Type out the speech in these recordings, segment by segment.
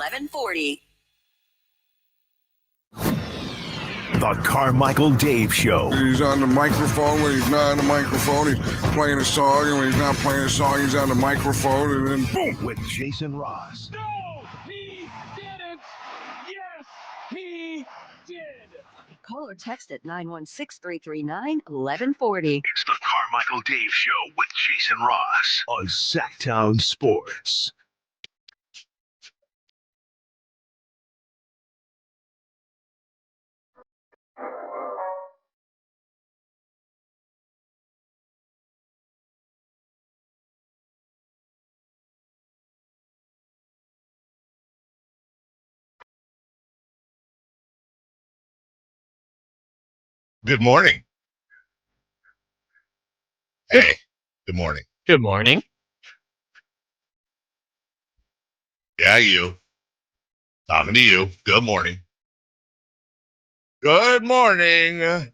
1140. The Carmichael Dave Show. He's on the microphone when he's not on the microphone. He's playing a song, and when he's not playing a song, he's on the microphone, and then boom. With Jason Ross. No, he didn't. Yes, he did. Call or text at 916-339-1140. It's the Carmichael Dave Show with Jason Ross on Sacktown Sports. Good morning. Hey, good morning. Good morning. Yeah, you. Talking to you. Good morning. Good morning.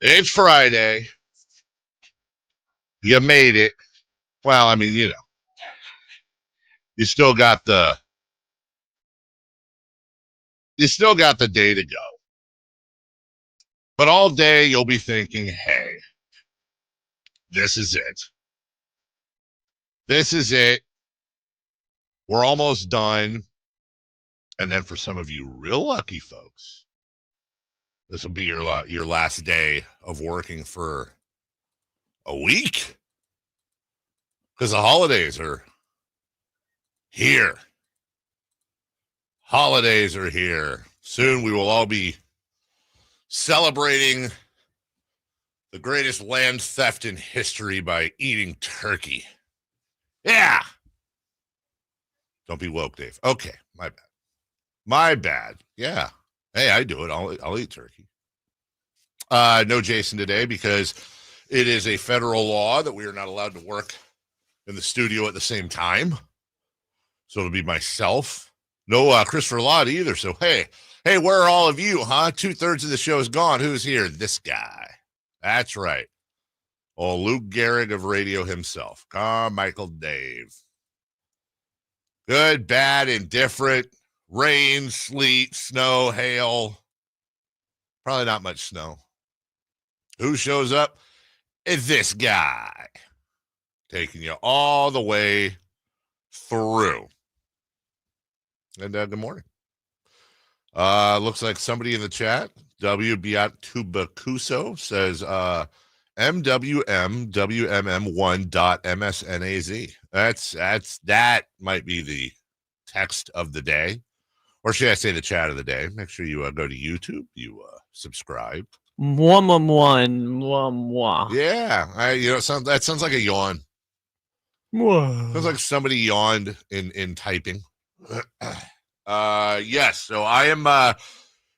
It's Friday. You made it. Well, I mean, you know, you still got the day to go. But all day you'll be thinking, hey, this is it. This is it. We're almost done. And then for some of you real lucky folks, this will be your last day of working for a week. Because the holidays are here. Holidays are here. Soon we will all be celebrating the greatest land theft in history by eating turkey. Yeah. Don't be woke, Dave. Okay, my bad. My bad. Yeah. Hey, I do it. I'll eat turkey. No Jason today because it is a federal law that we are not allowed to work in the studio at the same time. So it'll be myself. No Christopher Lott either. So, hey, where are all of you, huh? 2/3 of the show is gone. Who's here? This guy. That's right. Oh, Luke Gehrig of radio himself. Carmichael Dave. Good, bad, indifferent. Rain, sleet, snow, hail. Probably not much snow. Who shows up? It's this guy. Taking you all the way through. And good morning. Looks like somebody in the chat, W. Beatubacuso, says MWM1.MSNAZ. That might be the text of the day. Or should I say the chat of the day? Make sure you go to YouTube. You subscribe. Yeah, that sounds like a yawn. Sounds like somebody yawned in typing. Yes. So I am.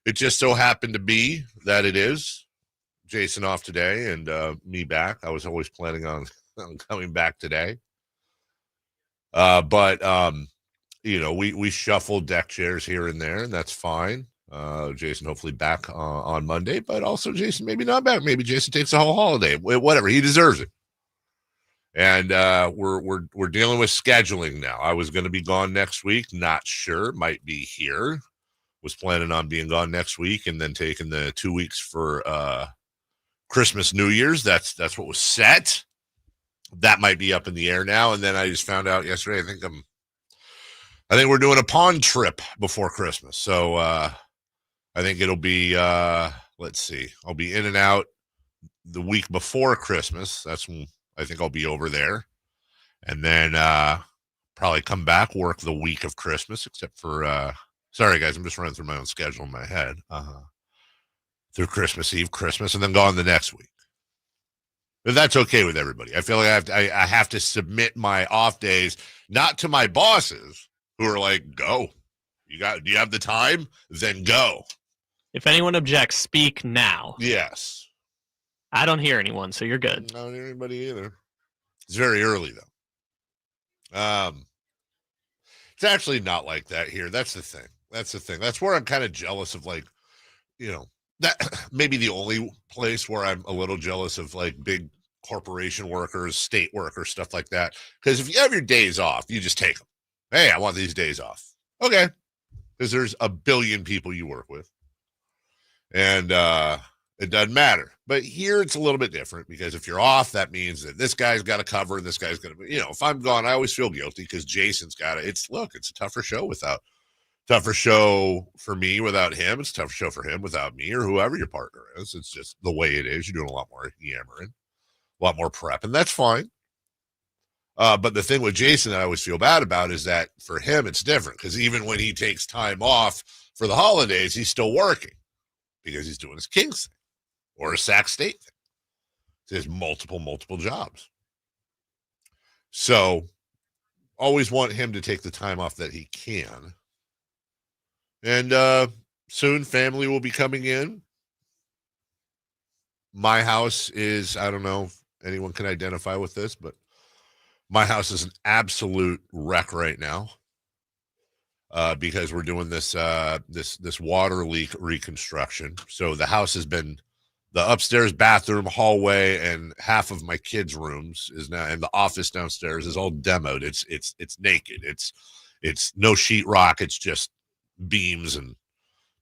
It just so happened to be that it is Jason off today and me back. I was always planning on coming back today. But you know, we shuffle deck chairs here and there, and that's fine. Jason hopefully back on Monday, but also Jason maybe not back. Maybe Jason takes a whole holiday. Whatever, he deserves it. And we're dealing with scheduling now. I was going to be gone next week, not sure. Might be here. Was planning on being gone next week and then taking the 2 weeks for Christmas, New Year's. That's what was set. That might be up in the air now. And then I just found out yesterday. I think we're doing a pond trip before Christmas. So I think it'll be, let's see, I'll be in and out the week before Christmas. That's when I think I'll be over there. And then probably come back, work the week of Christmas, except for, sorry guys, I'm just running through my own schedule in my head. Through Christmas Eve, Christmas, and then gone the next week. But that's okay with everybody. I feel like I have to submit my off days, not to my bosses, who are like, go. Do you have the time? Then go. If anyone objects, speak now. Yes. I don't hear anyone, so you're good. I don't hear anybody either. It's very early, though. It's actually not like that here. That's the thing. That's where I'm kind of jealous of, like, you know, that maybe the only place where I'm a little jealous of, like, big corporation workers, state workers, stuff like that. Because if you have your days off, you just take them. Hey, I want these days off. Okay. Because there's a billion people you work with. And it doesn't matter. But here it's a little bit different because if you're off, that means that this guy's got to cover and this guy's going to be, if I'm gone, I always feel guilty because Jason's got to, it's a tougher show for me without him. It's a tougher show for him without me or whoever your partner is. It's just the way it is. You're doing a lot more yammering, a lot more prep, and that's fine. But the thing with Jason that I always feel bad about is that for him, it's different because even when he takes time off for the holidays, he's still working because he's doing his Kings thing or his Sac State thing. He has multiple jobs. So always want him to take the time off that he can. And soon family will be coming in. My house is, I don't know if anyone can identify with this, but my house is an absolute wreck right now because we're doing this water leak reconstruction. So the house has been, the upstairs bathroom, hallway, and half of my kids' rooms is now, and the office downstairs is all demoed. It's naked. It's no sheetrock. It's just beams, and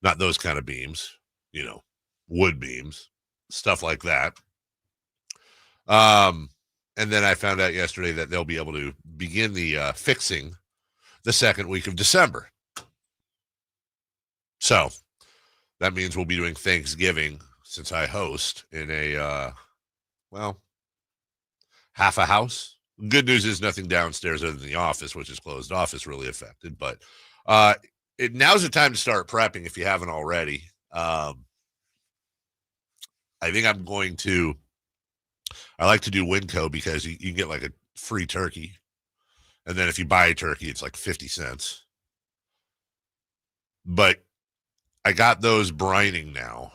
not those kind of beams, wood beams, stuff like that. And then I found out yesterday that they'll be able to begin the fixing the second week of December. So that means we'll be doing Thanksgiving since I host in a, half a house. Good news is nothing downstairs other than the office, which is closed off, is really affected. But now's the time to start prepping if you haven't already. I think I'm going to, I like to do Winco because you can get like a free turkey. And then if you buy a turkey, it's like 50 cents. But I got those brining now.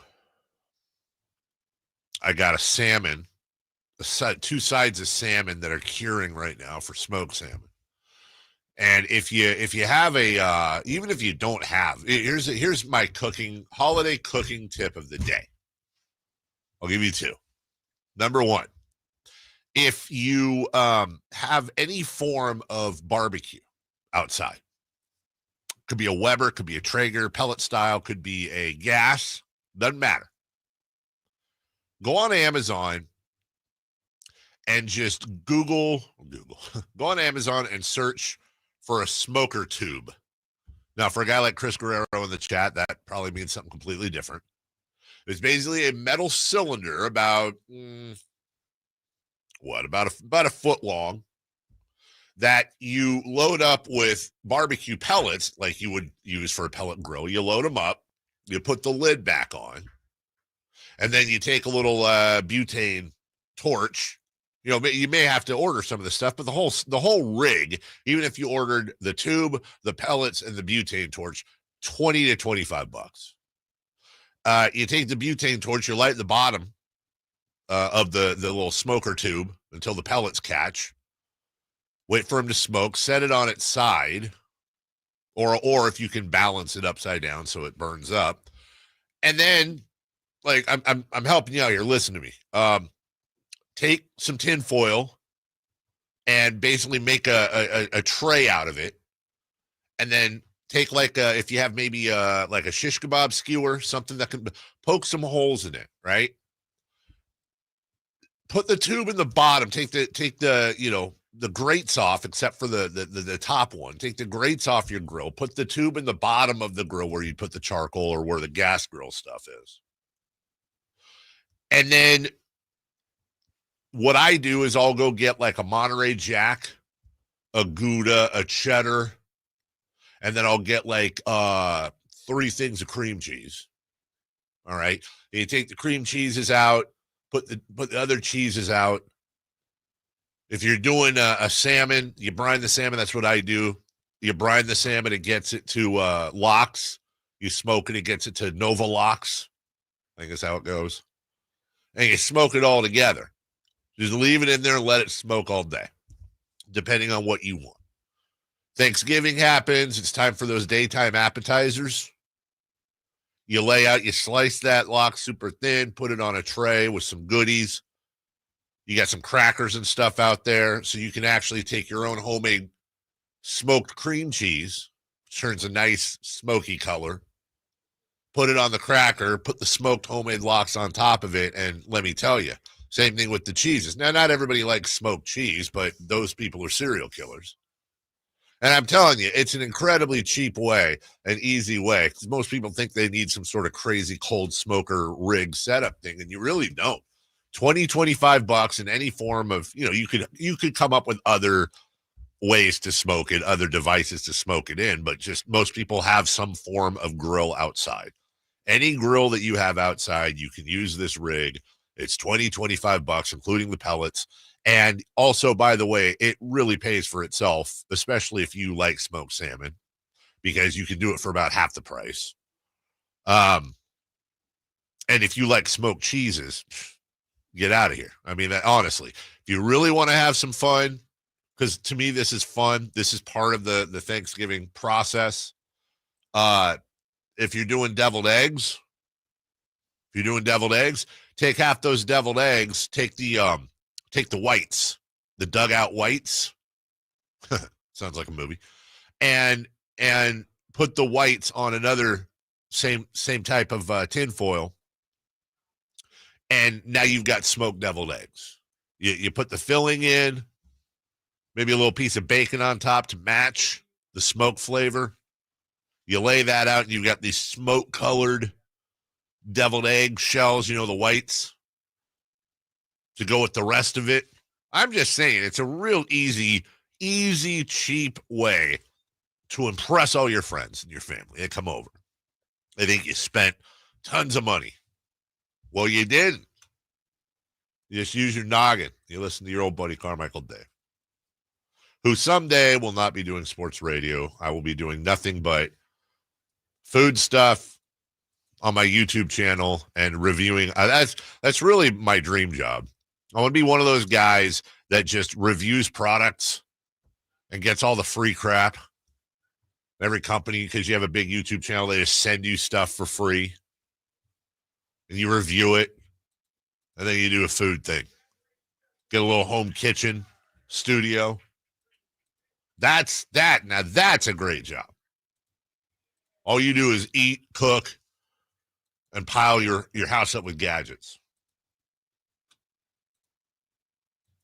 I got a salmon, two sides of salmon that are curing right now for smoked salmon. And if you have a, even if you don't have, here's my holiday cooking tip of the day. I'll give you two. Number one, if you have any form of barbecue outside, could be a Weber, could be a Traeger, pellet style, could be a gas, doesn't matter. Go on Amazon and just Google, go on Amazon and search for a smoker tube. Now, for a guy like Chris Guerrero in the chat, that probably means something completely different. It's basically a metal cylinder about a foot long that you load up with barbecue pellets like you would use for a pellet grill. You load them up, you put the lid back on, and then you take a little butane torch. You may have to order some of the stuff, but the whole rig, even if you ordered the tube, the pellets, and the butane torch, $20 to $25. You take the butane torch, you light the bottom of the little smoker tube until the pellets catch. Wait for them to smoke. Set it on its side, or if you can balance it upside down so it burns up. And then, like I'm helping you out here. Listen to me. Take some tin foil and basically make a tray out of it, and then take if you have maybe like a shish kebab skewer, something that can poke some holes in it, right? Put the tube in the bottom. Take the the grates off, except for the top one. Take the grates off your grill. Put the tube in the bottom of the grill where you put the charcoal or where the gas grill stuff is. And then what I do is I'll go get like a Monterey Jack, a Gouda, a cheddar, and then I'll get like 3 things of cream cheese. All right. You take the cream cheeses out, put the other cheeses out. If you're doing a salmon, you brine the salmon. That's what I do. You brine the salmon, it gets it to lox. You smoke it, it gets it to Nova lox. I think that's how it goes. And you smoke it all together. Just leave it in there and let it smoke all day, depending on what you want. Thanksgiving happens. It's time for those daytime appetizers. You lay out, you slice that lox super thin, put it on a tray with some goodies. You got some crackers and stuff out there, so you can actually take your own homemade smoked cream cheese, turns a nice smoky color. Put it on the cracker, put the smoked homemade lox on top of it, and let me tell you, same thing with the cheeses. Now, not everybody likes smoked cheese, but those people are serial killers. And I'm telling you, it's an incredibly cheap way, an easy way. Because most people think they need some sort of crazy cold smoker rig setup thing, and you really don't. $20-25 in any form of, you could come up with other ways to smoke it, other devices to smoke it in, but just most people have some form of grill outside. Any grill that you have outside, you can use this rig. It's $20-25, including the pellets. And also, by the way, it really pays for itself, especially if you like smoked salmon, because you can do it for about half the price. And if you like smoked cheeses, get out of here. I mean, honestly, if you really want to have some fun, because to me, this is fun. This is part of the Thanksgiving process. If you're doing deviled eggs, take half those deviled eggs, take the whites, the dugout whites. Sounds like a movie. And put the whites on another same type of tin foil. And now you've got smoked deviled eggs. You put the filling in, maybe a little piece of bacon on top to match the smoke flavor. You lay that out, and you've got these smoke-colored deviled egg shells, the whites, to go with the rest of it. I'm just saying, it's a real easy, cheap way to impress all your friends and your family. They come over. They think you spent tons of money. Well, you didn't. You just use your noggin. You listen to your old buddy Carmichael Dave, who someday will not be doing sports radio. I will be doing nothing but food stuff on my YouTube channel and reviewing. That's really my dream job. I want to be one of those guys that just reviews products and gets all the free crap. Every company, because you have a big YouTube channel, they just send you stuff for free. And you review it. And then you do a food thing. Get a little home kitchen studio. That's that. Now that's a great job. All you do is eat, cook, and pile your house up with gadgets.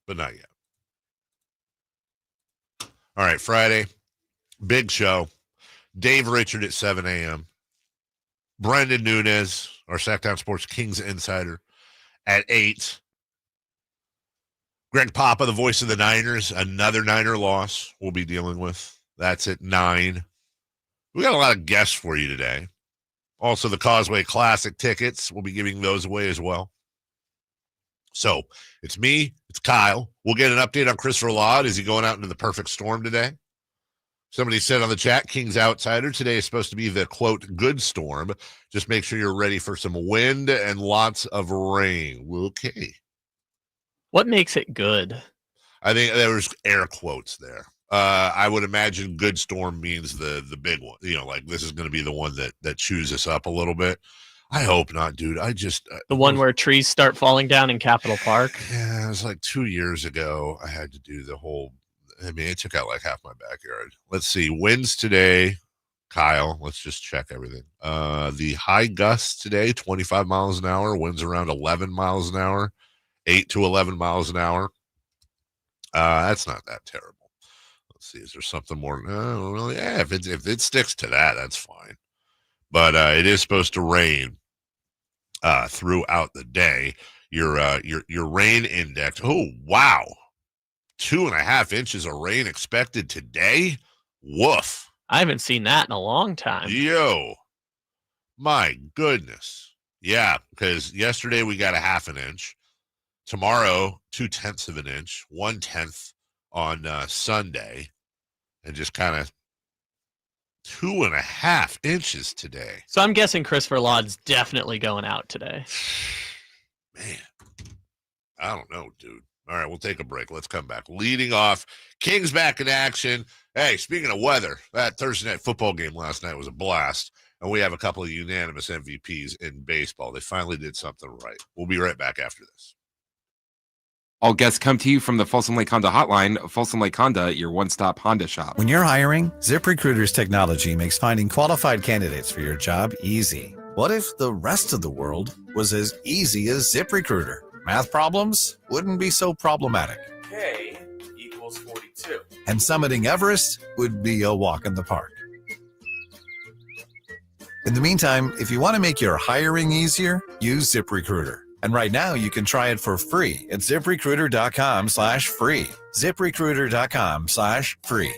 But not yet. All right, Friday, big show. Dave Richard at 7 a.m. Brendan Nunez, our Sacktown Sports Kings insider, at 8. Greg Papa, the voice of the Niners, another Niner loss we'll be dealing with. That's at 9. We got a lot of guests for you today. Also, the Causeway Classic tickets, we'll be giving those away as well. So, it's me, it's Kyle. We'll get an update on Christopher Laud. Is he going out into the perfect storm today? Somebody said on the chat, Kings Outsider, today is supposed to be the, quote, good storm. Just make sure you're ready for some wind and lots of rain. Okay. What makes it good? I think there was air quotes there. I would imagine good storm means the big one. Like this is going to be the one that chews us up a little bit. I hope not, dude. I just The one where trees start falling down in Capitol Park? Yeah, it was like 2 years ago. I had to do the whole. I mean, it took out like half my backyard. Let's see. Winds today, Kyle. Let's just check everything. The high gusts today, 25 miles an hour. Winds around 11 miles an hour, 8 to 11 miles an hour. That's not that terrible. Let's see. Is there something more? Well, yeah. If it sticks to that, that's fine. But it is supposed to rain throughout the day. Your rain index. Oh wow. 2.5 inches of rain expected today. Woof. I haven't seen that in a long time. Yo, my goodness. Yeah, because yesterday we got 1/2 an inch. Tomorrow, 0.2 of an inch. 1/10 on Sunday, and just kind of 2.5 inches today. So I'm guessing Christopher Laud's definitely going out today. Man, I don't know, dude. All right, we'll take a break. Let's come back. Leading off, Kings back in action. Hey, speaking of weather, that Thursday night football game last night was a blast, and we have a couple of unanimous MVPs in baseball. They finally did something right. We'll be right back after this. All guests come to you from the Folsom Lake Honda hotline. Folsom Lake Honda, your one-stop Honda shop. When you're hiring, ZipRecruiter's technology makes finding qualified candidates for your job easy. What if the rest of the world was as easy as ZipRecruiter? Math problems wouldn't be so problematic. K equals 42. And summiting Everest would be a walk in the park. In the meantime, if you want to make your hiring easier, use ZipRecruiter. And right now, you can try it for free at ZipRecruiter.com/free. ZipRecruiter.com/free.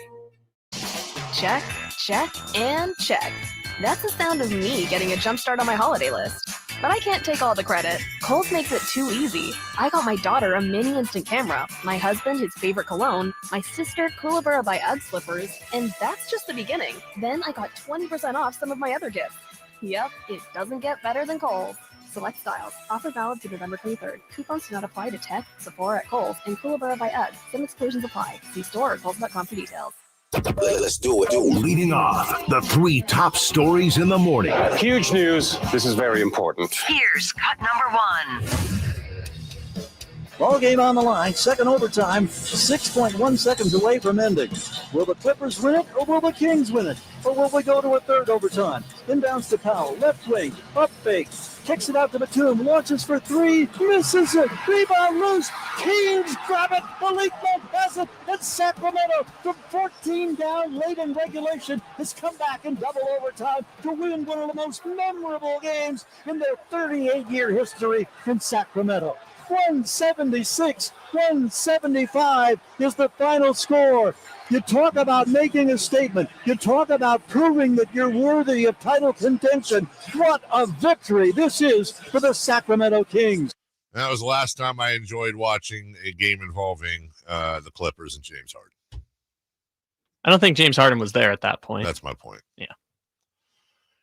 Check, check, and check. That's the sound of me getting a jump start on my holiday list. But I can't take all the credit. Kohl's makes it too easy. I got my daughter a mini instant camera, my husband his favorite cologne, my sister Kookaburra by UGG slippers, and that's just the beginning. Then I got 20% off some of my other gifts. Yep, it doesn't get better than Kohl's. Select styles. Offer valid through November 23rd. Coupons do not apply to Tech, Sephora at Kohl's, and Kookaburra by UGG. Some exclusions apply. See store or Kohl's.com for details. Let's do it. Leading off, the 3 top stories in the morning. Huge news. This is very important. Here's cut number 1. Ball game on the line, second overtime, 6.1 seconds away from ending. Will the Clippers win it, or will the Kings win it? Or will we go to a third overtime? Inbounds to Powell, left wing, up fake, kicks it out to Batum, launches for 3, misses it, rebound loose, Kings grab it, Malik Monk has it, and Sacramento from 14 down late in regulation has come back in double overtime to win one of the most memorable games in their 38-year history in Sacramento. 176-175 is the final score. You talk about making a statement. You talk about proving that you're worthy of title contention. What a victory this is for the Sacramento Kings. That was the last time I enjoyed watching a game involving the Clippers and James Harden. I don't think James Harden was there at that point. That's my point. Yeah.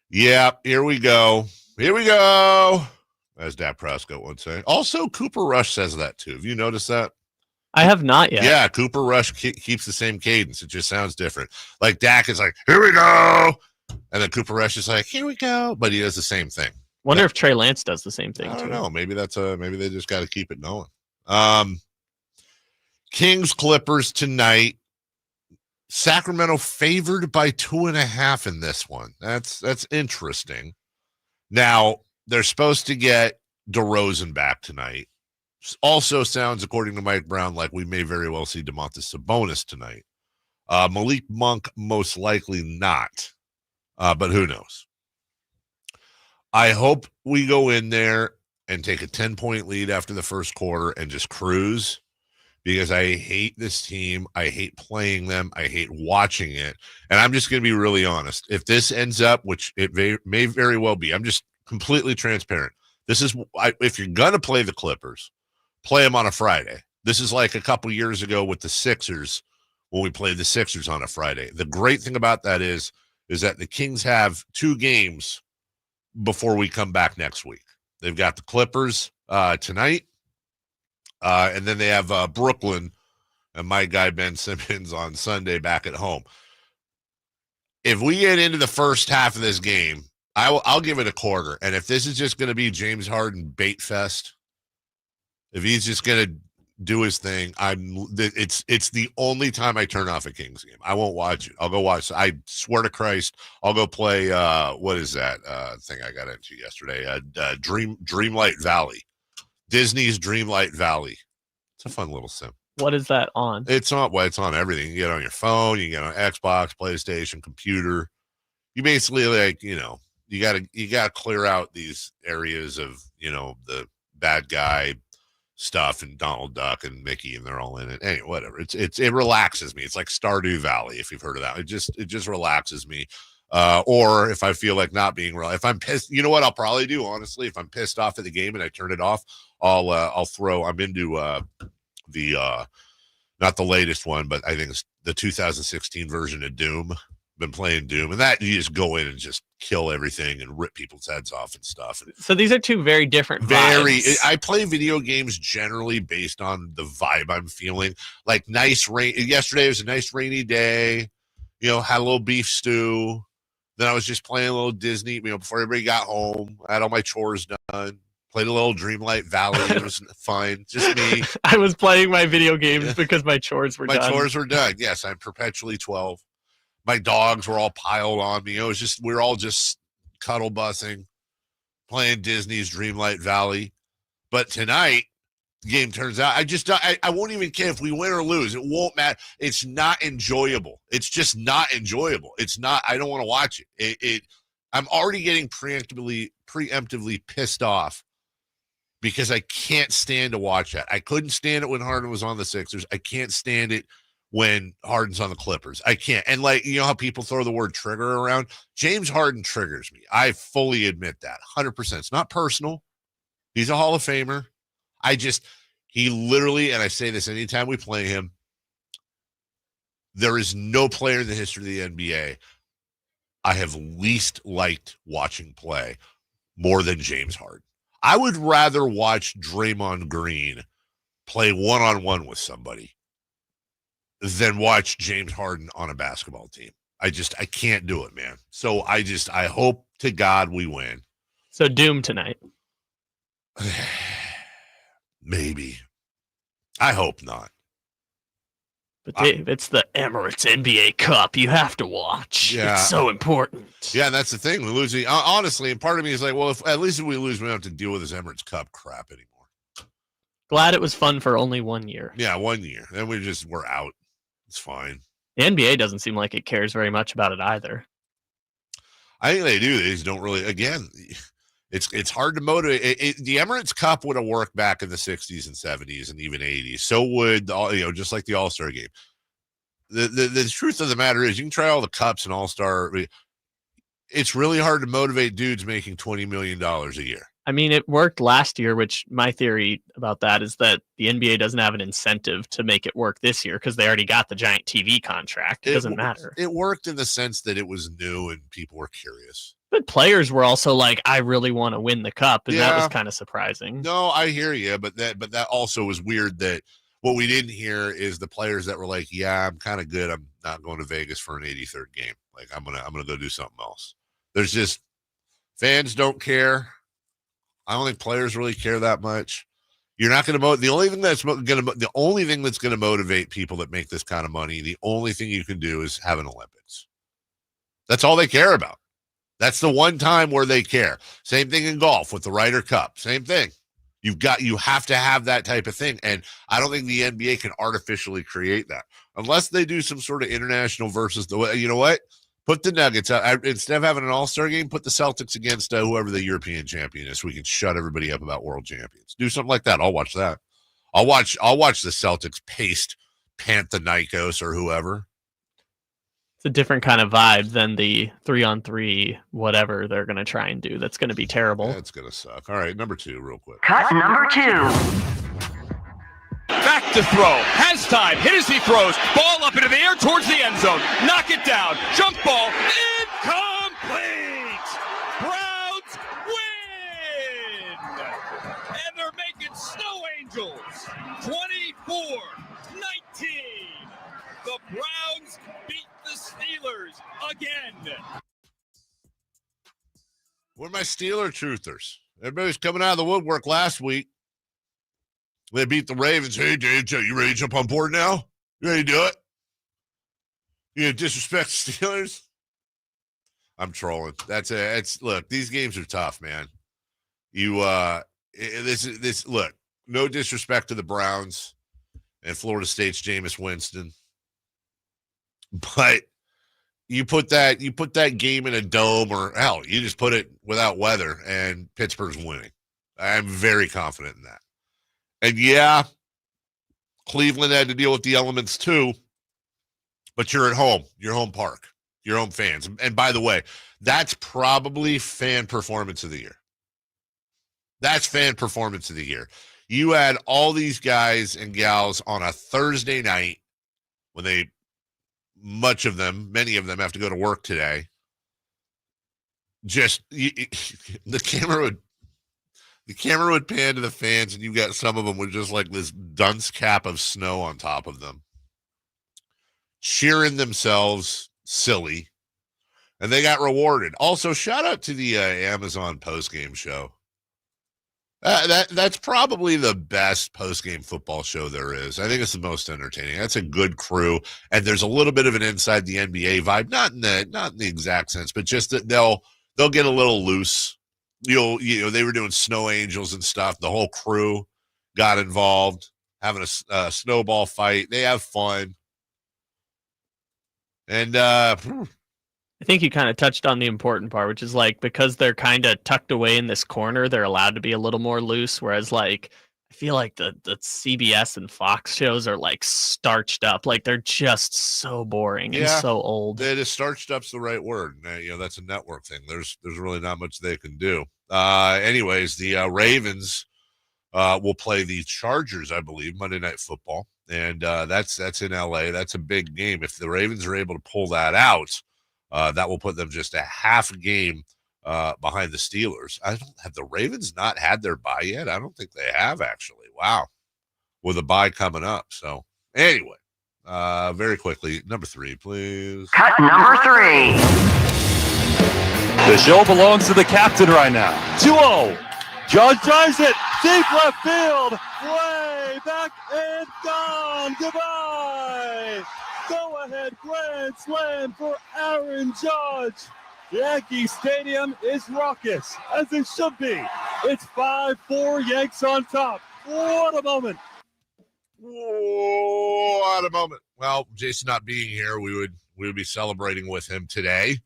Yeah, here we go. Here we go. As Dak Prescott would say. Also, Cooper Rush says that too. Have you noticed that? I have not yet. Yeah, Cooper Rush keeps the same cadence. It just sounds different. Like Dak is like, here we go. And then Cooper Rush is like, here we go. But he does the same thing. Wonder if Trey Lance does the same thing I don't too. know. Maybe maybe they just got to keep it going. Kings Clippers tonight. Sacramento favored by 2.5 in this one. That's interesting. Now, they're supposed to get DeRozan back tonight. Also sounds, according to Mike Brown, like we may very well see Domantas Sabonis tonight. Malik Monk, most likely not. But who knows? I hope we go in there and take a 10-point lead after the first quarter and just cruise, because I hate this team. I hate playing them. I hate watching it. And I'm just going to be really honest. If this ends up, which it may very well be, I'm just completely transparent. This is, if you're going to play the Clippers, play them on a Friday. This is like a couple years ago with the Sixers when we played the Sixers on a Friday. The great thing about that is that the Kings have 2 games before we come back next week. They've got the Clippers tonight, and then they have Brooklyn and my guy Ben Simmons on Sunday back at home. If we get into the first half of this game, I'll give it a quarter. And if this is just going to be James Harden bait fest, if he's just going to do his thing, it's the only time I turn off a Kings game. I won't watch it. I'll go watch. I swear to Christ, I'll go play. What is that thing I got into yesterday? Dreamlight Valley, Disney's Dreamlight Valley. It's a fun little sim. What is that on? It's on. Well, it's on everything. You get it on your phone. You get it on Xbox, PlayStation, computer. You basically you gotta clear out these areas of the bad guy stuff and Donald Duck and Mickey, and they're all in it. Anyway, whatever. It relaxes me. It's like Stardew Valley, if you've heard of that. It just relaxes me. Or if I feel like not being real, if I'm pissed, you know what I'll probably do, honestly, if I'm pissed off at the game and I turn it off, I'm into the not the latest one, but I think it's the 2016 version of Doom. Been playing Doom, and that you just go in and just kill everything and rip people's heads off and stuff. So these are 2 very different vibes. I play video games generally based on the vibe I'm feeling. Like nice rain. Yesterday was a nice rainy day. Had a little beef stew. Then I was just playing a little Disney. Before everybody got home, I had all my chores done. Played a little Dreamlight Valley. It was fine. Just me. I was playing my video games because my chores were done. My chores were done. Yes, I'm perpetually 12. My dogs were all piled on me. It was just, we were all just cuddle bussing, playing Disney's Dreamlight Valley. But tonight, the game turns out, I won't even care if we win or lose. It won't matter. It's not enjoyable. It's just not enjoyable. It's not, I don't want to watch it. I'm already getting preemptively pissed off because I can't stand to watch that. I couldn't stand it when Harden was on the Sixers. I can't stand it when Harden's on the Clippers. I can't. And like, you know how people throw the word trigger around? James Harden triggers me. I fully admit that. 100%. It's not personal. He's a Hall of Famer. He literally, and I say this anytime we play him, there is no player in the history of the NBA I have least liked watching play more than James Harden. I would rather watch Draymond Green play one-on-one with somebody than watch James Harden on a basketball team. I can't do it, man. So I hope to God we win. So Doom tonight. Maybe. I hope not. But Dave, it's the Emirates NBA Cup. You have to watch. Yeah. It's so important. Yeah, that's the thing. We're losing. Honestly, and part of me is like, well, at least if we lose, we don't have to deal with this Emirates Cup crap anymore. Glad it was fun for only 1 year. Yeah, 1 year. Then we're out. It's fine. The NBA doesn't seem like it cares very much about it either. I think they do. They just don't really. Again, it's hard to motivate. The Emirates Cup would have worked back in the 60s and 70s and even 80s. So would just like the All-Star game. The truth of the matter is, you can try all the cups and All-Star. It's really hard to motivate dudes making $20 million a year. I mean, it worked last year, which my theory about that is that the NBA doesn't have an incentive to make it work this year because they already got the giant TV contract. It doesn't matter. It worked in the sense that it was new and people were curious. But players were also like, I really want to win the cup, and that was kind of surprising. No, I hear you, but that also was weird that what we didn't hear is the players that were like, yeah, I'm kind of good. I'm not going to Vegas for an 83rd game. Like I'm gonna go do something else. There's just fans don't care. I don't think players really care that much. You're not going to the only thing that's going to motivate people that make this kind of money. The only thing you can do is have an Olympics. That's all they care about. That's the one time where they care. Same thing in golf with the Ryder Cup. Same thing. You have to have that type of thing. And I don't think the NBA can artificially create that unless they do some sort of international versus you know what? Put the Nuggets out. Instead of having an all-star game, put the Celtics against whoever the European champion is so we can shut everybody up about world champions. Do something like that. I'll watch that. I'll watch the Celtics paste Panathinaikos or whoever. It's a different kind of vibe than the 3-on-3 whatever they're going to try and do. That's going to be terrible. That's going to suck. All right, number 2 real quick. Cut number 2. Back to throw. Has time. Hit as he throws. Ball up into the air towards the end zone. Knock it down. Jump ball. Incomplete. Browns win. And they're making snow angels. 24-19. The Browns beat the Steelers again. Where are my Steeler truthers? Everybody's coming out of the woodwork last week. They beat the Ravens. Hey, Dave, you ready to jump on board now? You ready to do it? You gonna disrespect the Steelers? I'm trolling. Look, these games are tough, man. Look, no disrespect to the Browns and Florida State's Jameis Winston. But you put that game in a dome, or hell, you just put it without weather and Pittsburgh's winning. I'm very confident in that. And yeah, Cleveland had to deal with the elements too, but you're at home, your home park, your home fans. And by the way, that's probably fan performance of the year. That's fan performance of the year. You had all these guys and gals on a Thursday night when many of them have to go to work today. Just the camera would pan to the fans, and you got some of them with just like this dunce cap of snow on top of them, cheering themselves silly, and they got rewarded. Also, shout out to the Amazon postgame show. That's probably the best post-game football show there is. I think it's the most entertaining. That's a good crew, and there's a little bit of an inside the NBA vibe, not in the exact sense, but just that they'll get a little loose. They were doing snow angels and stuff. The whole crew got involved, having a snowball fight. They have fun, and I think you kind of touched on the important part, which is like because they're kind of tucked away in this corner, they're allowed to be a little more loose. Whereas like I feel like the CBS and Fox shows are like starched up, like they're just so boring and so old. It is starched up's the right word. That's a network thing. There's really not much they can do. Anyways, the Ravens will play the Chargers, I believe, Monday Night Football, and that's in LA. That's a big game. If the Ravens are able to pull that out, that will put them just a half game behind the Steelers. Have the Ravens not had their bye yet? I don't think they have, actually. Wow. With a bye coming up. So anyway, very quickly, number 3, please. Cut number 3. The show belongs to the captain right now. 2-0. Judge drives it. Deep left field. Way back and gone. Goodbye. Go-ahead grand slam for Aaron Judge. Yankee Stadium is raucous, as it should be. It's 5-4 Yanks on top. What a moment. What a moment. Well, Jason not being here, we would be celebrating with him today.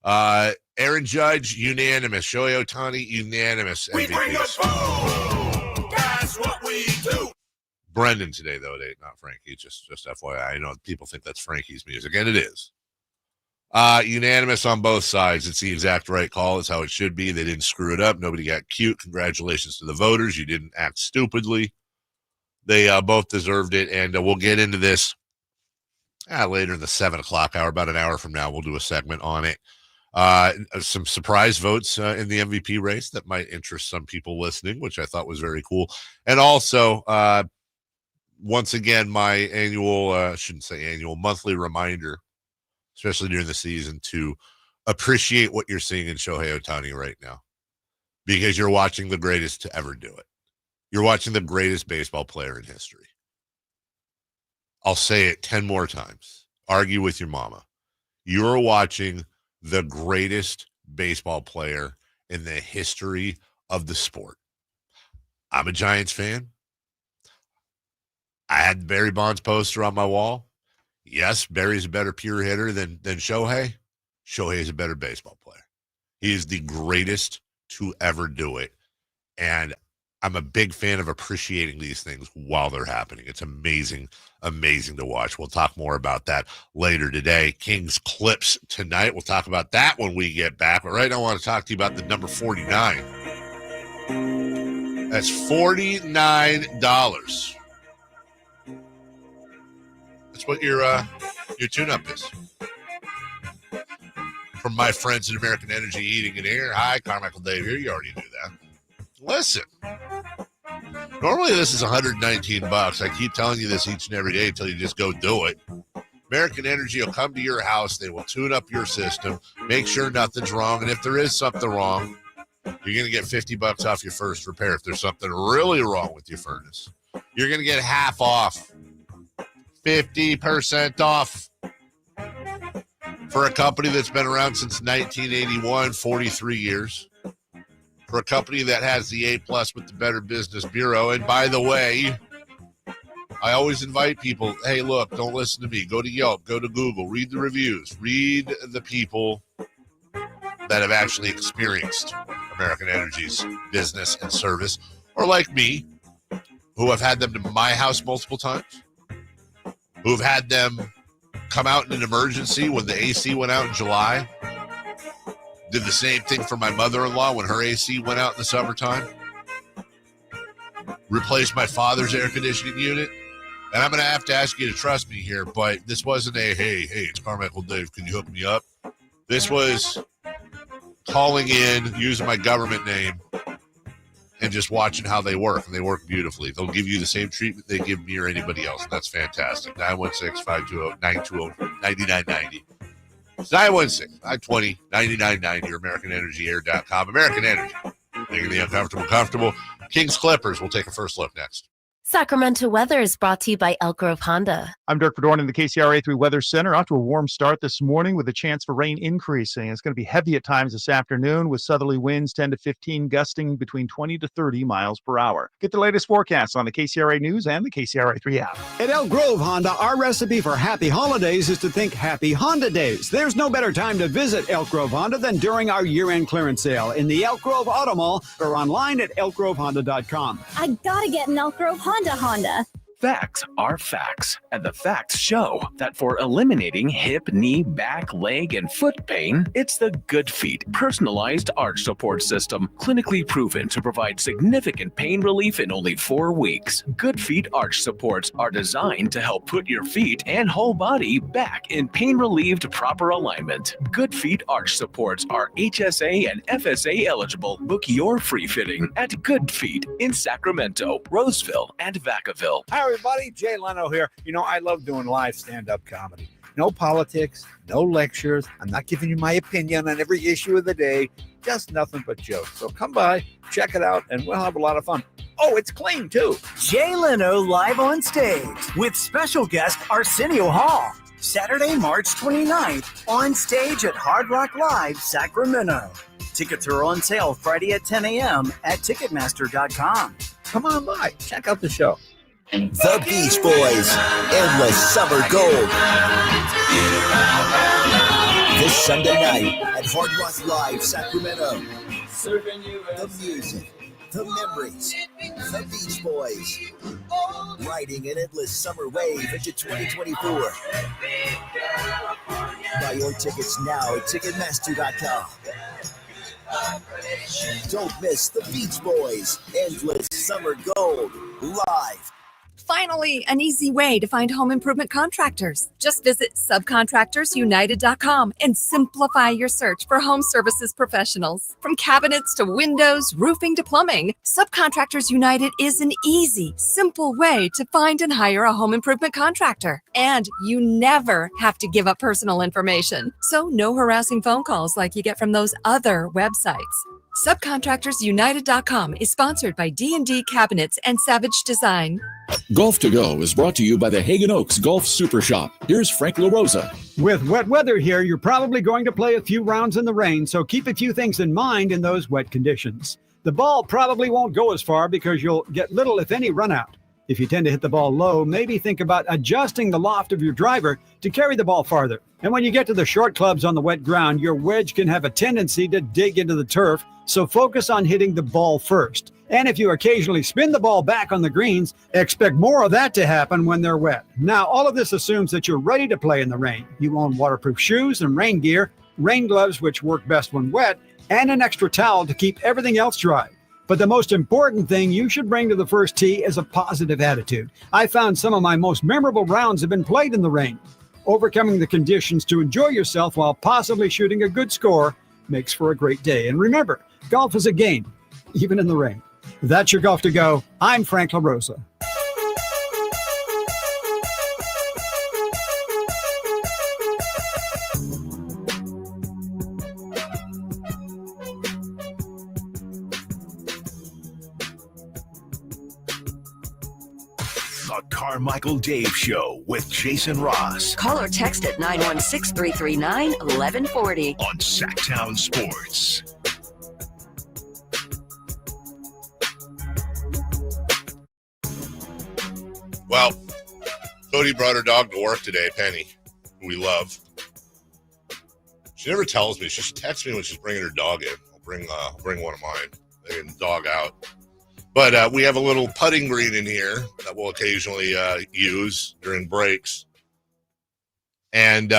Aaron Judge, unanimous. Shohei Ohtani, unanimous. We bring the food. That's what we do. Brendan today, though, not Frankie. Just FYI. I know people think that's Frankie's music, and it is. Unanimous on both sides. It's the exact right call. It's how it should be. They didn't screw it up. Nobody got cute. Congratulations to the voters. You didn't act stupidly. They both deserved it, and we'll get into this later in the 7 o'clock hour. About an hour from now, we'll do a segment on it. Some surprise votes in the MVP race that might interest some people listening, which I thought was very cool. And also, once again, my annual, monthly reminder, especially during the season, to appreciate what you're seeing in Shohei Ohtani right now, because you're watching the greatest to ever do it. You're watching the greatest baseball player in history. I'll say it 10 more times. Argue with your mama. You're watching the greatest baseball player in the history of the sport. I'm a Giants fan. I had Barry Bonds poster on my wall. Yes, Barry's a better pure hitter than Shohei. Shohei is a better baseball player. He is the greatest to ever do it. And I'm a big fan of appreciating these things while they're happening. It's amazing, amazing to watch. We'll talk more about that later today. Kings clips tonight. We'll talk about that when we get back. But right now I want to talk to you about the number 49. That's $49. That's what your tune-up is. From my friends at American Energy Heating and Air. Hi, Carmichael Dave here. You already knew that. Listen, normally this is $119. I keep telling you this each and every day until you just go do it. American Energy will come to your house. They will tune up your system, make sure nothing's wrong. And if there is something wrong, you're going to get $50 off your first repair. If there's something really wrong with your furnace, you're going to get half off, 50% off. For a company that's been around since 1981, 43 years. For a company that has the A+ with the Better Business Bureau. And by the way, I always invite people, hey, look, don't listen to me. Go to Yelp, go to Google, read the reviews, read the people that have actually experienced American Energy's business and service, or like me, who have had them to my house multiple times, who have had them come out in an emergency when the AC went out in July. Did the same thing for my mother-in-law when her AC went out in the summertime. Replaced my father's air conditioning unit. And I'm going to have to ask you to trust me here, but this wasn't a, hey, it's Carmichael Dave, can you hook me up? This was calling in, using my government name, and just watching how they work. And they work beautifully. They'll give you the same treatment they give me or anybody else. And that's fantastic. 916-520-9990. 916-520-9990 or AmericanEnergyAir.com. American Energy, making the uncomfortable comfortable. Kings Clippers. We'll take a first look next. Sacramento weather is brought to you by Elk Grove Honda. I'm Dirk Verdorn in the KCRA3 Weather Center. Out to a warm start this morning with a chance for rain increasing. It's going to be heavy at times this afternoon with southerly winds 10 to 15 gusting between 20 to 30 miles per hour. Get the latest forecasts on the KCRA News and the KCRA3 app. At Elk Grove Honda, our recipe for happy holidays is to think Happy Honda Days. There's no better time to visit Elk Grove Honda than during our year-end clearance sale in the Elk Grove Auto Mall or online at elkgrovehonda.com. I gotta get an Elk Grove Honda. Facts are facts, and the facts show that for eliminating hip, knee, back, leg, and foot pain, it's the Good Feet personalized arch support system, clinically proven to provide significant pain relief in only 4 weeks. Good Feet arch supports are designed to help put your feet and whole body back in pain-relieved proper alignment. Good Feet arch supports are HSA and FSA eligible. Book your free fitting at Good Feet in Sacramento, Roseville, and Vacaville. Hi, everybody. Jay Leno here. You know, I love doing live stand-up comedy. No politics, no lectures. I'm not giving you my opinion on every issue of the day. Just nothing but jokes. So come by, check it out, and we'll have a lot of fun. Oh, it's clean, too. Jay Leno live on stage with special guest Arsenio Hall. Saturday, March 29th, on stage at Hard Rock Live, Sacramento. Tickets are on sale Friday at 10 a.m. at Ticketmaster.com. Come on by. Check out the show. The Beach Boys, Endless Summer Gold. This Sunday night at Hard Rock Live, Sacramento. The music, the memories, the Beach Boys. Riding an endless summer wave into 2024. Buy your tickets now at Ticketmaster.com. Don't miss the Beach Boys, Endless Summer Gold, live. Finally, an easy way to find home improvement contractors. Just visit subcontractorsunited.com and simplify your search for home services professionals. From cabinets to windows, roofing to plumbing, Subcontractors United is an easy, simple way to find and hire a home improvement contractor. And you never have to give up personal information. So no harassing phone calls like you get from those other websites. Subcontractorsunited.com is sponsored by D&D Cabinets and Savage Design. Golf to Go is brought to you by the Hagen Oaks Golf Super Shop. Here's Frank LaRosa. With wet weather here, you're probably going to play a few rounds in the rain, so keep a few things in mind in those wet conditions. The ball probably won't go as far because you'll get little, if any, run out. If you tend to hit the ball low, maybe think about adjusting the loft of your driver to carry the ball farther. And when you get to the short clubs on the wet ground, your wedge can have a tendency to dig into the turf, so focus on hitting the ball first. And if you occasionally spin the ball back on the greens, expect more of that to happen when they're wet. Now, all of this assumes that you're ready to play in the rain. You own waterproof shoes and rain gear, rain gloves, which work best when wet, and an extra towel to keep everything else dry. But the most important thing you should bring to the first tee is a positive attitude. I found some of my most memorable rounds have been played in the rain. Overcoming the conditions to enjoy yourself while possibly shooting a good score makes for a great day. And remember, golf is a game, even in the rain. That's your Golf to Go. I'm Frank LaRosa. The Carmichael Dave Show with Jason Ross. Call or text at 916-339-1140. On Sacktown Sports. Well, Cody brought her dog to work today, Penny, who we love. She never tells me. She just texts me when she's bringing her dog in. I'll bring one of mine. They can dog out. But we have a little putting green in here that we'll occasionally use during breaks, and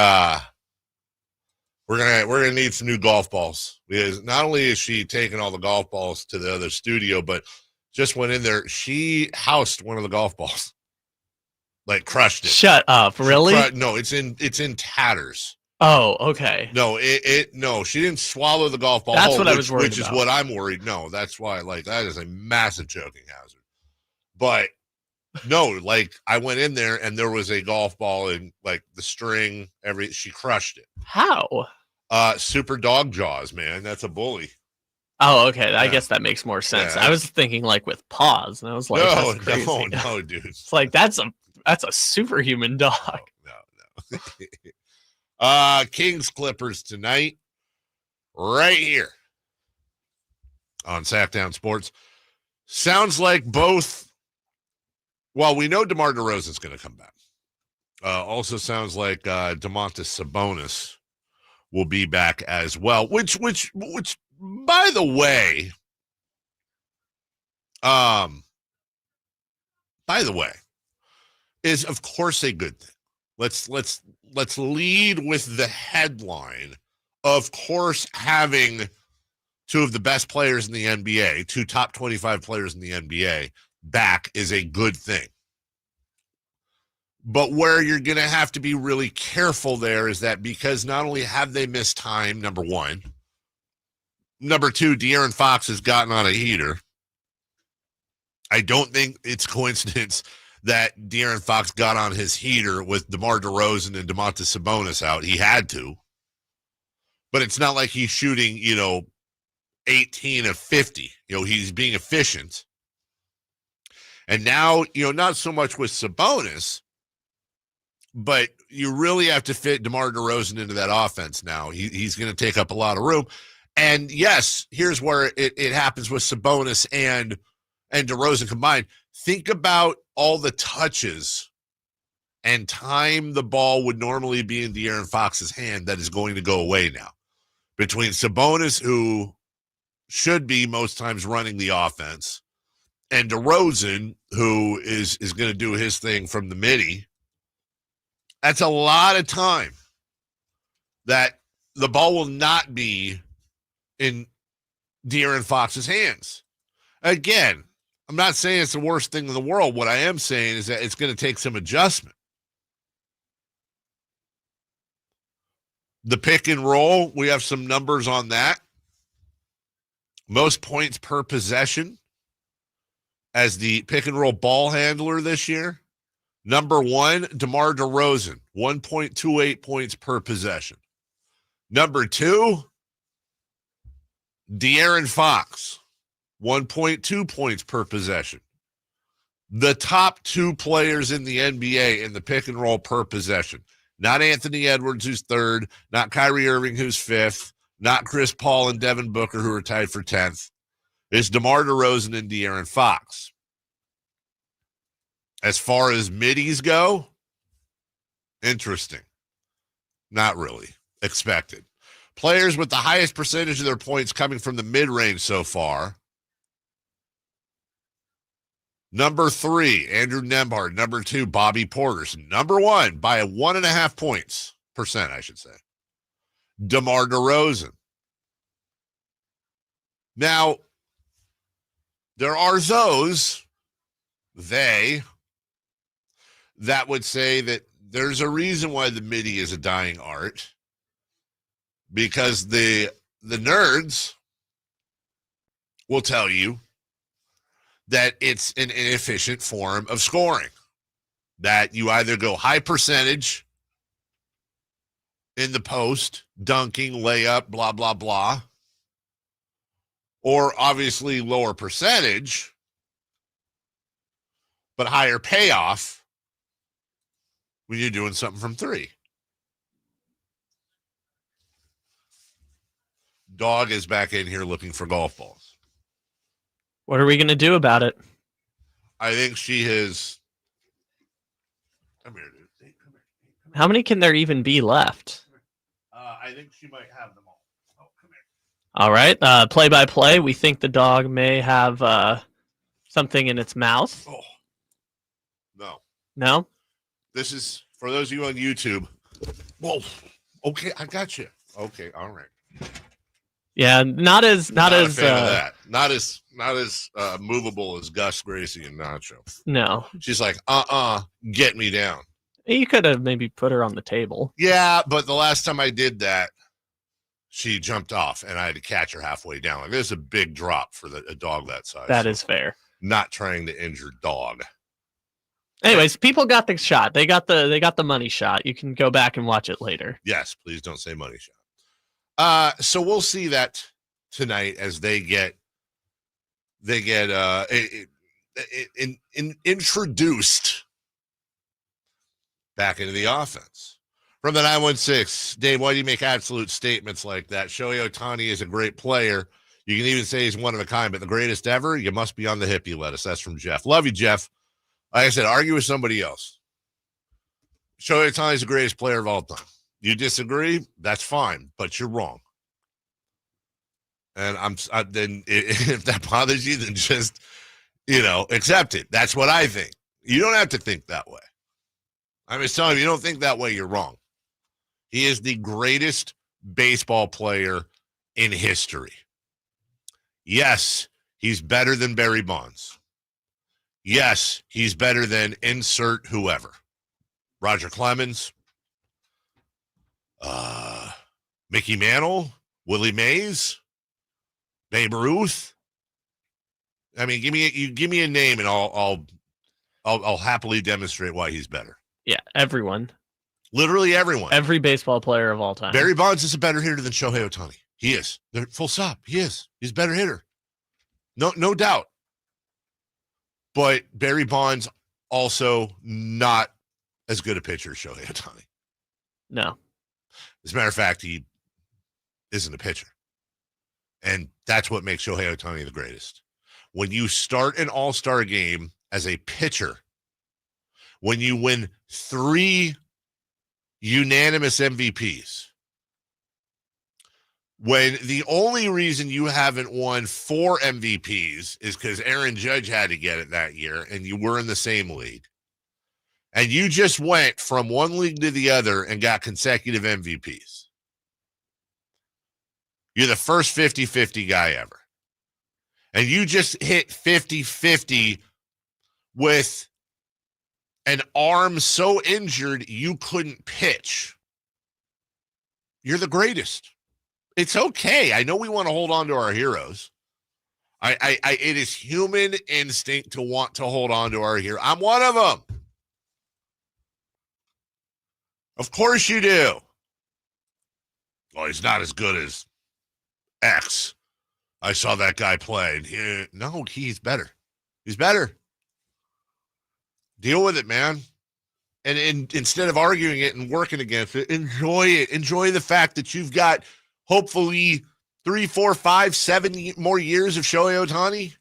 we're gonna need some new golf balls because not only is she taking all the golf balls to the other studio, but just went in there. She housed one of the golf balls, like crushed it. Shut up! Really? No, it's in tatters. Oh, okay. No, no, she didn't swallow the golf ball. That's whole, what I was worried which about. is what I'm worried. No, that's why, like, that is a massive choking hazard. But no, like, I went in there and there was a golf ball and like the string, she crushed it. How? Super dog jaws, man. That's a bully. Oh, okay. I guess that makes more sense. Yeah, I was thinking like with paws, and I was like, that's crazy. no, dude. It's like that's a superhuman dog. Kings Clippers tonight, right here on Sacktown Sports. Sounds like both. Well, we know DeMar DeRozan is going to come back. Also sounds like Domantas Sabonis will be back as well. Which, by the way, is of course a good thing. Let's lead with the headline. Of course, having two of the best players in the NBA, two top 25 players in the NBA back is a good thing. But where you're going to have to be really careful there is that because not only have they missed time, number one, number two, De'Aaron Fox has gotten on a heater. I don't think it's coincidence that De'Aaron Fox got on his heater with DeMar DeRozan and Domantas Sabonis out. He had to. But it's not like he's shooting, 18 of 50. He's being efficient. And now, not so much with Sabonis, but you really have to fit DeMar DeRozan into that offense now. He's going to take up a lot of room. And yes, here's where it happens with Sabonis and DeRozan combined. Think about all the touches and time the ball would normally be in De'Aaron Fox's hand that is going to go away now. Between Sabonis, who should be most times running the offense, and DeRozan, who is going to do his thing from the midi, that's a lot of time that the ball will not be in De'Aaron Fox's hands. Again, I'm not saying it's the worst thing in the world. What I am saying is that it's going to take some adjustment. The pick and roll, we have some numbers on that. Most points per possession as the pick and roll ball handler this year. Number one, DeMar DeRozan, 1.28 points per possession. Number two, De'Aaron Fox, 1.2 points per possession. The top two players in the NBA in the pick and roll per possession. Not Anthony Edwards, who's third. Not Kyrie Irving, who's fifth. Not Chris Paul and Devin Booker, who are tied for 10th. It's DeMar DeRozan and De'Aaron Fox. As far as middies go, interesting. Not really. Expected. Players with the highest percentage of their points coming from the mid-range so far. Number 3, Andrew Nembhard. Number 2, Bobby Portis. Number 1, by 1.5 points percent, I should say, DeMar DeRozan. Now, there are those, that would say that there's a reason why the midi is a dying art, because the nerds will tell you that it's an inefficient form of scoring, that you either go high percentage in the post, dunking, layup, blah, blah, blah, or obviously lower percentage, but higher payoff when you're doing something from 3. Dog is back in here looking for golf balls. What are we going to do about it? I think she has. Come here, dude. Come here. How many can there even be left? I think she might have them all. Oh, come here. All right. Play by play. We think the dog may have something in its mouth. Oh, no. No? This is for those of you on YouTube. Whoa. Okay, I got you. Okay, all right. Yeah, not as movable as Gus, Gracie, and Nacho. No. She's like, get me down. You could have maybe put her on the table. Yeah, but the last time I did that, she jumped off, and I had to catch her halfway down. Like, there's a big drop for a dog that size. That is fair. Not trying to injure dog. Anyways, people got the shot. They got the money shot. You can go back and watch it later. Yes, please don't say money shot. So we'll see that tonight as they get introduced back into the offense. From the 916, Dave, why do you make absolute statements like that? Shohei Ohtani is a great player. You can even say he's one of a kind, but the greatest ever, you must be on the hippie lettuce. That's from Jeff. Love you, Jeff. Like I said, argue with somebody else. Shohei Ohtani is the greatest player of all time. You disagree? That's fine, but you're wrong. And then if that bothers you, then just, accept it. That's what I think. You don't have to think that way. I'm just telling you, you don't think that way, you're wrong. He is the greatest baseball player in history. Yes, he's better than Barry Bonds. Yes, he's better than insert whoever. Roger Clemens, Mickey Mantle, Willie Mays, Babe Ruth. I mean, give me a name and I'll happily demonstrate why he's better. Yeah, everyone. Literally everyone. Every baseball player of all time. Barry Bonds is a better hitter than Shohei Ohtani. He is. Full stop. He is. He's a better hitter. No doubt. But Barry Bonds also not as good a pitcher as Shohei Ohtani. No. As a matter of fact, he isn't a pitcher. And that's what makes Shohei Ohtani the greatest. When you start an all-star game as a pitcher, when you win 3 unanimous MVPs, when the only reason you haven't won 4 MVPs is because Aaron Judge had to get it that year and you were in the same league, and you just went from one league to the other and got consecutive MVPs. You're the first 50-50 guy ever. And you just hit 50-50 with an arm so injured you couldn't pitch. You're the greatest. It's okay. I know we want to hold on to our heroes. It is human instinct to want to hold on to our hero. I'm one of them. Of course you do. Oh, he's not as good as X. I saw that guy play. No, he's better. He's better. Deal with it, man. And instead of arguing it and working against it, enjoy it. Enjoy the fact that you've got hopefully 3, 4, 5, 7 more years of Shohei Ohtani.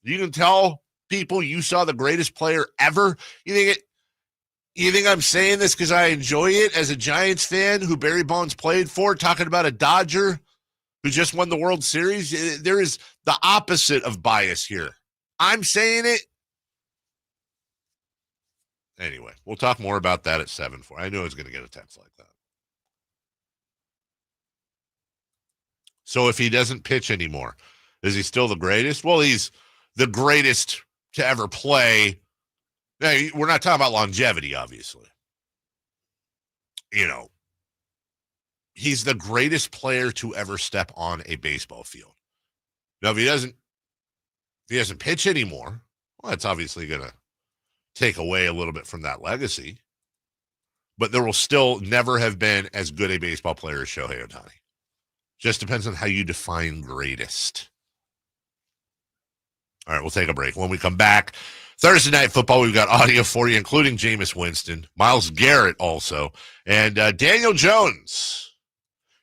You can tell people you saw the greatest player ever. You think I'm saying this because I enjoy it as a Giants fan who Barry Bonds played for, talking about a Dodger who just won the World Series? There is the opposite of bias here. I'm saying it. Anyway, we'll talk more about that at 7:04. I knew I was going to get a text like that. So if he doesn't pitch anymore, is he still the greatest? Well, he's the greatest to ever play. Now, we're not talking about longevity, obviously. He's the greatest player to ever step on a baseball field. Now, if he doesn't pitch anymore, well, that's obviously going to take away a little bit from that legacy. But there will still never have been as good a baseball player as Shohei Ohtani. Just depends on how you define greatest. All right, we'll take a break. When we come back, Thursday Night Football, we've got audio for you, including Jameis Winston, Myles Garrett also, and Daniel Jones.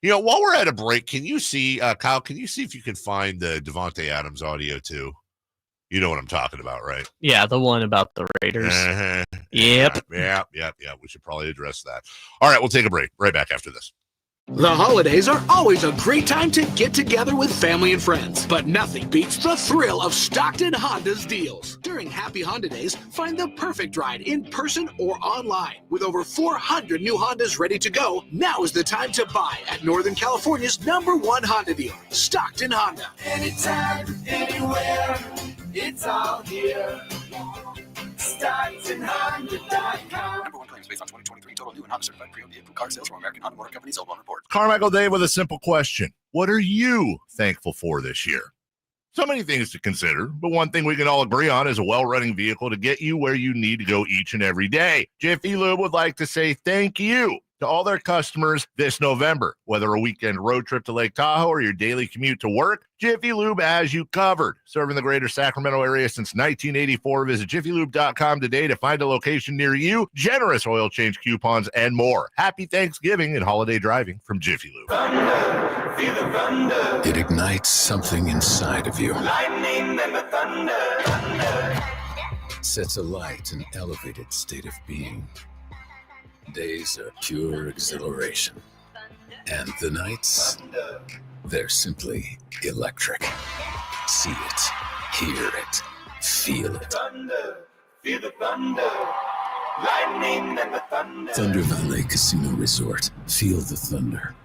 While we're at a break, can you see, Kyle, can you see if you can find the Devontae Adams audio too? You know what I'm talking about, right? Yeah, the one about the Raiders. Yep. Yeah. We should probably address that. All right, we'll take a break. Right back after this. The holidays are always a great time to get together with family and friends, but nothing beats the thrill of Stockton Honda's deals. During Happy Honda Days, find the perfect ride in person or online. With over 400 new Hondas ready to go, now is the time to buy at Northern California's #1 Honda dealer, Stockton Honda. Anytime, anywhere, it's all here. StocktonHonda.com. #1 claims based on 2023 total new and Honda certified pre-owned vehicle car sales from American Honda Motor Company sold on report. Carmichael Dave with a simple question. What are you thankful for this year? So many things to consider, but one thing we can all agree on is a well-running vehicle to get you where you need to go each and every day. Jiffy Lube would like to say thank you to all their customers this November. Whether a weekend road trip to Lake Tahoe or your daily commute to work, Jiffy Lube has you covered. Serving the greater Sacramento area since 1984. Visit jiffylube.com today to find a location near you, generous oil change coupons, and more. Happy Thanksgiving and holiday driving from Jiffy Lube. Thunder, feel the thunder. It ignites something inside of you. Lightning and the thunder. Sets alight an elevated state of being. Days are pure exhilaration. And the nights, they're simply electric. See it, hear it, feel it. Thunder, feel the thunder. Lightning and the thunder. Thunder Valley Casino Resort. Feel the thunder.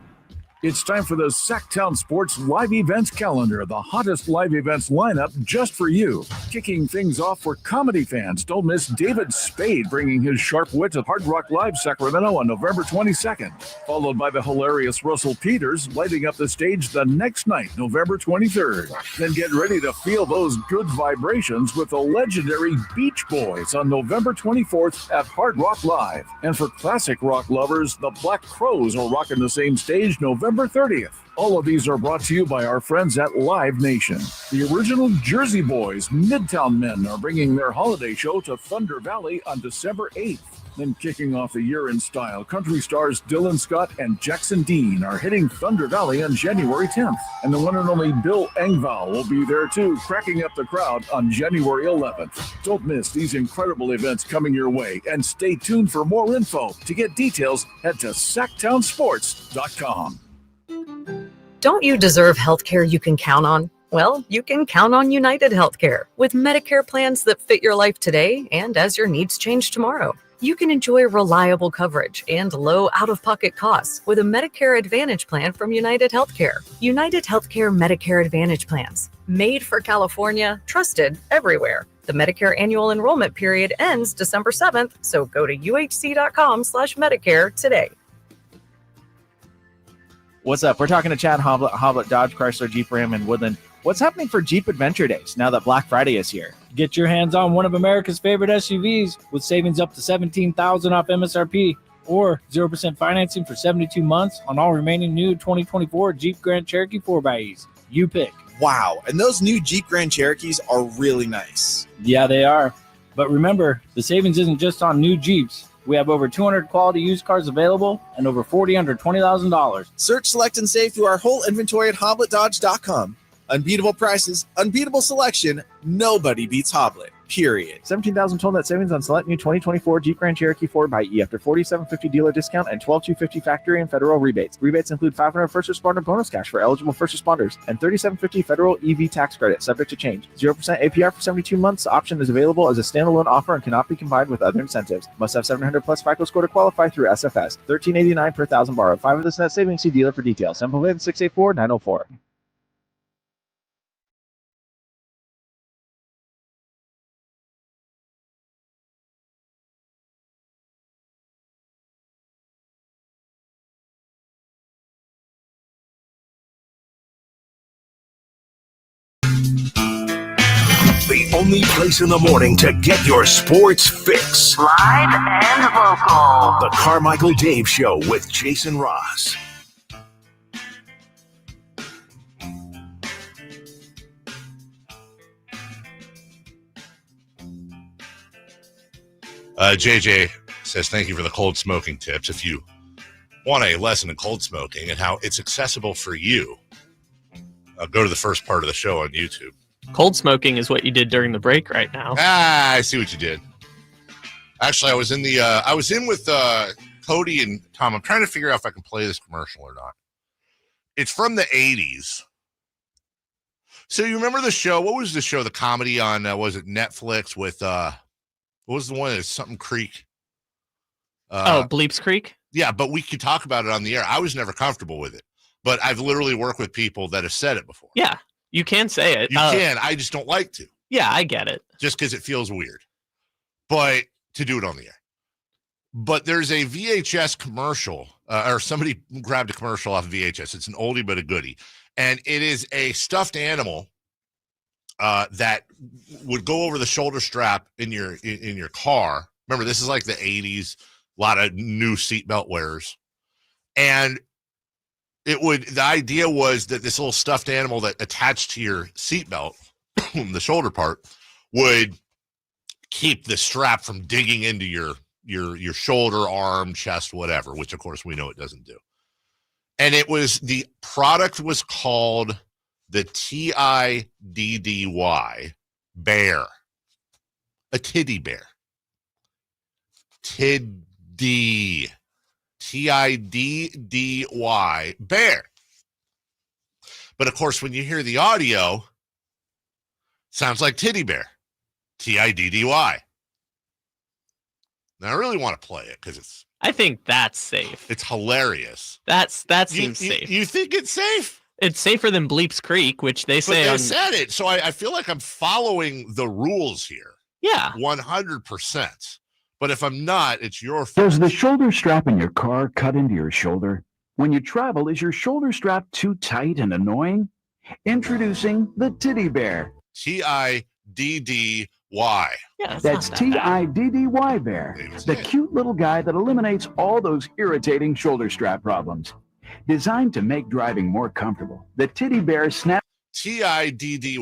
It's time for the Sacktown Sports live events calendar, the hottest live events lineup just for you. Kicking things off for comedy fans, don't miss David Spade bringing his sharp wit at Hard Rock Live Sacramento on November 22nd, followed by the hilarious Russell Peters lighting up the stage the next night, November 23rd. Then get ready to feel those good vibrations with the legendary Beach Boys on November 24th at Hard Rock Live. And for classic rock lovers, the Black Crowes are rocking the same stage November 30th. All of these are brought to you by our friends at Live Nation. The original Jersey Boys, Midtown Men, are bringing their holiday show to Thunder Valley on December 8th. Then kicking off the year in style, country stars Dylan Scott and Jackson Dean are hitting Thunder Valley on January 10th. And the one and only Bill Engvall will be there too, cracking up the crowd on January 11th. Don't miss these incredible events coming your way, and stay tuned for more info. To get details, head to sacktownsports.com. Don't you deserve healthcare you can count on? Well, you can count on United Healthcare. With Medicare plans that fit your life today and as your needs change tomorrow, you can enjoy reliable coverage and low out-of-pocket costs with a Medicare Advantage plan from United Healthcare. United Healthcare Medicare Advantage plans. Made for California, trusted everywhere. The Medicare annual enrollment period ends December 7th, so go to uhc.com/Medicare today. What's up? We're talking to Chad Hoblet, Dodge, Chrysler, Jeep, Ram, and Woodland. What's happening for Jeep Adventure Days now that Black Friday is here? Get your hands on one of America's favorite SUVs with savings up to $17,000 off MSRP or 0% financing for 72 months on all remaining new 2024 Jeep Grand Cherokee 4xEs. You pick. Wow, and those new Jeep Grand Cherokees are really nice. Yeah, they are. But remember, the savings isn't just on new Jeeps. We have over 200 quality used cars available and over 40 under $20,000. Search, select, and save through our whole inventory at HobletDodge.com. Unbeatable prices, unbeatable selection. Nobody beats Hoblet, period. $17,000 total net savings on select new 2024 Jeep Grand Cherokee 4xE after $4,750 dealer discount and $12,250 factory and federal rebates. Rebates include $500 first responder bonus cash for eligible first responders and $3,750 federal EV tax credit, subject to change. 0% APR for 72 months. Option is available as a standalone offer and cannot be combined with other incentives. Must have 700 plus FICO score to qualify through SFS. $1,389 per thousand borrowed. 5 of this net savings. See dealer for details. Sample with 684-904. The only place in the morning to get your sports fix. Live and local. The Carmichael Dave Show with Jason Ross. JJ says, thank you for the cold smoking tips. If you want a lesson in cold smoking and how it's accessible for you, go to the first part of the show on YouTube. Cold smoking is what you did during the break right now. I see what you did. Actually, I was in with Cody and Tom. I'm trying to figure out if I can play this commercial or not. It's from the 80s. So you remember the show? What was the show? The comedy on, was it Netflix with, what was the one? It's something Creek. Bleeps Creek? Yeah, but we could talk about it on the air. I was never comfortable with it. But I've literally worked with people that have said it before. Yeah. You can say it. You can. I just don't like to. Yeah, I get it. Just because it feels weird. But to do it on the air. But there's a VHS commercial, or somebody grabbed a commercial off of VHS. It's an oldie but a goodie. And it is a stuffed animal that would go over the shoulder strap in your car. Remember, this is like the 80s. A lot of new seatbelt wearers. And the idea was that this little stuffed animal that attached to your seatbelt, the shoulder part, would keep the strap from digging into your shoulder, arm, chest, whatever, which of course we know it doesn't do. And the product was called the TIDDY bear, a titty bear. TIDDY bear. But of course, when you hear the audio, sounds like titty bear, TIDDY. Now I really want to play it because I think that's safe. It's hilarious. That seems safe. You think it's safe? It's safer than Bleeps Creek, which they say. But they said it, so I feel like I'm following the rules here. Yeah, 100%. But if I'm not, it's your fault. Does the shoulder strap in your car cut into your shoulder? When you travel, is your shoulder strap too tight and annoying? Introducing the Titty Bear. TIDDY. Yeah, that's TIDDY Bear, the cute little guy that eliminates all those irritating shoulder strap problems. Designed to make driving more comfortable, the Titty Bear snaps TIDDY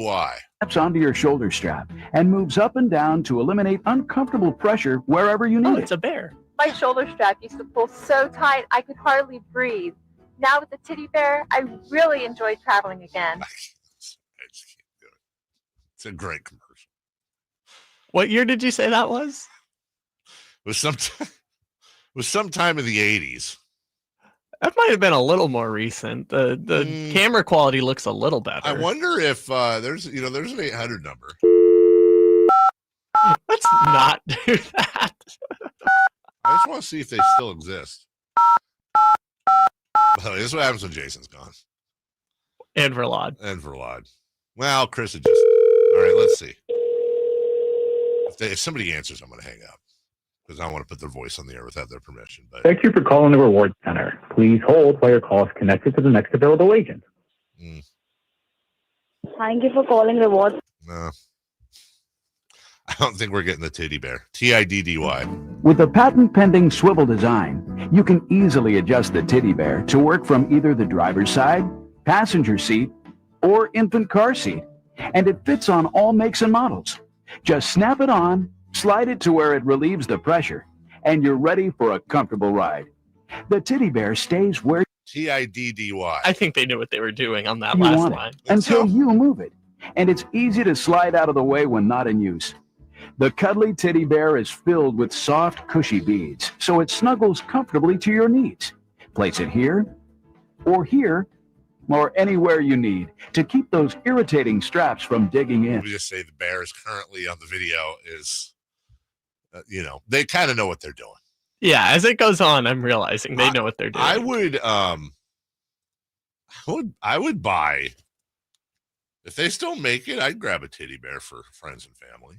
onto your shoulder strap and moves up and down to eliminate uncomfortable pressure wherever you need it. It's a bear. My shoulder strap used to pull so tight I could hardly breathe. Now with the Titty Bear, I really enjoy traveling again. I just can't do it. It's a great commercial. What year did you say that was? It was sometime in the 80s. That might have been a little more recent. The camera quality looks a little better. I wonder if there's an 800 number. Let's not do that. I just want to see if they still exist. Well, this is what happens when Jason's gone. And Verlad. Well, Chris had just. All right, let's see. If somebody answers, I'm going to hang up because I don't want to put their voice on the air without their permission. But thank you for calling the Reward Center. Please hold while your call is connected to the next available agent. Thank you for calling Reward. No, I don't think we're getting the Titty Bear. TIDDY. With a patent-pending swivel design, you can easily adjust the Titty Bear to work from either the driver's side, passenger seat, or infant car seat, and it fits on all makes and models. Just snap it on, slide it to where it relieves the pressure, and you're ready for a comfortable ride. The Titty Bear stays where TIDDY. I think they knew what they were doing on that you last want line. it until you move it, and it's easy to slide out of the way when not in use. The cuddly Titty Bear is filled with soft, cushy beads, so it snuggles comfortably to your needs. Place it here, or anywhere you need to keep those irritating straps from digging in. We just say the bear is currently on the video is, they kind of know what they're doing. Yeah, as it goes on, I'm realizing they know what they're doing. I would buy, if they still make it, I'd grab a Titty Bear for friends and family.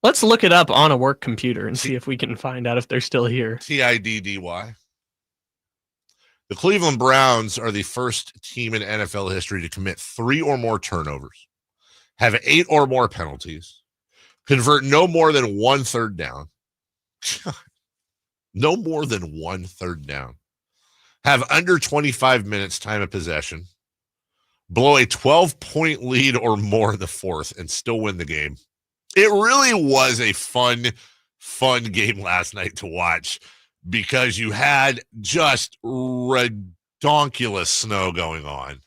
Let's look it up on a work computer and see if we can find out if they're still here. TIDDY. The Cleveland Browns are the first team in NFL history to commit 3 or more turnovers, have 8 or more penalties, convert no more than 1 third down. No more than 1 third down. Have under 25 minutes time of possession, blow a 12-point lead or more in the fourth, and still win the game. It really was a fun game last night to watch because you had just redonkulous snow going on.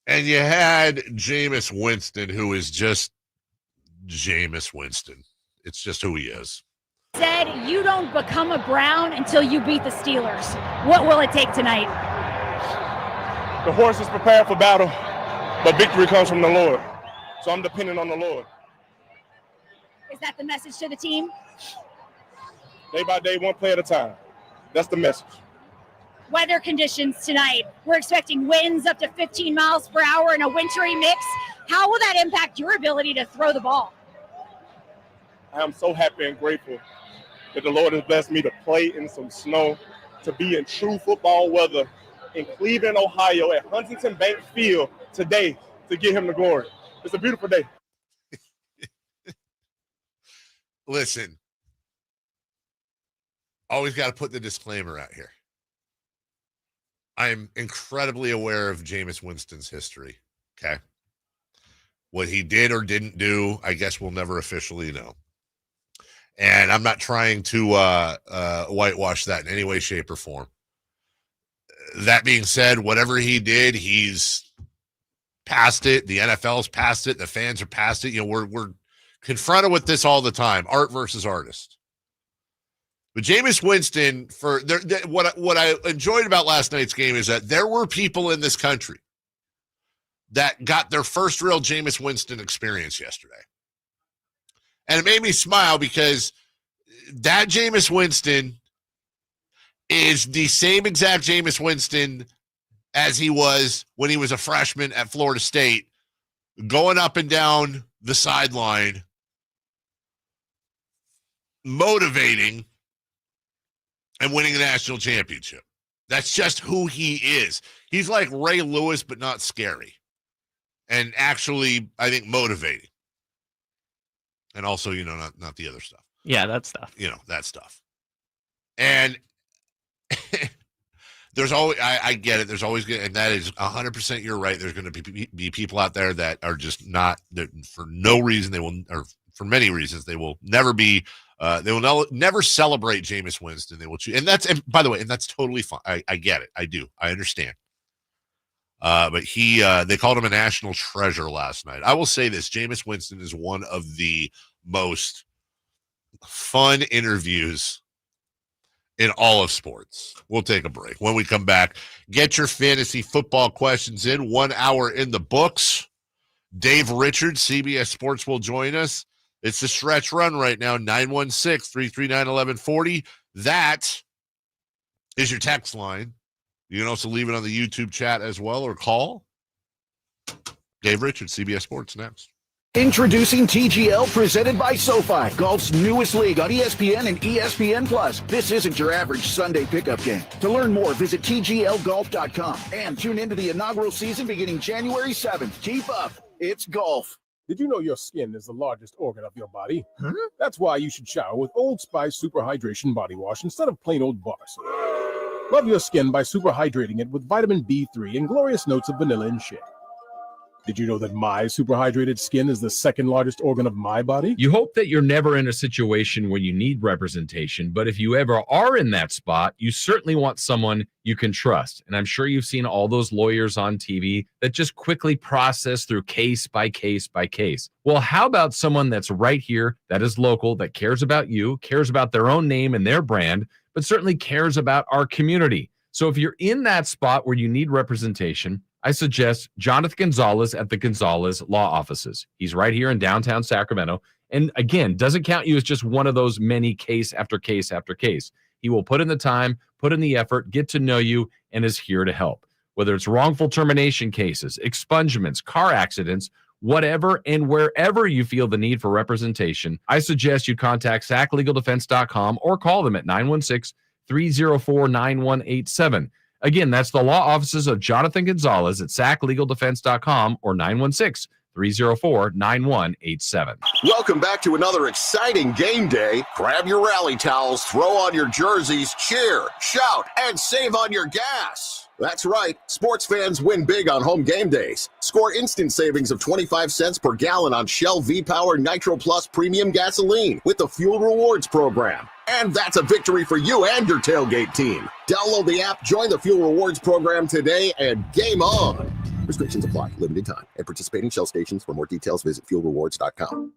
And you had Jameis Winston, who is just Jameis Winston. It's just who he is. Said you don't become a Brown until you beat the Steelers. What will it take tonight? The horse is prepared for battle, but victory comes from the Lord. So I'm dependent on the Lord. Is that the message to the team? Day by day, one play at a time. That's the message. Weather conditions tonight. We're expecting winds up to 15 miles per hour in a wintry mix. How will that impact your ability to throw the ball? I am so happy and grateful that the Lord has blessed me to play in some snow, to be in true football weather in Cleveland, Ohio, at Huntington Bank Field today to give him the glory. It's a beautiful day. Listen, always got to put the disclaimer out here. I'm incredibly aware of Jameis Winston's history. Okay. What he did or didn't do, I guess we'll never officially know. And I'm not trying to whitewash that in any way, shape, or form. That being said, whatever he did, he's past it. The NFL's past it. The fans are past it. You know, we're confronted with this all the time, art versus artist. But Jameis Winston, what I enjoyed about last night's game is that there were people in this country that got their first real Jameis Winston experience yesterday. And it made me smile because that Jameis Winston is the same exact Jameis Winston as he was when he was a freshman at Florida State, going up and down the sideline, motivating, and winning a national championship. That's just who he is. He's like Ray Lewis, but not scary. And actually, I think, motivating. And also, you know, not the other stuff. Yeah, that stuff. You know, that stuff. And there's always, I get it. There's always, and that is 100% you're right. There's going to be people out there that are just not, for no reason, they will, or for many reasons, they will never be, they will never celebrate Jameis Winston. They will choose. And by the way, and that's totally fine. I get it. I do. I understand. But they called him a national treasure last night. I will say this, Jameis Winston is one of the most fun interviews in all of sports. We'll take a break. When we come back, get your fantasy football questions in. 1 hour in the books. Dave Richards, CBS Sports, will join us. It's the stretch run right now, 916-339-1140. That is your text line. You can also leave it on the YouTube chat as well or call. Dave Richards, CBS Sports, next. Introducing TGL, presented by SoFi, golf's newest league on ESPN and ESPN+. This isn't your average Sunday pickup game. To learn more, visit tglgolf.com and tune into the inaugural season beginning January 7th. Keep up. It's golf. Did you know your skin is the largest organ of your body? Huh? That's why you should shower with Old Spice Super Hydration Body Wash instead of plain old bar soap. Love your skin by super hydrating it with vitamin B3 and glorious notes of vanilla and shea. Did you know that my super hydrated skin is the second largest organ of my body? You hope that you're never in a situation where you need representation, but if you ever are in that spot, you certainly want someone you can trust. And I'm sure you've seen all those lawyers on TV that just quickly process through case by case by case. Well, how about someone that's right here, that is local, that cares about you, cares about their own name and their brand, but certainly cares about our community? So if you're in that spot where you need representation, I suggest Jonathan Gonzalez at the Gonzalez Law Offices. He's right here in downtown Sacramento. And again, doesn't count you as just one of those many case after case after case. He will put in the time, put in the effort, get to know you, and is here to help. Whether it's wrongful termination cases, expungements, car accidents, whatever and wherever you feel the need for representation, I suggest you contact saclegaldefense.com or call them at 916-304-9187. Again, that's the law offices of Jonathan Gonzalez at saclegaldefense.com or 916-304-9187. Welcome back to another exciting game day. Grab your rally towels, throw on your jerseys, cheer, shout, and save on your gas. That's right. Sports fans win big on home game days. Score instant savings of 25 cents per gallon on Shell V-Power Nitro Plus Premium Gasoline with the Fuel Rewards program. And that's a victory for you and your tailgate team. Download the app, join the Fuel Rewards program today, and game on. Restrictions apply. Limited time. At participating Shell stations. For more details, visit fuelrewards.com.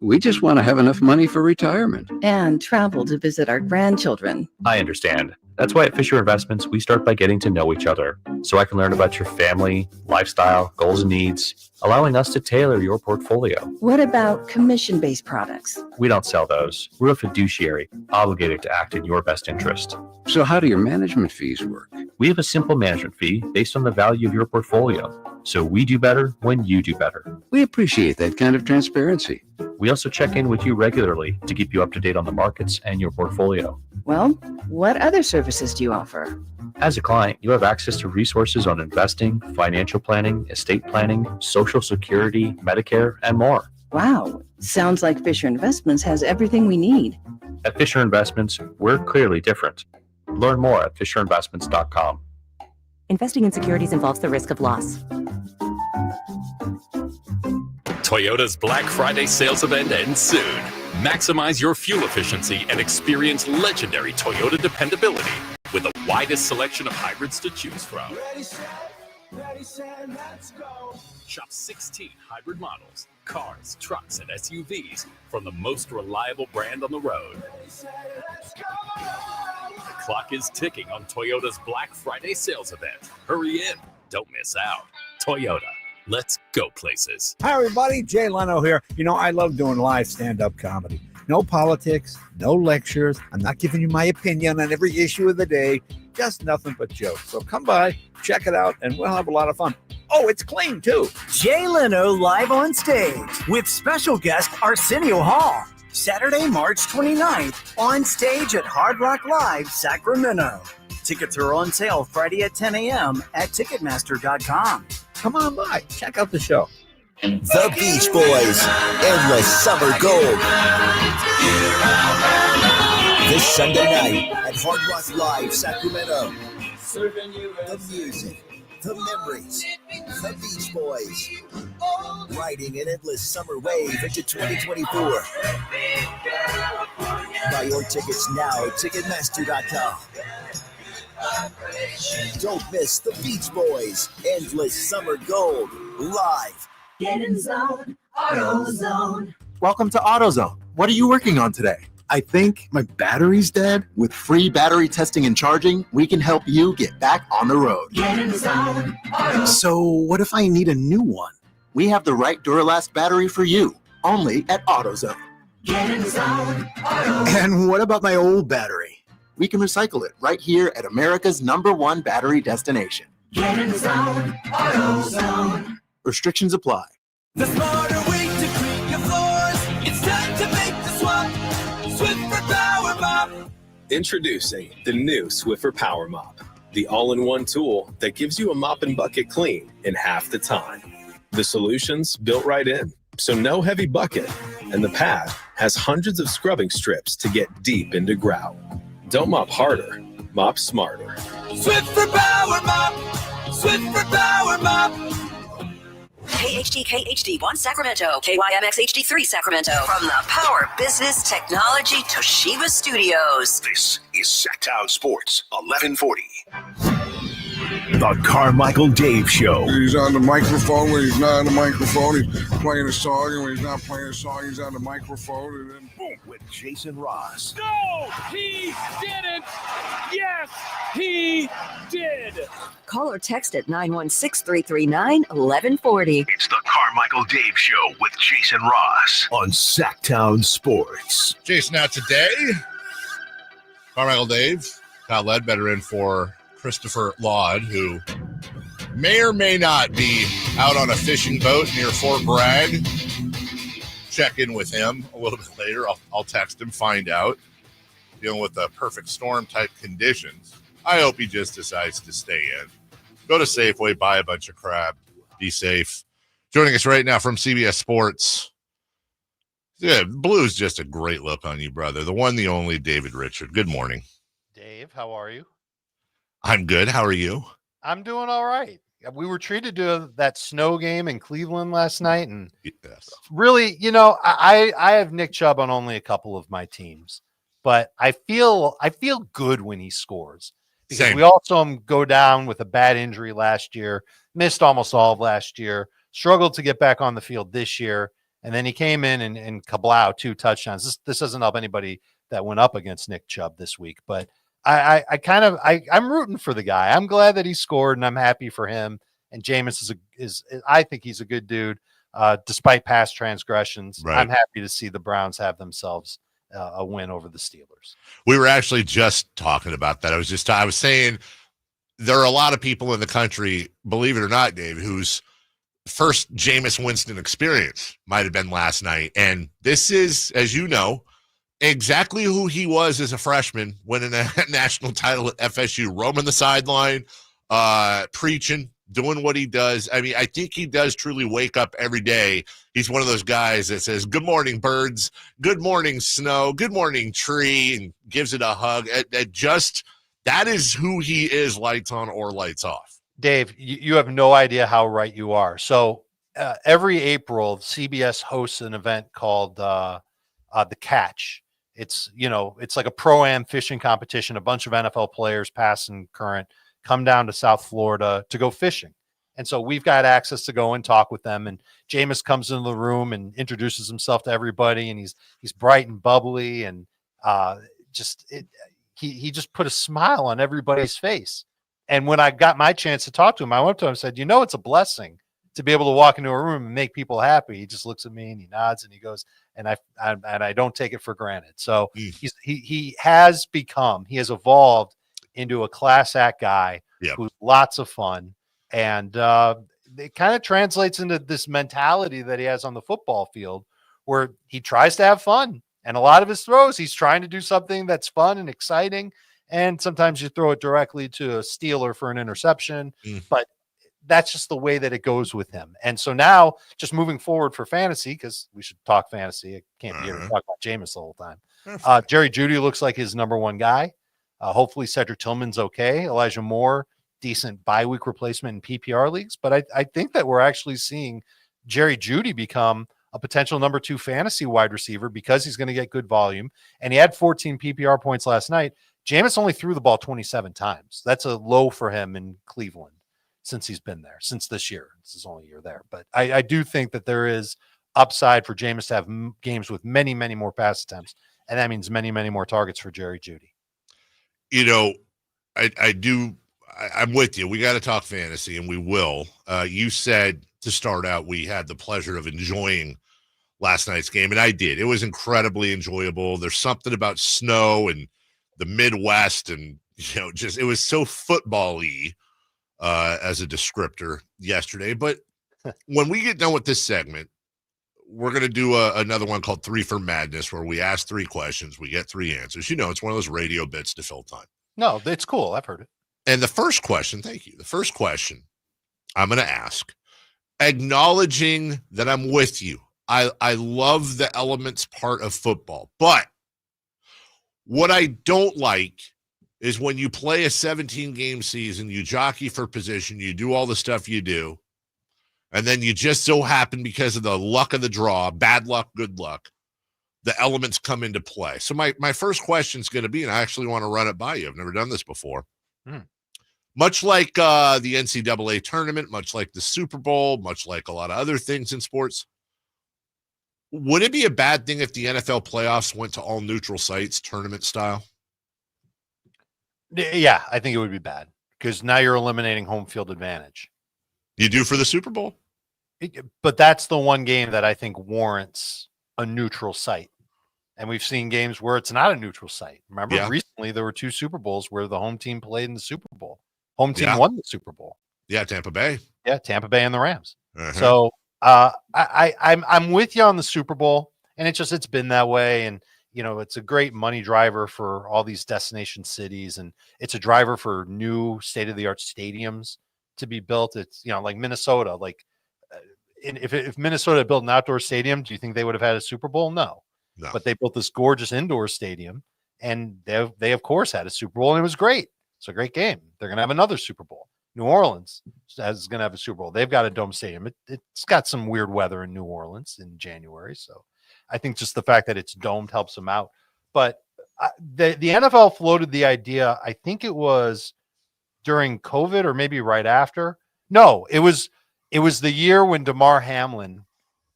We just want to have enough money for retirement. And travel to visit our grandchildren. I understand. That's why at Fisher Investments, we start by getting to know each other so I can learn about your family, lifestyle, goals, and needs, allowing us to tailor your portfolio. What about commission-based products? We don't sell those. We're a fiduciary, obligated to act in your best interest. So how do your management fees work? We have a simple management fee based on the value of your portfolio. So we do better when you do better. We appreciate that kind of transparency. We also check in with you regularly to keep you up to date on the markets and your portfolio. Well, what other services do you offer? As a client, you have access to resources on investing, financial planning, estate planning, Social Security, Medicare, and more. Wow, sounds like Fisher Investments has everything we need. At Fisher Investments, we're clearly different. Learn more at FisherInvestments.com. Investing in securities involves the risk of loss. Toyota's Black Friday sales event ends soon. Maximize your fuel efficiency and experience legendary Toyota dependability with the widest selection of hybrids to choose from. Ready, set, let's go. Shop 16 hybrid models, cars, trucks, and SUVs from the most reliable brand on the road. Ready, set, let's go. The clock is ticking on Toyota's Black Friday sales event. Hurry in. Don't miss out. Toyota. Let's go places. Hi, everybody. Jay Leno here. You know, I love doing live stand-up comedy. No politics, no lectures. I'm not giving you my opinion on every issue of the day. Just nothing but jokes. So come by, check it out, and we'll have a lot of fun. Oh, it's clean, too. Jay Leno live on stage with special guest Arsenio Hall. Saturday, March 29th, on stage at Hard Rock Live, Sacramento. Tickets are on sale Friday at 10 a.m. at Ticketmaster.com. Come on by. Check out the show. The Beach Boys, Endless Summer Gold. This Sunday night at Hard Rock Live, Sacramento. The music, the memories, the Beach Boys. Riding an endless summer wave into 2024. Buy your tickets now at Ticketmaster.com. Don't miss the Beach Boys, Endless Summer Gold, live. Get in zone, AutoZone. Welcome to AutoZone. What are you working on today? I think my battery's dead. With free battery testing and charging, we can help you get back on the road. Get in zone, AutoZone. So what if I need a new one? We have the right Duralast battery for you, only at AutoZone. Get in zone, AutoZone. And what about my old battery? We can recycle it right here at America's #1 battery destination. Get in zone, AutoZone. Restrictions apply. The smarter way to clean your floors. It's time to make the swap. Swiffer Power Mop. Introducing the new Swiffer Power Mop, the all-in-one tool that gives you a mop and bucket clean in half the time. The solution's built right in, so no heavy bucket, and the pad has hundreds of scrubbing strips to get deep into grout. Don't mop harder, mop smarter. Swiffer Power Mop. Swiffer Power Mop. KHD KHD1 Sacramento, KYMX HD3 Sacramento. From the Power Business Technology Toshiba Studios. This is Sacktown Sports 1140. The Carmichael Dave Show. He's on the microphone when he's not on the microphone. He's playing a song, and when he's not playing a song, he's on the microphone, and then boom. With Jason Ross. No, he didn't. Yes, he did. Call or text at 916-339-1140. It's the Carmichael Dave Show with Jason Ross on Sacktown Sports. Jason out today. Carmichael Dave. Kyle Ledbetter in for Christopher Laud, who may or may not be out on a fishing boat near Fort Bragg. Check in with him a little bit later. I'll text him, find out. Dealing with the perfect storm type conditions. I hope he just decides to stay in. Go to Safeway, buy a bunch of crap, be safe. Joining us right now from CBS Sports. Yeah, blue's just a great look on you, brother. The one, the only David Richard. Good morning. Dave, how are you? I'm good. How are you? I'm doing all right. We were treated to that snow game in Cleveland last night, and yes. Really, you know, I have Nick Chubb on only a couple of my teams, but I feel good when he scores because Same. We all saw him go down with a bad injury last year, missed almost all of last year, struggled to get back on the field this year, and then he came in and kablow 2 touchdowns. This doesn't help anybody that went up against Nick Chubb this week, but I'm rooting for the guy. I'm glad that he scored, and I'm happy for him. And Jameis is I think he's a good dude, despite past transgressions. Right. I'm happy to see the Browns have themselves a win over the Steelers. We were actually just talking about that. I was saying there are a lot of people in the country, believe it or not, Dave, whose first Jameis Winston experience might have been last night. And this is, as you know, exactly who he was as a freshman, winning a national title at FSU, roaming the sideline, preaching, doing what he does. I mean, I think he does truly wake up every day. He's one of those guys that says, good morning, birds, good morning, snow, good morning, tree, and gives it a hug. That is who he is, lights on or lights off. Dave, you have no idea how right you are. So every April, CBS hosts an event called The Catch. It's like a pro-am fishing competition. A bunch of NFL players, past and current, come down to South Florida to go fishing. And so we've got access to go and talk with them. And Jameis comes into the room and introduces himself to everybody. And he's bright and bubbly. And he just put a smile on everybody's face. And when I got my chance to talk to him, I went to him and said, it's a blessing to be able to walk into a room and make people happy. He just looks at me and he nods and he goes, and I don't take it for granted. So he has evolved into a class act guy who's lots of fun. And it kind of translates into this mentality that he has on the football field where he tries to have fun. And a lot of his throws, he's trying to do something that's fun and exciting. And sometimes you throw it directly to a stealer for an interception, but that's just the way that it goes with him. And so now just moving forward for fantasy, because we should talk fantasy. I can't be here to talk about Jameis the whole time. Jerry Jeudy looks like his number one guy. Hopefully Cedric Tillman's okay. Elijah Moore, decent bye week replacement in PPR leagues. But I think that we're actually seeing Jerry Jeudy become a potential number 2 fantasy wide receiver because he's going to get good volume. And he had 14 PPR points last night. Jameis only threw the ball 27 times. That's a low for him in Cleveland since he's been there, since this year. This is only a year there. But I do think that there is upside for Jameis to have games with many, many more pass attempts. And that means many, many more targets for Jerry Jeudy. I'm with you. We got to talk fantasy, and we will. You said to start out we had the pleasure of enjoying last night's game, and I did. It was incredibly enjoyable. There's something about snow and the Midwest, and it was so football-y as a descriptor yesterday. But when we get done with this segment, we're going to do another one called 3 for Madness, where we ask 3 questions, we get 3 answers. It's one of those radio bits to fill time. No, it's cool. I've heard it. And the first question, thank you. The first question I'm going to ask, acknowledging that I'm with you. I love the elements part of football, but what I don't like is when you play a 17-game season, you jockey for position, you do all the stuff you do, and then you just so happen, because of the luck of the draw, bad luck, good luck, the elements come into play. So my first question is going to be, and I actually want to run it by you. I've never done this before. Much like the NCAA tournament, much like the Super Bowl, much like a lot of other things in sports, would it be a bad thing if the NFL playoffs went to all neutral sites, tournament style? Yeah, I think it would be bad because now you're eliminating home field advantage. You do for the Super Bowl? But that's the one game that I think warrants a neutral site. And we've seen games where it's not a neutral site. Remember, recently there were 2 Super Bowls where the home team played in the Super Bowl. Home team won the Super Bowl. Yeah, Tampa Bay. Yeah, Tampa Bay and the Rams. So I'm with you on the Super Bowl, and it's been that way. And it's a great money driver for all these destination cities, and it's a driver for new state-of-the-art stadiums to be built. It's like Minnesota. Like, if Minnesota built an outdoor stadium, do you think they would have had a Super Bowl? No. But they built this gorgeous indoor stadium, and they of course had a Super Bowl, and it was great. It's a great game. They're going to have another Super Bowl. New Orleans is going to have a Super Bowl. They've got a dome stadium. It's got some weird weather in New Orleans in January, so I think just the fact that it's domed helps them out. But the NFL floated the idea, I think it was during COVID or maybe right after. No, it was the year when DeMar Hamlin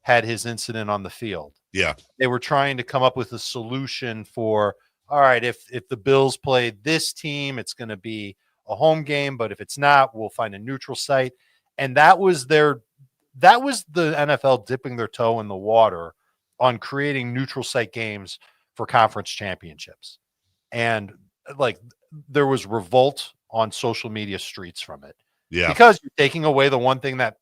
had his incident on the field. Yeah. They were trying to come up with a solution for, all right, if the Bills play this team, it's going to be a home game, but if it's not, we'll find a neutral site. And that was the NFL dipping their toe in the water on creating neutral site games for conference championships. And like there was revolt on social media streets from it. Yeah. Because you're taking away the one thing that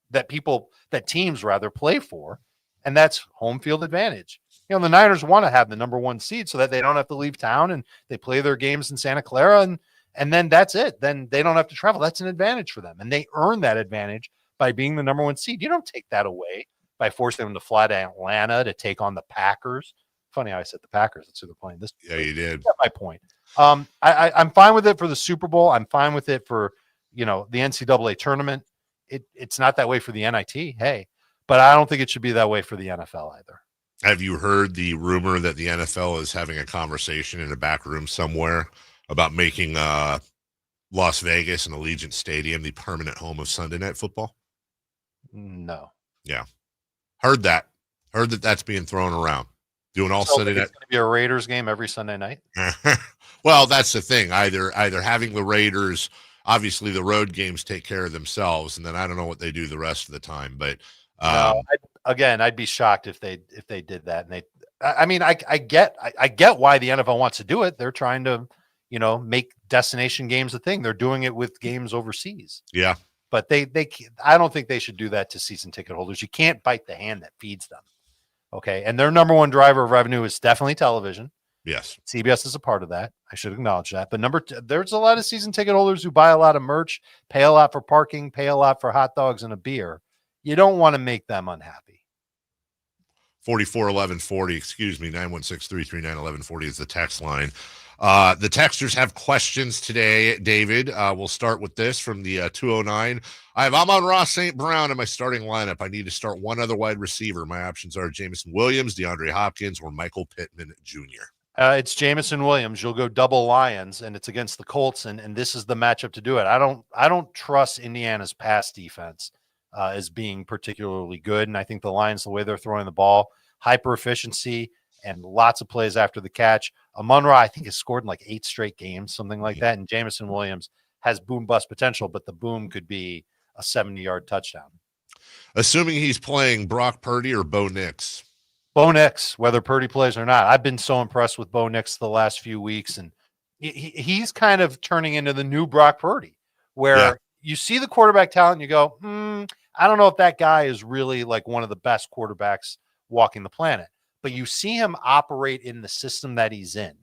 teams rather play for, and that's home field advantage. The Niners want to have the number 1 seed so that they don't have to leave town and they play their games in Santa Clara and then that's it. Then they don't have to travel. That's an advantage for them. And they earn that advantage by being the number 1 seed. You don't take that away by forcing them to fly to Atlanta to take on the Packers. Funny how I said the Packers. That's who they're playing this. Yeah, you did. That's my point. I'm fine with it for the Super Bowl. I'm fine with it for, the NCAA tournament. It's not that way for the NIT. Hey, but I don't think it should be that way for the NFL either. Have you heard the rumor that the NFL is having a conversation in a back room somewhere about making Las Vegas and Allegiant Stadium the permanent home of Sunday Night Football? No. Yeah. Heard that. Heard that that's being thrown around. Doing all Sunday night. It's going to be a Raiders game every Sunday night. Well, that's the thing. Either having the Raiders, obviously the road games take care of themselves, and then I don't know what they do the rest of the time. But no, I'd be shocked if they did that. And I get why the NFL wants to do it. They're trying to, make destination games a thing. They're doing it with games overseas. Yeah. But I don't think they should do that to season ticket holders. You can't bite the hand that feeds them. Okay. And their number one driver of revenue is definitely television. Yes. CBS is a part of that. I should acknowledge that. But there's a lot of season ticket holders who buy a lot of merch, pay a lot for parking, pay a lot for hot dogs and a beer. You don't want to make them unhappy. 441140, excuse me, 916-339-1140 is the text line. The texters have questions today, David. We'll start with this from the 209. I have Amon-Ra St. Brown in my starting lineup. I need to start one other wide receiver. My options are Jameson Williams, DeAndre Hopkins, or Michael Pittman Jr. It's Jameson Williams. You'll go double Lions, and it's against the Colts, and this is the matchup to do it. I don't trust Indiana's pass defense as being particularly good, and I think the Lions, the way they're throwing the ball, hyper efficiency and lots of plays after the catch. Amon-Ra, I think, has scored in like 8 straight games, something like that, and Jameson Williams has boom-bust potential, but the boom could be a 70-yard touchdown. Assuming he's playing Brock Purdy or Bo Nix? Bo Nix, whether Purdy plays or not. I've been so impressed with Bo Nix the last few weeks, and he's kind of turning into the new Brock Purdy, where you see the quarterback talent and you go, I don't know if that guy is really like one of the best quarterbacks walking the planet, but you see him operate in the system that he's in.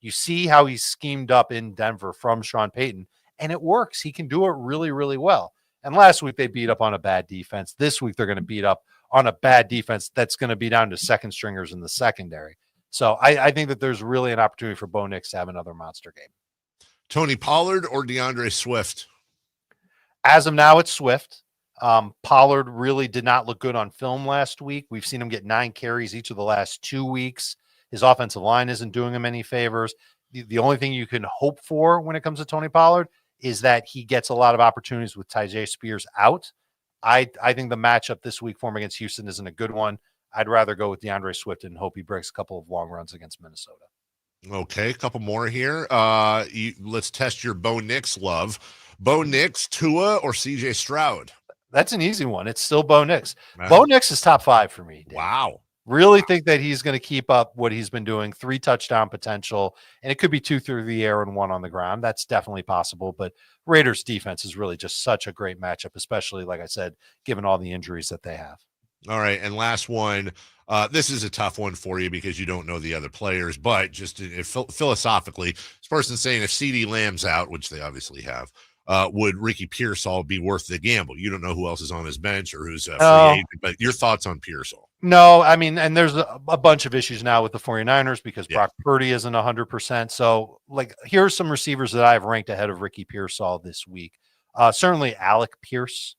You see how he's schemed up in Denver from Sean Payton, and it works. He can do it really, really well. And last week they beat up on a bad defense. This week they're going to beat up on a bad defense that's going to be down to second stringers in the secondary. So I think that there's really an opportunity for Bo Nix to have another monster game. Tony Pollard or DeAndre Swift? As of now, it's Swift. Pollard really did not look good on film last week. We've seen him get 9 carries each of the last 2 weeks. His offensive line isn't doing him any favors. The only thing you can hope for when it comes to Tony Pollard is that he gets a lot of opportunities with Tyjae Spears out. I think the matchup this week for him against Houston isn't a good one. I'd rather go with DeAndre Swift and hope he breaks a couple of long runs against Minnesota. Okay, a couple more here. Let's test your Bo Nix love. Bo Nix, Tua, or CJ Stroud? That's an easy one. It's still Bo Nix. Bo Nix is top 5 for me. Dave. Wow. Really think that he's going to keep up what he's been doing. 3 touchdown potential, and it could be 2 through the air and 1 on the ground. That's definitely possible, but Raiders defense is really just such a great matchup, especially, like I said, given all the injuries that they have. All right, and last one. This is a tough one for you because you don't know the other players, but just philosophically, this person's saying if CeeDee Lamb's out, which they obviously have, would Ricky Pearsall be worth the gamble? You don't know who else is on his bench or who's a free agent, but your thoughts on Pearsall? No, I mean, and there's a bunch of issues now with the 49ers because Brock Purdy isn't 100%. So, like, here's some receivers that I have ranked ahead of Ricky Pearsall this week. Certainly Alec Pierce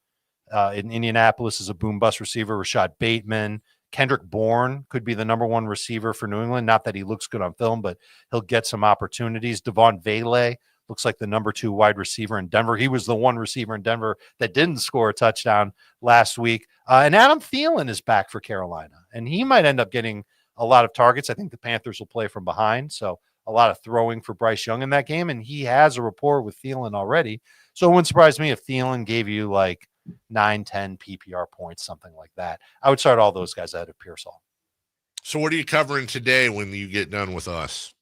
in Indianapolis is a boom-bust receiver. Rashad Bateman. Kendrick Bourne could be the number 1 receiver for New England. Not that he looks good on film, but he'll get some opportunities. Devon Vele looks like the number 2 wide receiver in Denver. He was the one receiver in Denver that didn't score a touchdown last week. And Adam Thielen is back for Carolina, and he might end up getting a lot of targets. I think the Panthers will play from behind, so a lot of throwing for Bryce Young in that game, and he has a rapport with Thielen already. So it wouldn't surprise me if Thielen gave you like 9-10 PPR points, something like that. I would start all those guys ahead of Pearsall. So what are you covering today when you get done with us?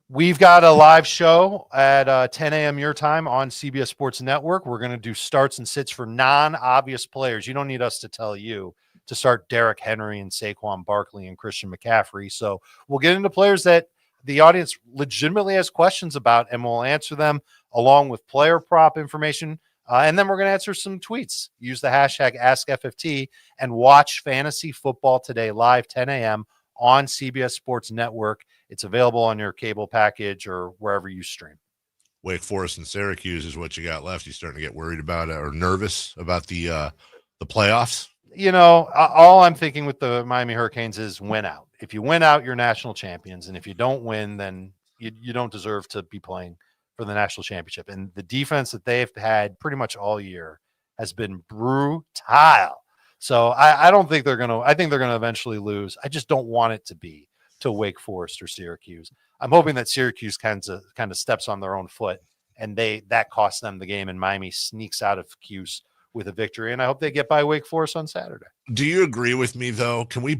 We've got a live show at 10 a.m. your time on CBS Sports Network. We're going to do starts and sits for non-obvious players. You don't need us to tell you to start Derrick Henry and Saquon Barkley and Christian McCaffrey. So we'll get into players that the audience legitimately has questions about, and we'll answer them along with player prop information. And then we're going to answer some tweets. Use the hashtag AskFFT and watch Fantasy Football Today live 10 a.m. on CBS Sports Network. It's available on your cable package or wherever you stream. Wake Forest and Syracuse is what you got left. You starting to get worried about it or nervous about the playoffs? All I'm thinking with the Miami Hurricanes is win out. If you win out, you're national champions. And if you don't win, then you don't deserve to be playing for the national championship. And the defense that they've had pretty much all year has been brutal. So I don't think I think they're going to eventually lose. I just don't want it to be to Wake Forest or Syracuse. I'm hoping that Syracuse kind of steps on their own foot and that costs them the game and Miami sneaks out of Cuse with a victory. And I hope they get by Wake Forest on Saturday. Do you agree with me though? Can we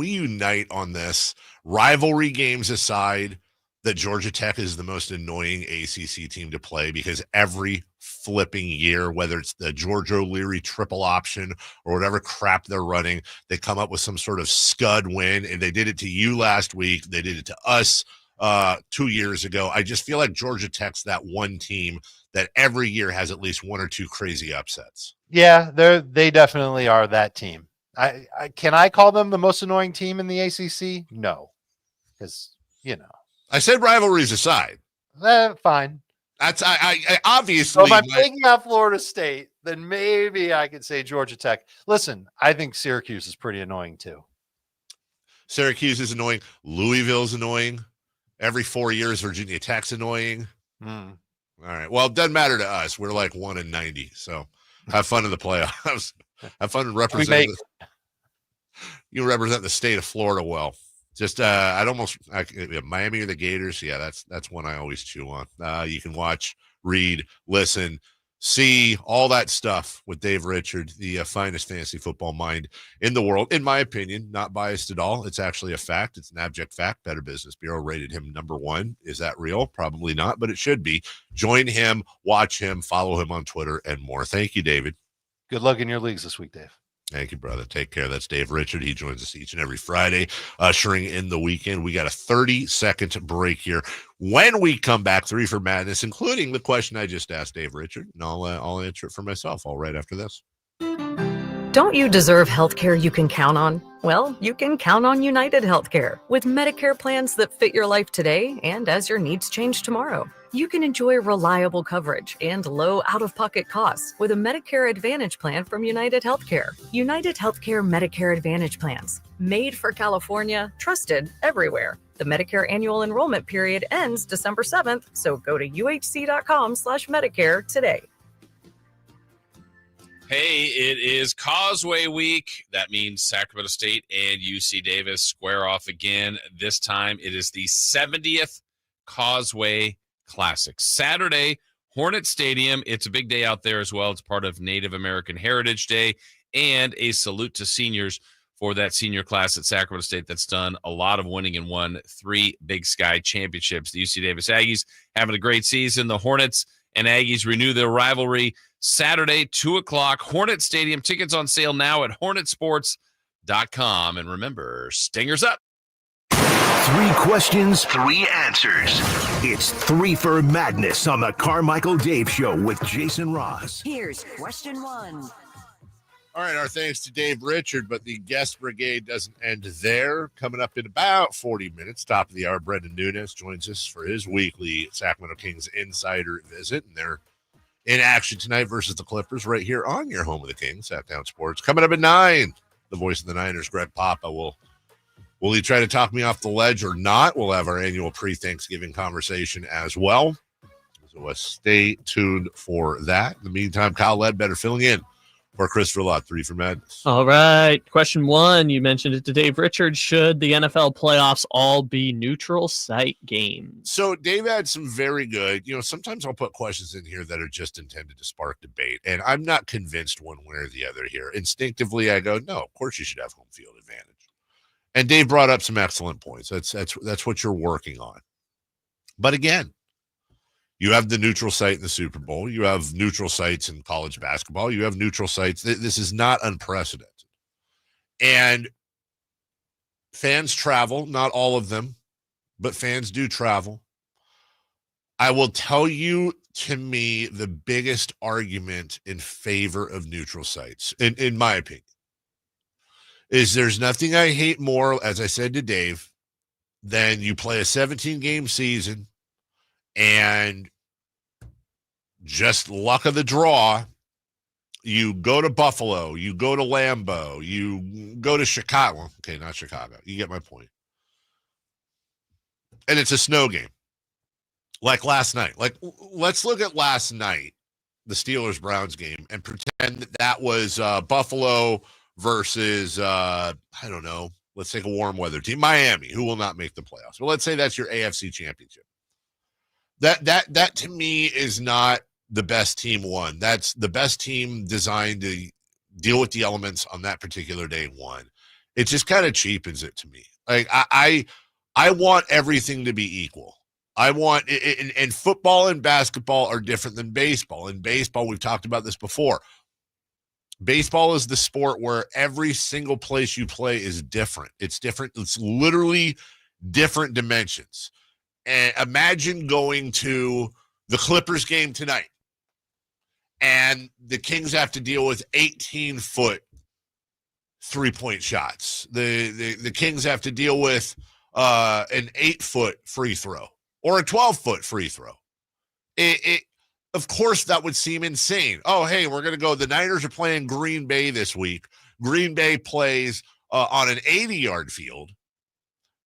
unite on this? Rivalry games aside, that Georgia Tech is the most annoying ACC team to play because every flipping year, whether it's the George O'Leary triple option or whatever crap they're running, they come up with some sort of scud win. And they did it to you last week. They did it to us 2 years ago. I just feel like Georgia Tech's that one team that every year has at least one or two crazy upsets. Yeah, they definitely are that team. Can I call them the most annoying team in the ACC? No, because I said rivalries aside. Fine. That's I obviously. So if I'm taking out Florida State, then maybe I could say Georgia Tech. Listen, I think Syracuse is pretty annoying too. Syracuse is annoying. Louisville's annoying. Every 4 years, Virginia Tech's annoying. All right. Well, it doesn't matter to us. We're like 1-90. So have fun in the playoffs. Have fun representing. You represent the state of Florida well. Just Miami or the Gators. Yeah, that's one I always chew on. You can watch, read, listen, see all that stuff with Dave Richard, the finest fantasy football mind in the world, in my opinion. Not biased at all. It's actually a fact. It's an abject fact. Better Business Bureau rated him number 1. Is that real? Probably not, but it should be. Join him, watch him, follow him on Twitter, and more. Thank you, David. Good luck in your leagues this week, Dave. Thank you, brother. Take care. That's Dave Richard. He joins us each and every Friday, ushering in the weekend. We got a 30-second break here. When we come back, 3 for Madness, including the question I just asked Dave Richard, and I'll answer it for myself all right after this. Don't you deserve health care you can count on? Well, you can count on United Healthcare with Medicare plans that fit your life today and as your needs change tomorrow. You can enjoy reliable coverage and low out-of-pocket costs with a Medicare Advantage plan from United Healthcare. United Healthcare Medicare Advantage plans, made for California, trusted everywhere. The Medicare annual enrollment period ends December 7th, so go to uhc.com/Medicare today. Hey, it is Causeway Week. That means Sacramento State and UC Davis square off again. This time it is the 70th Causeway Classic. Saturday, Hornet Stadium. It's a big day out there as well. It's part of Native American Heritage Day and a salute to seniors for that senior class at Sacramento State that's done a lot of winning and won 3 Big Sky championships. The UC Davis Aggies having a great season. The Hornets and Aggies renew their rivalry Saturday, 2 o'clock, Hornet Stadium. Tickets on sale now at hornetsports.com. And remember, Stingers up. 3 questions, 3 answers. It's 3 for Madness on the Carmichael Dave Show with Jason Ross. Here's question 1. All right, our thanks to Dave Richard, but the guest brigade doesn't end there. Coming up in about 40 minutes, top of the hour, Brendan Nunes joins us for his weekly Sacramento Kings insider visit, and they're in action tonight versus the Clippers right here on your home of the Kings, Sacktown Sports. Coming up at 9, the voice of the Niners, Greg Papa, will he try to talk me off the ledge or not? We'll have our annual pre-Thanksgiving conversation as well. So stay tuned for that. In the meantime, Kyle Ledbetter filling in for Christopher Lott, 3 for Madness. All right. Question 1, you mentioned it to Dave Richard. Should the NFL playoffs all be neutral site games? So Dave had some very good, sometimes I'll put questions in here that are just intended to spark debate, and I'm not convinced one way or the other here. Instinctively, I go, no, of course you should have home field advantage. And Dave brought up some excellent points. That's what you're working on. But again, you have the neutral site in the Super Bowl. You have neutral sites in college basketball. You have neutral sites. This is not unprecedented. And fans travel, not all of them, but fans do travel. I will tell you, to me, the biggest argument in favor of neutral sites, in my opinion, is there's nothing I hate more, as I said to Dave, than you play a 17-game season and just luck of the draw. You go to Buffalo, you go to Lambeau, you go to Chicago. Okay, not Chicago. You get my point. And it's a snow game. Like last night. Like, let's look at last night, the Steelers-Browns game, and pretend that was Buffalo versus, I don't know, let's take a warm weather team, Miami, who will not make the playoffs. But let's say that's your AFC championship. That to me is not the best team won. That's the best team designed to deal with the elements on that particular day won. It just kind of cheapens it to me. Like I want everything to be equal. I want, and football and basketball are different than baseball. In baseball, we've talked about this before. Baseball is the sport where every single place you play is different. It's different. It's literally different dimensions. And imagine going to the Clippers game tonight, and the Kings have to deal with 18-foot three-point shots. The Kings have to deal with an 8-foot free throw or a 12-foot free throw. Of course, that would seem insane. Oh, hey, we're going to go. The Niners are playing Green Bay this week. Green Bay plays on an 80-yard field,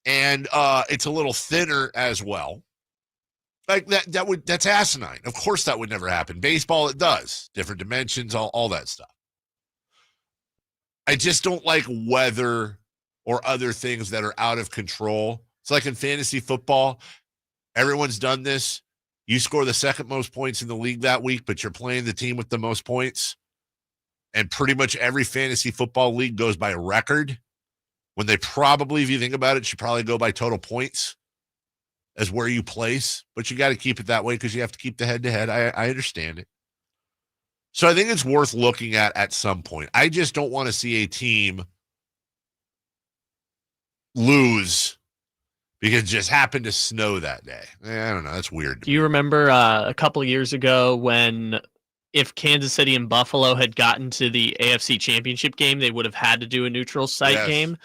and it's a little thinner as well. Like that's asinine. Of course, that would never happen. Baseball, it does. Different dimensions, all that stuff. I just don't like weather or other things that are out of control. It's like in fantasy football. Everyone's done this. You score the second most points in the league that week, but you're playing the team with the most points. And pretty much every fantasy football league goes by record, when they probably, if you think about it, should probably go by total points as where you place. But you got to keep it that way because you have to keep the head-to-head. I understand it. So I think it's worth looking at some point. I just don't want to see a team lose because it just happened to snow that day. I don't know. That's weird. Do you remember a couple of years ago when if Kansas City and Buffalo had gotten to the AFC Championship game, they would have had to do a neutral site game?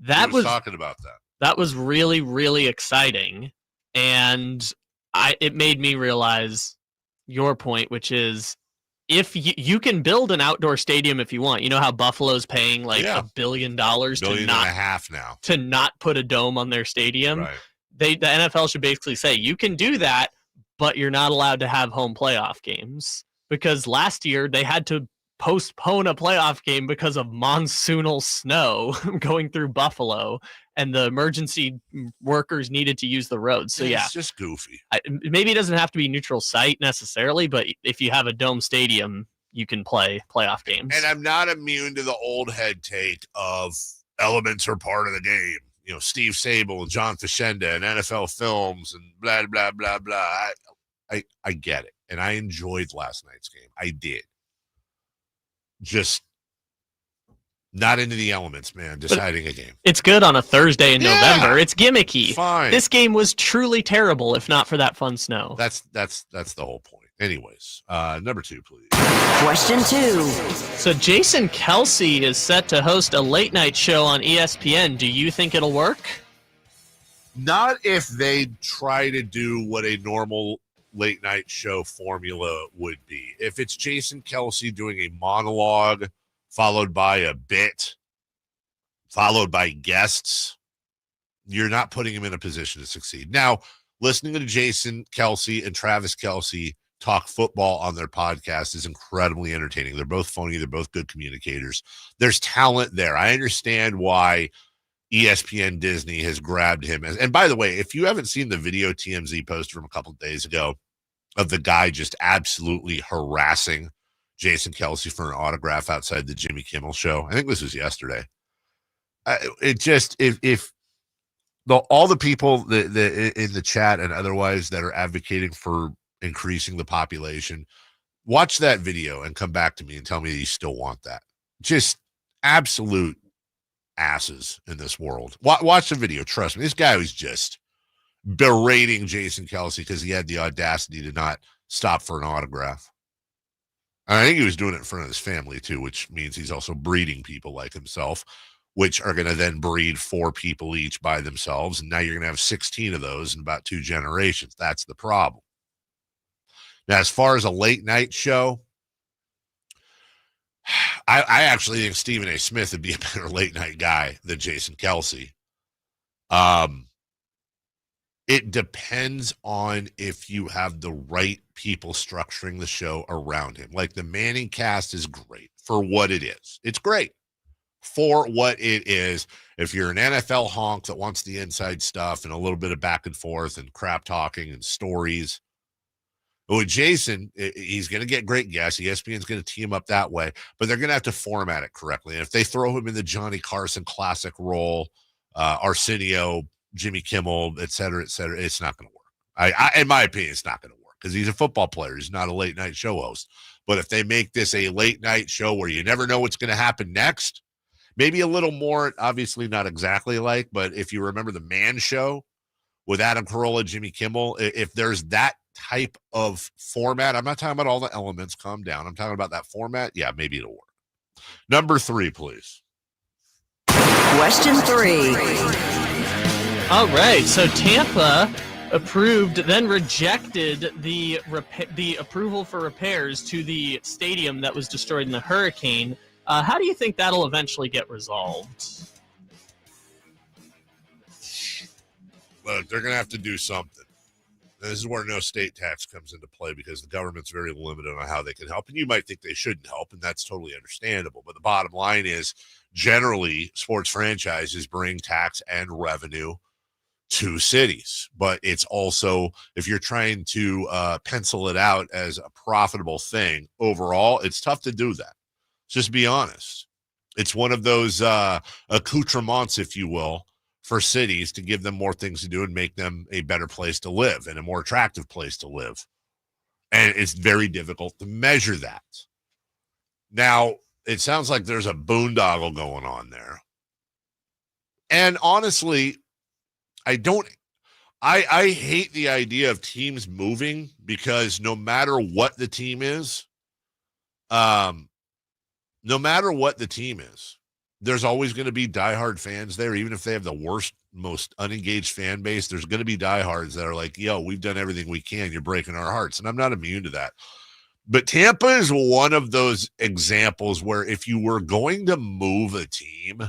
That was talking about that. That was really, really exciting. And it made me realize your point, which is if you can build an outdoor stadium if you want. You know how Buffalo's paying like $1 billion to not put a dome on their stadium? Right. The NFL should basically say, you can do that, but you're not allowed to have home playoff games. Because last year they had to postpone a playoff game because of monsoonal snow going through Buffalo, and the emergency workers needed to use the roads. So it's just goofy. Maybe it doesn't have to be neutral site necessarily, but if you have a dome stadium, you can play playoff games. And I'm not immune to the old head take of elements are part of the game. You know, Steve Sable and John Fashenda and NFL Films and blah, blah, blah, blah. I get it. And I enjoyed last night's game. I did. Just not into the elements, man, deciding a game. It's good on a Thursday in November. It's gimmicky. Fine. This game was truly terrible if not for that fun snow. That's the whole point. Anyways, number 2, please. Question 2. So Jason Kelce is set to host a late night show on ESPN. Do you think it'll work? Not if they try to do what a normal late night show formula would be. If it's Jason Kelce doing a monologue followed by a bit, followed by guests, you're not putting him in a position to succeed. Now, listening to Jason Kelce and Travis Kelce talk football on their podcast is incredibly entertaining. They're both funny. They're both good communicators. There's talent there. I understand why ESPN Disney has grabbed him. And by the way, if you haven't seen the video TMZ posted from a couple of days ago of the guy just absolutely harassing Jason Kelce for an autograph outside the Jimmy Kimmel show, I think this was yesterday. It just, if all the people in the chat and otherwise that are advocating for increasing the population, watch that video and come back to me and tell me that you still want that. Just absolute asses in this world. Watch the video. Trust me, this guy was just berating Jason Kelce because he had the audacity to not stop for an autograph. And I think he was doing it in front of his family too, which means he's also breeding people like himself, which are going to then breed 4 people each by themselves. And now you're going to have 16 of those in about 2 generations. That's the problem. Now, as far as a late night show, I actually think Stephen A. Smith would be a better late night guy than Jason Kelsey. It depends on if you have the right people structuring the show around him. Like the Manning cast is great for what it is. It's great for what it is. If you're an NFL honk that wants the inside stuff and a little bit of back and forth and crap talking and stories. But with Jason, he's going to get great guests. ESPN's going to tee him up that way, but they're going to have to format it correctly. And if they throw him in the Johnny Carson classic role, Arsenio, Jimmy Kimmel, et cetera, it's not going to work. In my opinion, it's not going to work because he's a football player. He's not a late night show host. But if they make this a late night show where you never know what's going to happen next, maybe a little more, obviously not exactly like, but if you remember the Man Show with Adam Carolla, Jimmy Kimmel, if there's that type of format, I'm not talking about all the elements, calm down. I'm talking about that format. Yeah, maybe it'll work. Number 3, please. Question 3. All right, so Tampa approved, then rejected the approval for repairs to the stadium that was destroyed in the hurricane. How do you think that'll eventually get resolved? Look, they're going to have to do something. This is where no state tax comes into play because the government's very limited on how they can help. And you might think they shouldn't help, and that's totally understandable. But the bottom line is, generally, sports franchises bring tax and revenue to cities. But it's also, if you're trying to pencil it out as a profitable thing overall, it's tough to do that. Just be honest. It's one of those accoutrements, if you will, for cities to give them more things to do and make them a better place to live and a more attractive place to live. And it's very difficult to measure that. Now, it sounds like there's a boondoggle going on there. And honestly, I hate the idea of teams moving because no matter what the team is, there's always going to be diehard fans there. Even if they have the worst, most unengaged fan base, there's going to be diehards that are like, yo, we've done everything we can. You're breaking our hearts. And I'm not immune to that. But Tampa is one of those examples where if you were going to move a team,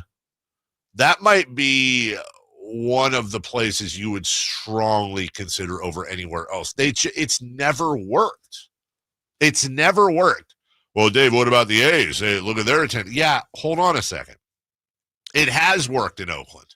that might be one of the places you would strongly consider over anywhere else. It's never worked. It's never worked. Well, Dave, what about the A's? Hey, look at their attendance. Yeah, hold on a second. It has worked in Oakland.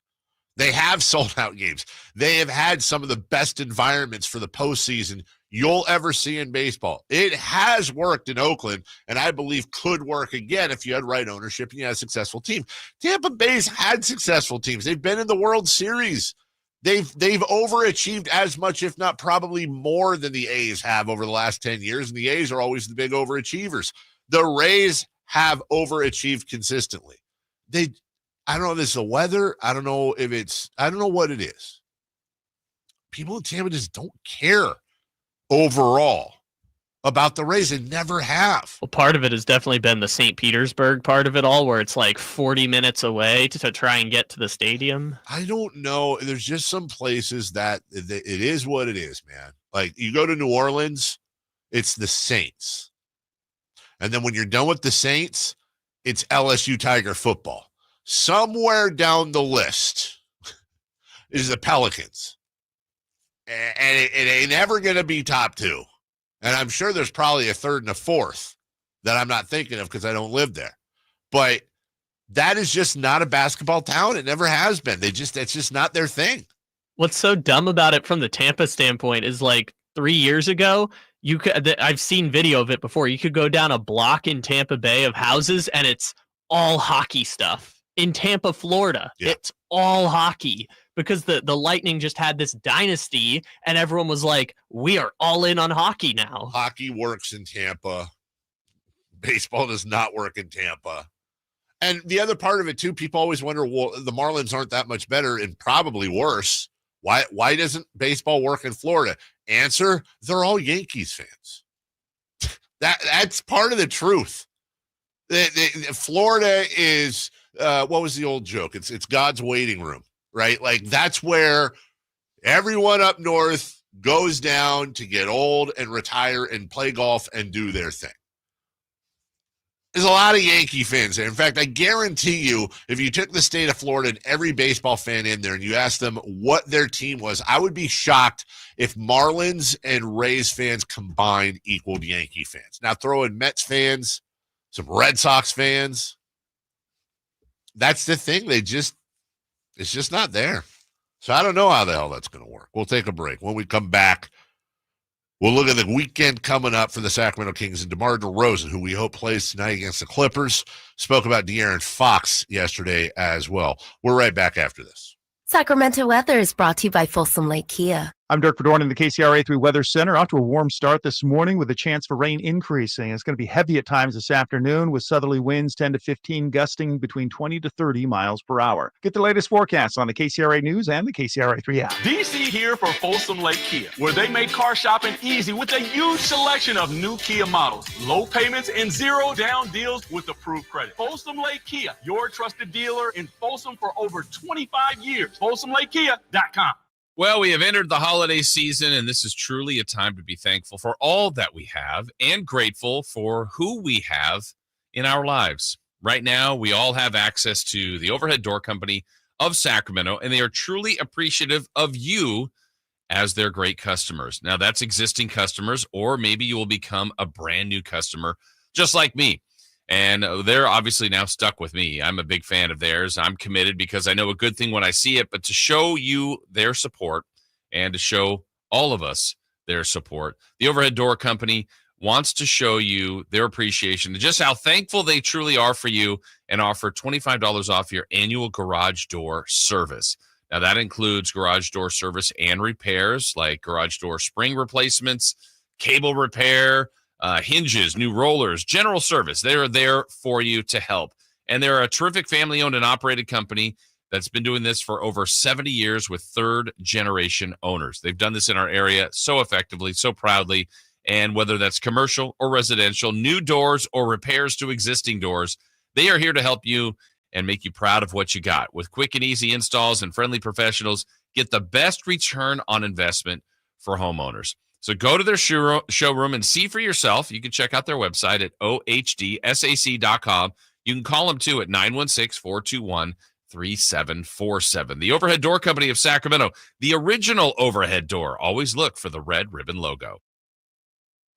They have sold out games. They have had some of the best environments for the postseason you'll ever see in baseball. It has worked in Oakland, and I believe could work again if you had right ownership and you had a successful team. Tampa Bay's had successful teams. They've been in the World Series. They've overachieved as much, if not probably more, than the A's have over the last 10 years, and the A's are always the big overachievers. The Rays have overachieved consistently. I don't know if it's the weather. I don't know what it is. People in Tampa just don't care overall about the Rays. They never have. Well, part of it has definitely been the St. Petersburg part of it all, where it's like 40 minutes away to try and get to the stadium. I don't know. There's just some places that it is what it is, man. Like you go to New Orleans, it's the Saints. And then when you're done with the Saints, it's LSU Tiger football. Somewhere down the list is the Pelicans. And it ain't ever going to be top 2. And I'm sure there's probably a third and a fourth that I'm not thinking of because I don't live there. But that is just not a basketball town. It never has been. It's just not their thing. What's so dumb about it from the Tampa standpoint is like 3 years ago, I've seen video of it before. You could go down a block in Tampa Bay of houses and it's all hockey stuff. In Tampa, Florida, It's all hockey because the Lightning just had this dynasty and everyone was like, we are all in on hockey now. Hockey works in Tampa. Baseball does not work in Tampa. And the other part of it, too, people always wonder, well, the Marlins aren't that much better and probably worse. Why doesn't baseball work in Florida? Answer, they're all Yankees fans. That's part of the truth. Florida is... what was the old joke? It's God's waiting room, right? Like that's where everyone up north goes down to get old and retire and play golf and do their thing. There's a lot of Yankee fans there. In fact, I guarantee you, if you took the state of Florida and every baseball fan in there and you asked them what their team was, I would be shocked if Marlins and Rays fans combined equaled Yankee fans. Now throw in Mets fans, some Red Sox fans. That's the thing. It's just not there. So I don't know how the hell that's going to work. We'll take a break. When we come back, we'll look at the weekend coming up for the Sacramento Kings, and DeMar DeRozan, who we hope plays tonight against the Clippers, spoke about De'Aaron Fox yesterday as well. We're right back after this. Sacramento weather is brought to you by Folsom Lake Kia. I'm Dirk Verdorn in the KCRA 3 Weather Center. Off to a warm start this morning with a chance for rain increasing. It's going to be heavy at times this afternoon with southerly winds 10 to 15 gusting between 20 to 30 miles per hour. Get the latest forecasts on the KCRA News and the KCRA 3 app. DC here for Folsom Lake Kia, where they make car shopping easy with a huge selection of new Kia models, low payments, and zero down deals with approved credit. Folsom Lake Kia, your trusted dealer in Folsom for over 25 years. FolsomLakeKia.com. Well, we have entered the holiday season, and this is truly a time to be thankful for all that we have and grateful for who we have in our lives. Right now, we all have access to the Overhead Door Company of Sacramento, and they are truly appreciative of you as their great customers. Now, that's existing customers, or maybe you will become a brand new customer just like me. And they're obviously now stuck with me. I'm a big fan of theirs. I'm committed because I know a good thing when I see it, but to show you their support and to show all of us their support, the Overhead Door Company wants to show you their appreciation and just how thankful they truly are for you and offer $25 off your annual garage door service. Now, that includes garage door service and repairs like garage door spring replacements, cable repair, hinges, new rollers, general service. They're there for you to help. And they're a terrific family-owned and operated company that's been doing this for over 70 years with third-generation owners. They've done this in our area so effectively, so proudly. And whether that's commercial or residential, new doors or repairs to existing doors, they are here to help you and make you proud of what you got. With quick and easy installs and friendly professionals, get the best return on investment for homeowners. So go to their showroom and see for yourself. You can check out their website at ohdsac.com. You can call them, too, at 916-421-3747. The Overhead Door Company of Sacramento, the original overhead door. Always look for the red ribbon logo.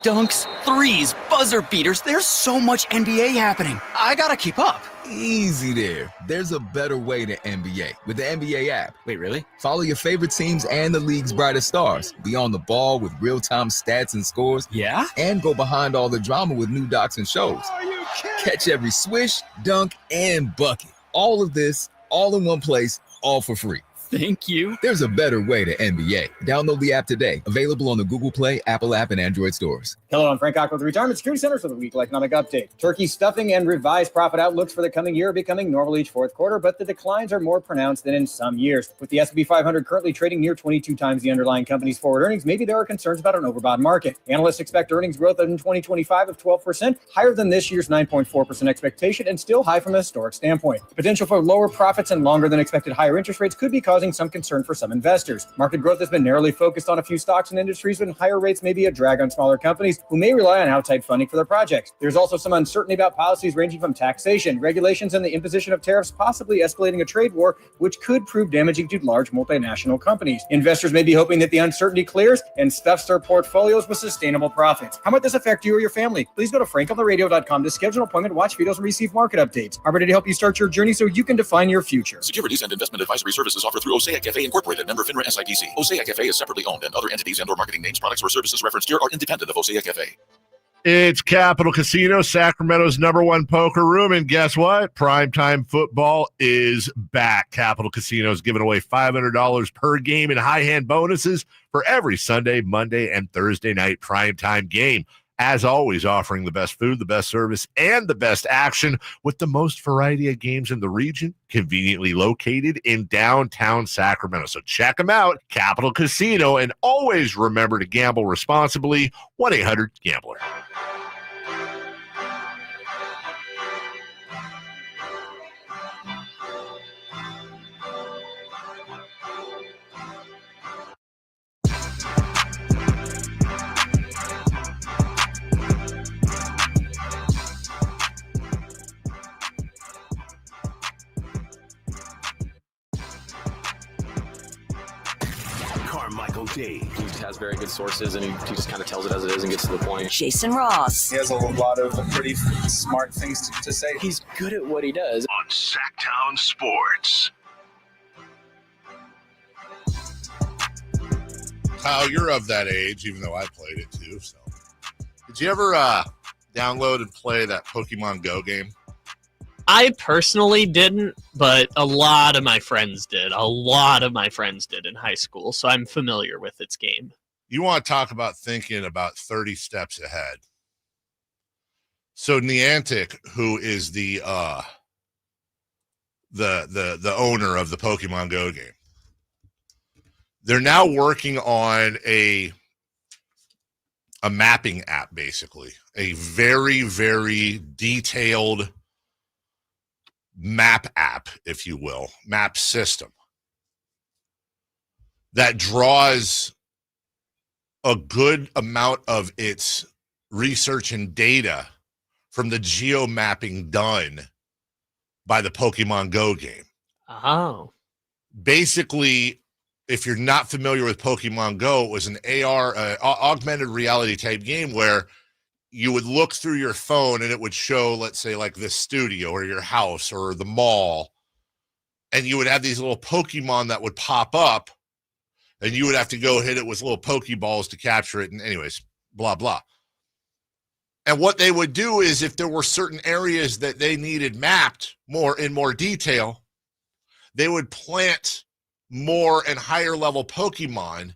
Dunks, threes, buzzer beaters. There's so much NBA happening. I gotta keep up. Easy there. There's a better way to NBA with the NBA app. Wait, really? Follow your favorite teams and the league's brightest stars. Be on the ball with real-time stats and scores. Yeah? And go behind all the drama with new docs and shows. Are you kidding? Catch every swish, dunk, and bucket. All of this, all in one place, all for free. Thank you. There's a better way to NBA. Download the app today. Available on the Google Play, Apple app, and Android stores. Hello, I'm Frank Cock with the Retirement Security Center for the weekly economic update. Turkey stuffing and revised profit outlooks for the coming year are becoming normal each fourth quarter, but the declines are more pronounced than in some years. With the S&P 500 currently trading near 22 times the underlying company's forward earnings, maybe there are concerns about an overbought market. Analysts expect earnings growth in 2025 of 12%, higher than this year's 9.4% expectation, and still high from a historic standpoint. The potential for lower profits and longer than expected higher interest rates could be causing some concern for some investors. Market growth has been narrowly focused on a few stocks and industries, but higher rates may be a drag on smaller companies who may rely on outside funding for their projects. There's also some uncertainty about policies ranging from taxation, regulations, and the imposition of tariffs, possibly escalating a trade war, which could prove damaging to large multinational companies. Investors may be hoping that the uncertainty clears and stuffs their portfolios with sustainable profits. How might this affect you or your family? Please go to frankontheradio.com to schedule an appointment, watch videos, and receive market updates. I'm ready to help you start your journey so you can define your future. Securities and investment advisory services offered through Osaic FA Incorporated, member FINRA SIPC. Osaic FA is separately owned, and other entities and/or marketing names, products, or services referenced here are independent of Osaic FA. It's Capital Casino, Sacramento's #1 poker room, and guess what? Primetime football is back. Capital Casino is giving away $500 per game in high hand bonuses for every Sunday, Monday, and Thursday night primetime game. As always, offering the best food, the best service, and the best action with the most variety of games in the region, conveniently located in downtown Sacramento. So check them out, Capital Casino, and always remember to gamble responsibly. 1-800-GAMBLER. Dave. He has very good sources, and he just kind of tells it as it is and gets to the point. Jason Ross. He has a lot of pretty smart things to say. He's good at what he does. On Sacktown Sports. Kyle, you're of that age, even though I played it too. So, did you ever download and play that Pokemon Go game? I personally didn't, but a lot of my friends did. A lot of my friends did in high school, so I'm familiar with its game. You want to talk about thinking about 30 steps ahead. So Niantic, who is the owner of the Pokemon Go game, they're now working on a mapping app, basically. A very, very detailed map app, if you will, map system that draws a good amount of its research and data from the geo-mapping done by the Pokemon Go game. Oh. Basically, if you're not familiar with Pokemon Go, it was an AR, augmented reality type game where you would look through your phone and it would show, let's say, like this studio or your house or the mall. And you would have these little Pokemon that would pop up and you would have to go hit it with little Pokeballs to capture it. And anyways, blah, blah. And what they would do is if there were certain areas that they needed mapped in more detail, they would plant more and higher level Pokemon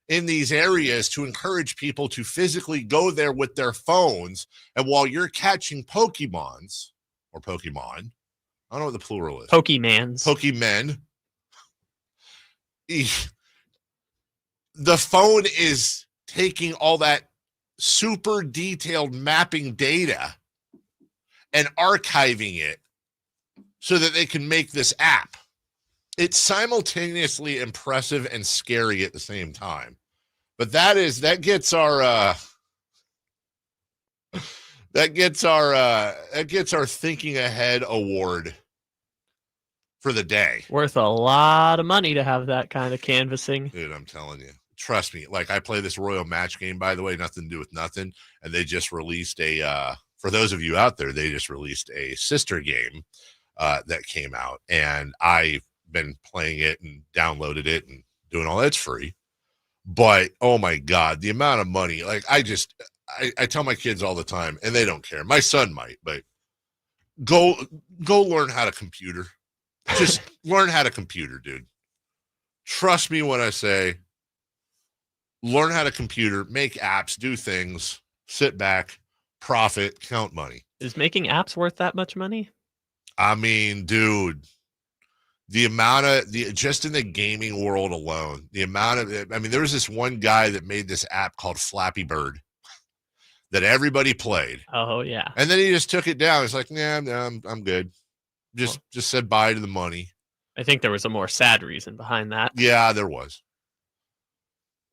in these areas to encourage people to physically go there with their phones. And while you're catching Pokemon, I don't know what the plural is. Pokemon. The phone is taking all that super detailed mapping data and archiving it so that they can make this app. It's simultaneously impressive and scary at the same time. But that gets our thinking ahead award for the day. Worth a lot of money to have that kind of canvassing. Dude, I'm telling you. Trust me. Like, I play this Royal Match game, by the way, nothing to do with nothing. And they just released for those of you out there, they just released a sister game that came out. And I've been playing it and downloaded it and doing all that. It's free. But, oh my God, the amount of money. Like, I tell my kids all the time, and they don't care. My son might, but go learn how to computer. Just learn how to computer, dude. Trust me when I say learn how to computer, make apps, do things, sit back, profit, count money. Is making apps worth that much money? I mean, dude, the amount of just in the gaming world alone, there was this one guy that made this app called Flappy Bird that everybody played. Oh yeah. And then he just took it down. He's like, nah, I'm good. Just said bye to the money. I think there was a more sad reason behind that. Yeah, there was.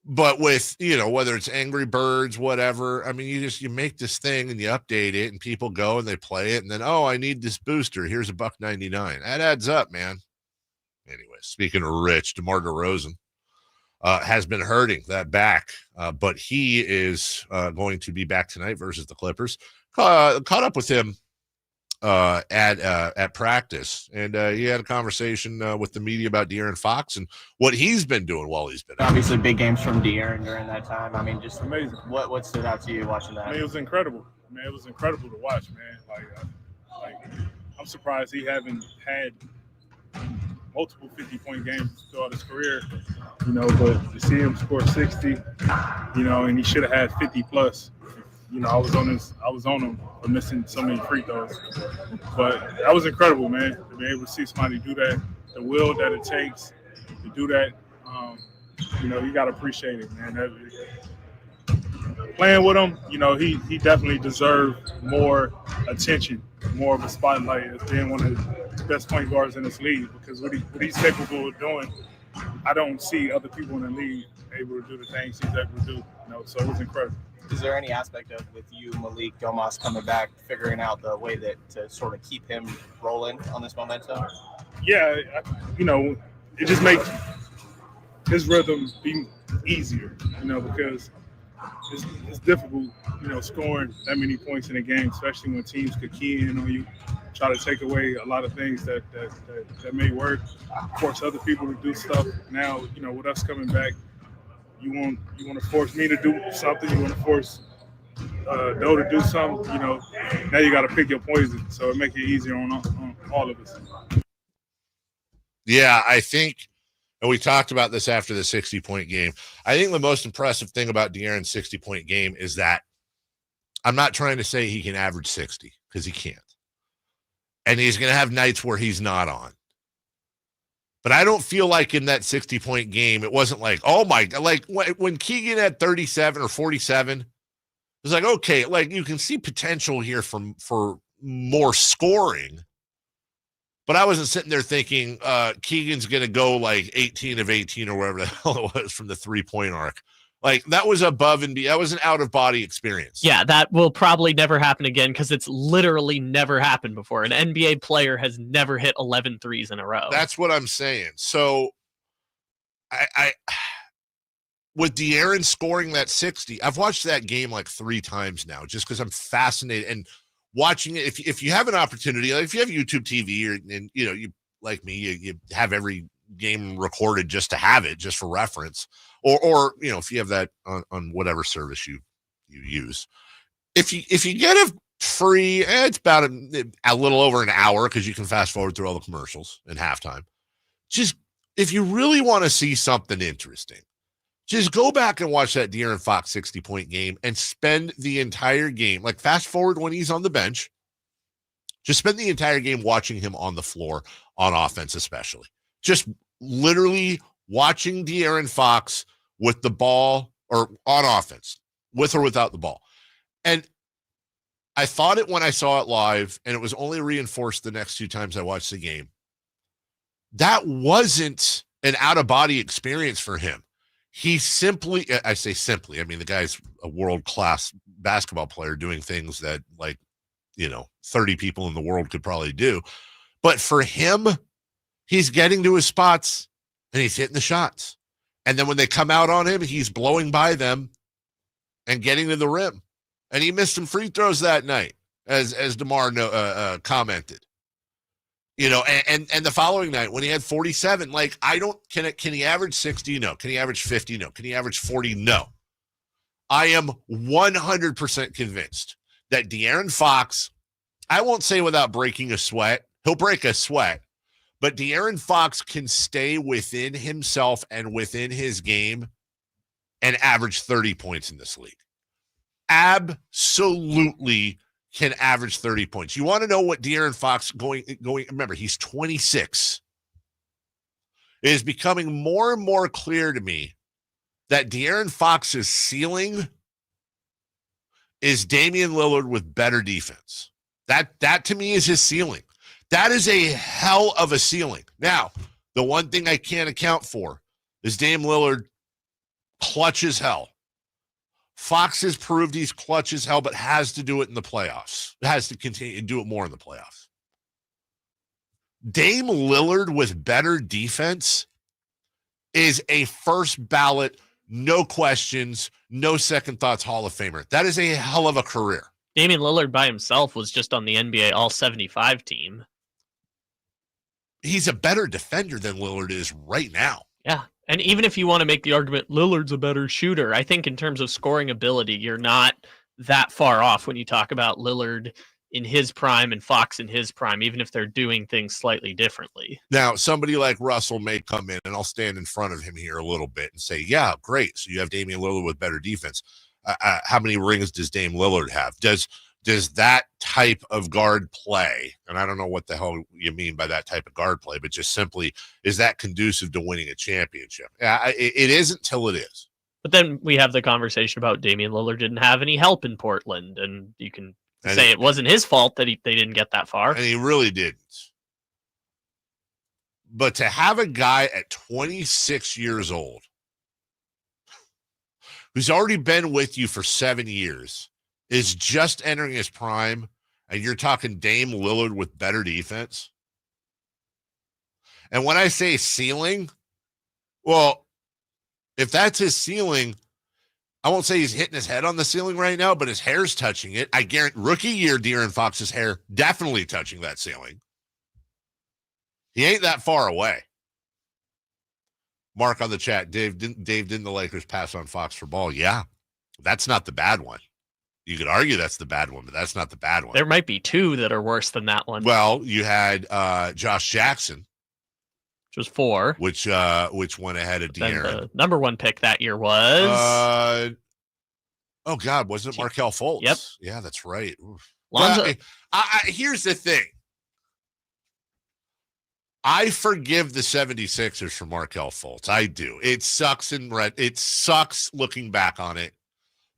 But with, whether it's Angry Birds, whatever, I mean, you make this thing and you update it and people go and they play it and then, oh, I need this booster. Here's $1.99. That adds up, man. Anyway, speaking of rich, DeMar DeRozan has been hurting that back, but he is going to be back tonight versus the Clippers. Caught up with him at practice, and he had a conversation with the media about De'Aaron Fox and what he's been doing while he's been out. Obviously, big games from De'Aaron during that time. I mean, just amazing. What stood out to you watching that? I mean, it was incredible. It was incredible to watch, man. Like I'm surprised he haven't had multiple 50-point games throughout his career, but to see him score 60, and he should have had 50 plus. I was on him for missing so many free throws. But that was incredible, man, to be able to see somebody do that, the will that it takes to do that. You got to appreciate it, man. Playing with him, he definitely deserved more attention, more of a spotlight as being one of the best point guards in this league, because what he's capable of doing, I don't see other people in the league able to do the things he's able to do. So it was incredible. Is there any aspect of, with you, Malik, Domas coming back, figuring out the way that to sort of keep him rolling on this momentum? Yeah, it just makes his rhythm be easier, because it's difficult, scoring that many points in a game, especially when teams could key in on you, try to take away a lot of things that may work, force other people to do stuff. Now, with us coming back, you want to force me to do something, you want to force Doe to do something, now you got to pick your poison, so it makes it easier on all of us. Yeah, I think, and we talked about this after the 60-point game, I think the most impressive thing about De'Aaron's 60-point game is that I'm not trying to say he can average 60, because he can't. And he's going to have nights where he's not on. But I don't feel like in that 60-point game, it wasn't like, oh my God, like when Keegan had 37 or 47, it was like, okay, like you can see potential here for more scoring. But I wasn't sitting there thinking Keegan's going to go like 18 of 18 or whatever the hell it was from the 3-point arc. Like that was above and beyond. That was an out-of-body experience. Yeah, that will probably never happen again because it's literally never happened before. An NBA player has never hit 11 threes in a row. That's what I'm saying. So I with De'Aaron scoring that 60, I've watched that game like 3 times now just because I'm fascinated. And watching it, if you have an opportunity, like if you have YouTube TV and you like me, you have every game recorded just to have it, just for reference, or if you have that on whatever service you use, if you get it free, it's about a little over an hour because you can fast forward through all the commercials in halftime. Just if you really want to see something interesting, just go back and watch that De'Aaron Fox 60-point game and spend the entire game, like fast forward when he's on the bench, just spend the entire game watching him on the floor on offense, especially. Just literally watching De'Aaron Fox with the ball or on offense, with or without the ball. And I thought it when I saw it live, and it was only reinforced the next 2 times I watched the game. That wasn't an out-of-body experience for him. He simply, I say simply, I mean, the guy's a world-class basketball player doing things that 30 people in the world could probably do. But for him, he's getting to his spots and he's hitting the shots. And then when they come out on him, he's blowing by them and getting to the rim. And he missed some free throws that night, as DeMar commented. And the following night when he had 47, can he average 60? No. Can he average 50? No. Can he average 40? No. I am 100% convinced that De'Aaron Fox, I won't say without breaking a sweat, he'll break a sweat, but De'Aaron Fox can stay within himself and within his game and average 30 points in this league. Absolutely can average 30 points. You want to know what De'Aaron Fox going, remember, he's 26. It is becoming more and more clear to me that De'Aaron Fox's ceiling is Damian Lillard with better defense. That to me is his ceiling. That is a hell of a ceiling. Now, the one thing I can't account for is Dame Lillard clutch as hell. Fox has proved he's clutch as hell, but has to do it in the playoffs. Has to continue to do it more in the playoffs. Dame Lillard with better defense is a first ballot, no questions, no second thoughts Hall of Famer. That is a hell of a career. Damian Lillard by himself was just on the NBA All-75 team. He's a better defender than Lillard is right now. Yeah. And even if you want to make the argument Lillard's a better shooter, I think in terms of scoring ability, you're not that far off when you talk about Lillard in his prime and Fox in his prime, even if they're doing things slightly differently. Now, somebody like Russell may come in, and I'll stand in front of him here a little bit and say, yeah, great. So you have Damian Lillard with better defense. How many rings does Dame Lillard have? Does that type of guard play, and I don't know what the hell you mean by that type of guard play, but just simply, is that conducive to winning a championship? It isn't till it is. But then we have the conversation about Damian Lillard didn't have any help in Portland, and you can say it wasn't his fault that they didn't get that far. And he really didn't. But to have a guy at 26 years old who's already been with you for 7 years, is just entering his prime, and you're talking Dame Lillard with better defense. And when I say ceiling, well, If that's his ceiling, I won't say he's hitting his head on the ceiling right now, but his hair's touching it. I guarantee rookie year, De'Aaron Fox's hair definitely touching that ceiling. He ain't that far away. Mark on the chat, Dave, didn't the Lakers pass on Fox for ball? Yeah, that's not the bad one. You could argue that's the bad one, but that's not the bad one. There might be two that are worse than that one. Well, you had Josh Jackson, which was 4, which went ahead of then De'Aaron. the number 1 pick that year was oh God, wasn't it Markelle Fultz? Yep. Yeah, that's right. Lonzo. Well, here's the thing. I forgive the 76ers for Markelle Fultz. I do. It sucks it sucks looking back on it.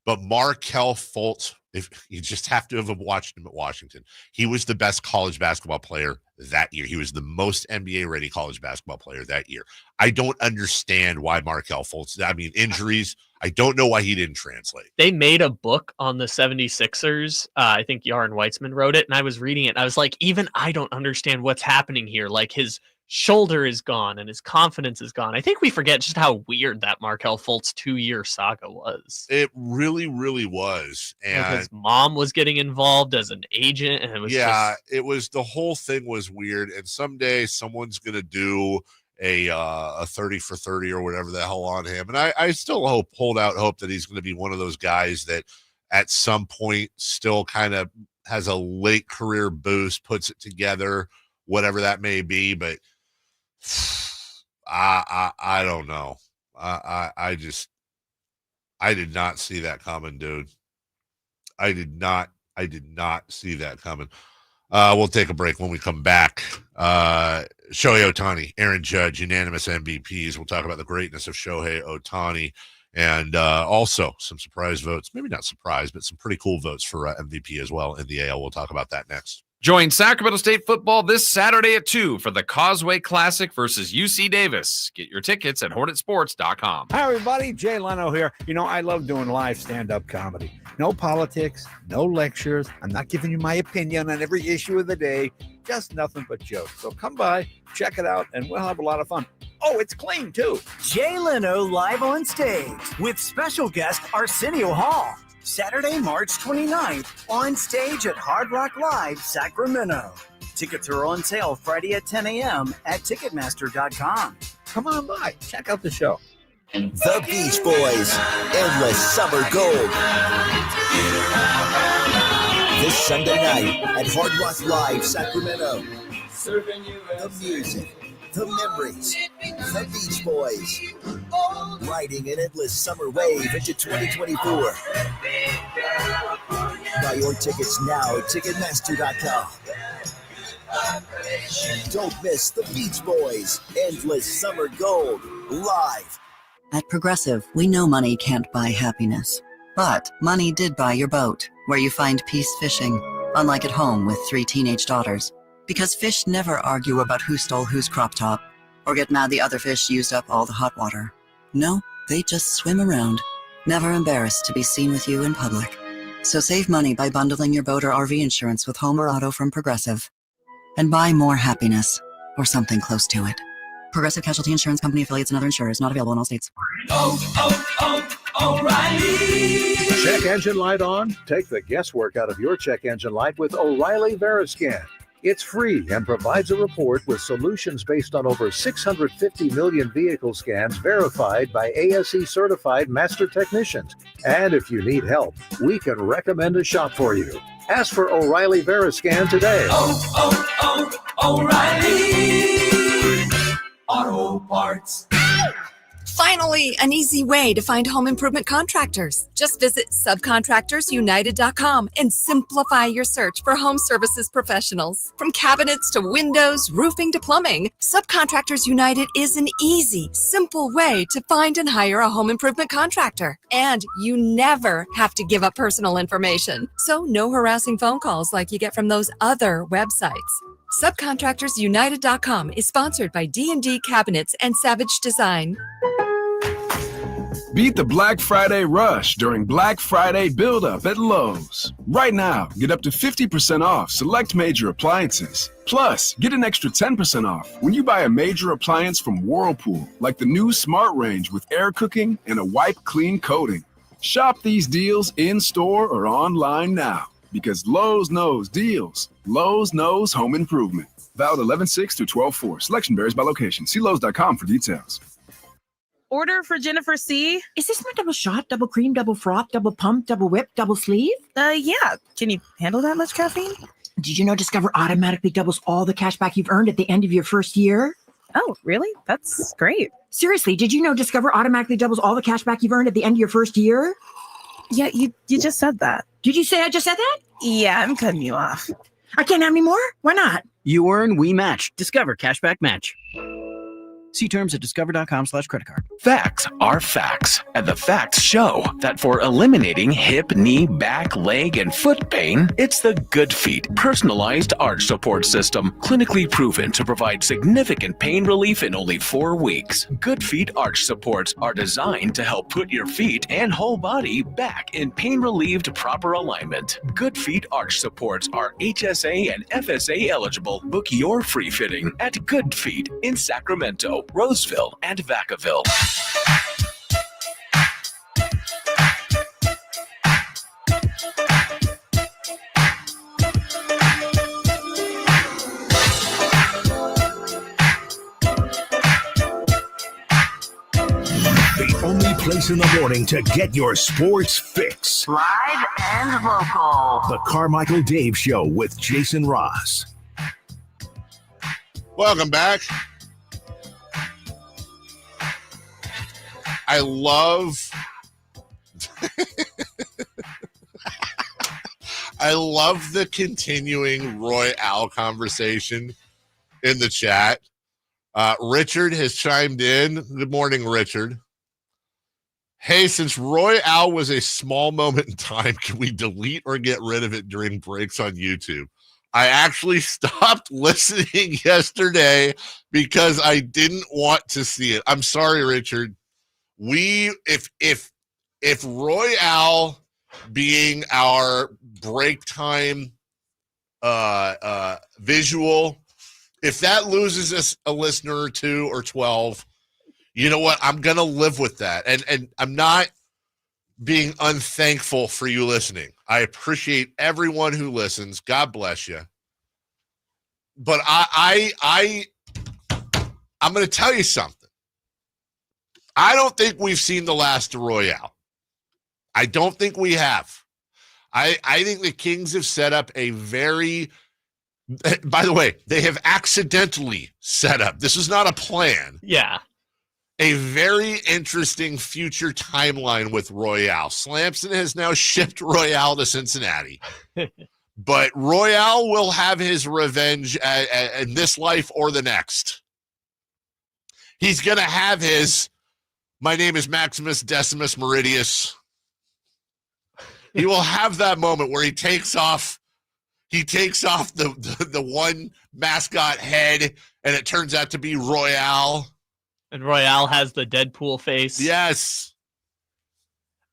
But Markelle Fultz, if you just have to have watched him at Washington, he was the best college basketball player that year. He was the most NBA-ready college basketball player that year. I don't understand why Markelle Fultz, injuries, I don't know why he didn't translate. They made a book on the 76ers. I think Yaron Weitzman wrote it, and I was reading it, and I was like, even I don't understand what's happening here. Like, his shoulder is gone, and his confidence is gone. I think we forget just how weird that Markelle Fultz 2-year saga was. It really, really was. And like his mom was getting involved as an agent, and it was the whole thing was weird, and someday someone's going to do a 30 for 30 or whatever the hell on him. And I still hold out hope that he's going to be one of those guys that at some point still kind of has a late career boost, puts it together, whatever that may be. But I don't know. I did not see that coming, dude. I did not see that coming. We'll take a break. When we come back. Shohei Ohtani, Aaron Judge, unanimous MVPs. We'll talk about the greatness of Shohei Ohtani and also some surprise votes. Maybe not surprise, but some pretty cool votes for MVP as well in the AL. We'll talk about that next. Join Sacramento State football this Saturday at 2 for the Causeway Classic versus UC Davis. Get your tickets at HornetSports.com. Hi, everybody. Jay Leno here. You know, I love doing live stand-up comedy. No politics, no lectures. I'm not giving you my opinion on every issue of the day. Just nothing but jokes. So come by, check it out, and we'll have a lot of fun. Oh, it's clean, too. Jay Leno live on stage with special guest Arsenio Hall. Saturday, March 29th, on stage at Hard Rock Live, Sacramento. Tickets are on sale Friday at 10 a.m. at Ticketmaster.com. Come on by. Check out the show. The Beach Boys, Endless Summer Gold. This Sunday night at Hard Rock Live, Sacramento. The music, the memories, the Beach Boys. Riding an endless summer wave into 2024. Buy your tickets now at Ticketmaster.com. Don't miss the Beach Boys, Endless Summer Gold, live. At Progressive, we know money can't buy happiness. But money did buy your boat, where you find peace fishing, unlike at home with 3 teenage daughters. Because fish never argue about who stole whose crop top, or get mad the other fish used up all the hot water. No, they just swim around, never embarrassed to be seen with you in public. So save money by bundling your boat or RV insurance with home or auto from Progressive. And buy more happiness, or something close to it. Progressive Casualty Insurance Company, affiliates, and other insurers. Not available in all states. O'Reilly. Check engine light on? Take the guesswork out of your check engine light with O'Reilly Veriscan. It's free and provides a report with solutions based on over 650 million vehicle scans verified by ASE certified master technicians. And if you need help, we can recommend a shop for you. Ask for O'Reilly Veriscan today. O'Reilly Auto Parts. Finally, an easy way to find home improvement contractors. Just visit subcontractorsunited.com and simplify your search for home services professionals. From cabinets to windows, roofing to plumbing, Subcontractors United is an easy, simple way to find and hire a home improvement contractor. And you never have to give up personal information. So no harassing phone calls like you get from those other websites. Subcontractorsunited.com is sponsored by D&D Cabinets and Savage Design. Beat the Black Friday rush during Black Friday build-up at Lowe's. Right now, get up to 50% off select major appliances. Plus, get an extra 10% off when you buy a major appliance from Whirlpool, like the new Smart Range with air cooking and a wipe clean coating. Shop these deals in-store or online now, because Lowe's knows deals. Lowe's knows home improvement. Valid 11/6 through 12/4. Selection varies by location. See Lowe's.com for details. Order for Jennifer C. Is this my double shot, double cream, double froth, double pump, double whip, double sleeve? Yeah. Can you handle that much caffeine? Did you know Discover automatically doubles all the cash back you've earned at the end of your first year? Oh, really? That's great. Seriously, did you know Discover automatically doubles all the cash back you've earned at the end of your first year? Yeah, you just said that. Did you say I just said that? Yeah, I'm cutting you off. I can't have any more? Why not? You earn, we match. Discover Cashback Match. See terms at discover.com/creditcard. Facts are facts, and the facts show that for eliminating hip, knee, back, leg, and foot pain, it's the Good Feet personalized arch support system, clinically proven to provide significant pain relief in only 4 weeks. Good Feet arch supports are designed to help put your feet and whole body back in pain-relieved proper alignment. Good Feet arch supports are HSA and FSA eligible. Book your free fitting at Good Feet in Sacramento, Roseville, and Vacaville. The only place in the morning to get your sports fix. Live and local. The Carmichael Dave Show with Jason Ross. Welcome back. I love the continuing Royale conversation in the chat. Richard has chimed in. Good morning, Richard. Hey, since Royale was a small moment in time, can we delete or get rid of it during breaks on YouTube? I actually stopped listening yesterday because I didn't want to see it. I'm sorry, Richard. If Royale being our break time visual, if that loses us a listener or 2 or 12, you know what? I'm gonna live with that, and I'm not being unthankful for you listening. I appreciate everyone who listens. God bless you. But I'm gonna tell you something. I don't think we've seen the last of Royale. I don't think we have. I think the Kings have set up a very, by the way, they have accidentally set up, this is not a plan. Yeah. A very interesting future timeline with Royale. Slamson has now shipped Royale to Cincinnati. But Royale will have his revenge in this life or the next. He's going to have his, my name is Maximus Decimus Meridius. He will have that moment where he takes off the one mascot head, and it turns out to be Royale. And Royale has the Deadpool face. Yes.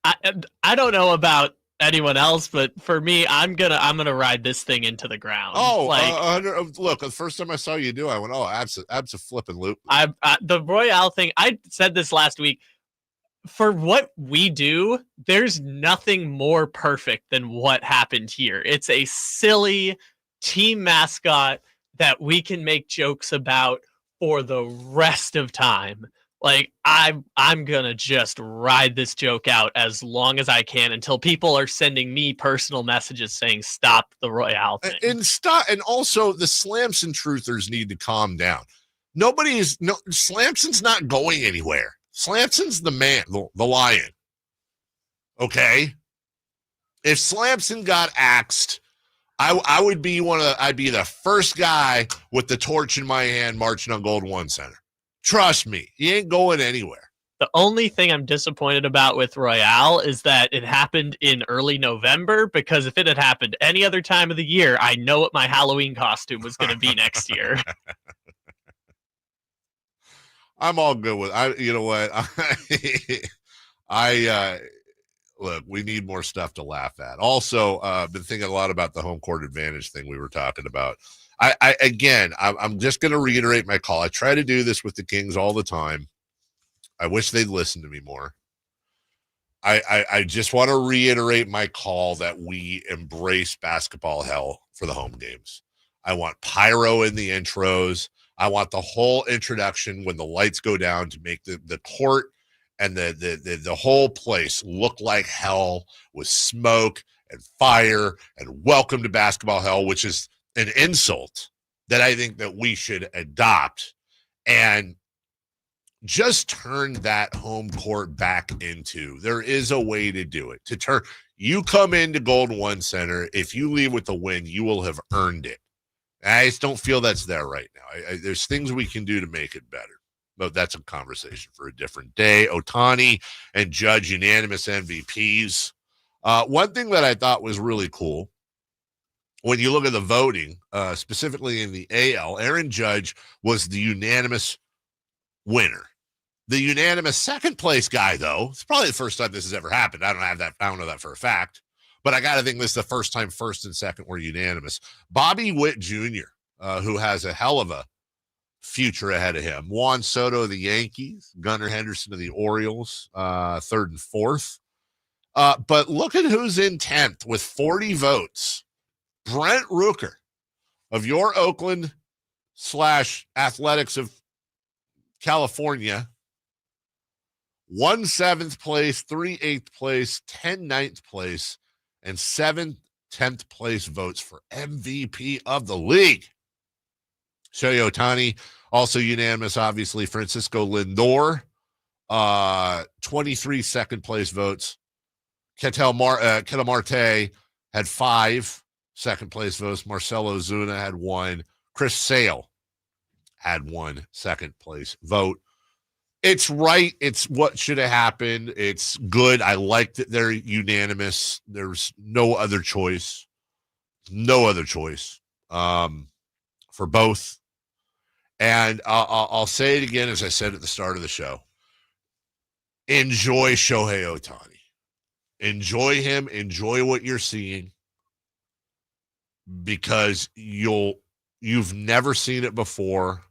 I don't know about anyone else, but for me, I'm gonna ride this thing into the ground. Oh, look! The first time I saw you do, I went, "Oh, abso-flippin' the Royale thing. I said this last week. For what we do, there's nothing more perfect than what happened here. It's a silly team mascot that we can make jokes about for the rest of time. Like, I'm gonna just ride this joke out as long as I can until people are sending me personal messages saying stop the Royale thing. And also the Slamson truthers need to calm down. Slamson's not going anywhere. Slamson's the man, the lion. Okay? If Slamson got axed, I'd be the first guy with the torch in my hand marching on Golden One Center. Trust me, he ain't going anywhere. The only thing I'm disappointed about with Royale is that it happened in early November, because if it had happened any other time of the year, I know what my Halloween costume was going to be next year. I'm all good with you know what? Look, we need more stuff to laugh at. Also, been thinking a lot about the home court advantage thing we were talking about. I'm just going to reiterate my call. I try to do this with the Kings all the time. I wish they'd listen to me more. I just want to reiterate my call that we embrace basketball hell for the home games. I want pyro in the intros. I want the whole introduction when the lights go down to make the court and the whole place look like hell with smoke and fire and welcome to basketball hell, which is an insult that I think that we should adopt and just turn that home court back into. There is a way to do it. You come into Golden One Center, if you leave with a win, you will have earned it. I just don't feel that's there right now. There's things we can do to make it better. But that's a conversation for a different day. Ohtani and Judge unanimous MVPs. One thing that I thought was really cool, when you look at the voting, specifically in the AL, Aaron Judge was the unanimous winner. The unanimous second place guy, though, it's probably the first time this has ever happened. I don't know that for a fact, but I got to think this is the first time first and second were unanimous. Bobby Witt Jr., who has a hell of a future ahead of him. Juan Soto of the Yankees, Gunnar Henderson of the Orioles, third and fourth. But look at who's in 10th with 40 votes. Brent Rooker of your Oakland / Athletics of California, 1 7th place, 3 8th place, 10 9th place, and 7 10th place votes for MVP of the league. Shohei Ohtani, also unanimous, obviously. Francisco Lindor, 23 second place votes. Ketel Marte had 5 second place votes. Marcelo Zuna had 1. Chris Sale had 1 second place vote. It's right. It's what should have happened. It's good. I like that they're unanimous. There's no other choice. No other choice for both. And I'll say it again, as I said at the start of the show. Enjoy Shohei Ohtani. Enjoy him. Enjoy what you're seeing, because you've never seen it before.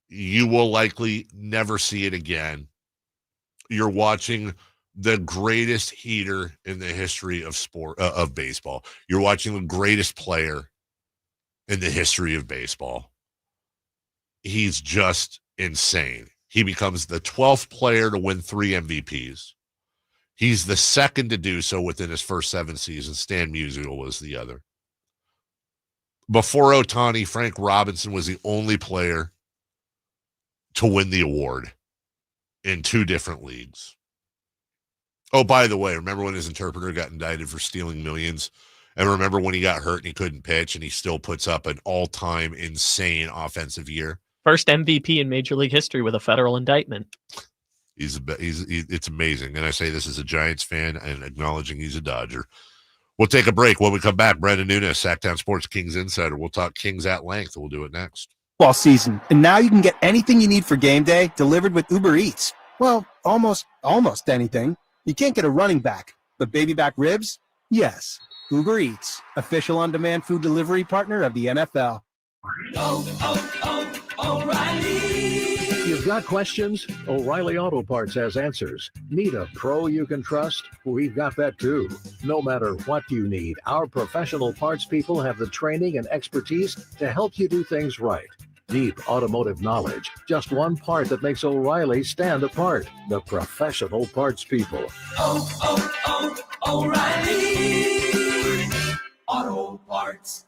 You will likely never see it again. You're watching the greatest heater in the history of of baseball. You're watching the greatest player in the history of baseball. He's just insane. He becomes the 12th player to win 3 MVPs. He's the second to do so within his first 7 seasons. Stan Musial was the other. Before Ohtani, Frank Robinson was the only player to win the award in 2 different leagues. Oh, by the way, remember when his interpreter got indicted for stealing millions? And remember when he got hurt and he couldn't pitch and he still puts up an all-time insane offensive year? First MVP in Major League history with a federal indictment. It's amazing. And I say this as a Giants fan and acknowledging he's a Dodger. We'll take a break. When we come back, Brendan Nunes, Sacktown Sports Kings Insider. We'll talk Kings at length. We'll do it next. Football season, and now you can get anything you need for game day delivered with Uber Eats. Well, almost anything. You can't get a running back, but baby back ribs? Yes. Uber Eats, official on-demand food delivery partner of the NFL. O'Reilly. You've got questions? O'Reilly Auto Parts has answers. Need a pro you can trust? We've got that too. No matter what you need, our professional parts people have the training and expertise to help you do things right. Deep automotive knowledge. Just one part that makes O'Reilly stand apart. The professional parts people. O'Reilly Auto Parts.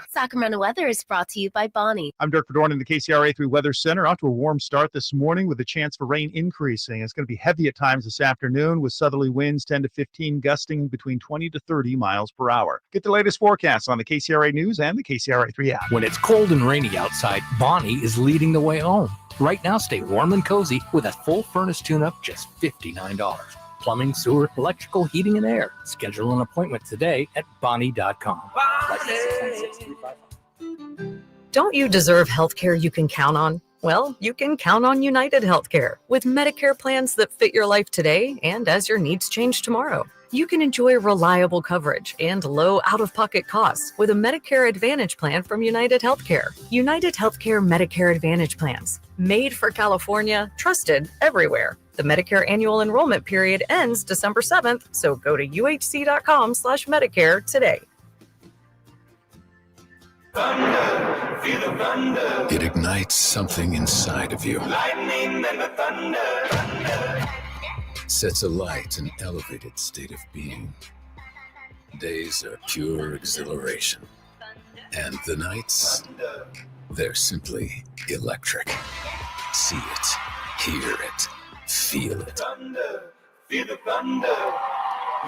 Sacramento weather is brought to you by Bonnie. I'm Dirk Verdorn in the KCRA3 Weather Center. Out to a warm start this morning with a chance for rain increasing. It's going to be heavy at times this afternoon with southerly winds 10 to 15 gusting between 20 to 30 miles per hour. Get the latest forecasts on the KCRA News and the KCRA3 app. When it's cold and rainy outside, Bonnie is leading the way home. Right now, stay warm and cozy with a full furnace tune-up, just $59. Plumbing, sewer, electrical, heating, and air. Schedule an appointment today at Bonnie.com. Don't you deserve health care you can count on? Well, you can count on United Healthcare with Medicare plans that fit your life today and as your needs change tomorrow. You can enjoy reliable coverage and low out-of-pocket costs with a Medicare Advantage plan from United Healthcare. United Healthcare Medicare Advantage plans, made for California, trusted everywhere. The Medicare annual enrollment period ends December 7th, so go to uhc.com/Medicare today. Thunder, feel the thunder. It ignites something inside of you. Lightning and the thunder. Sets alight an elevated state of being. Days are pure exhilaration. And the nights, they're simply electric. See it, hear it, feel it. Thunder, feel the thunder.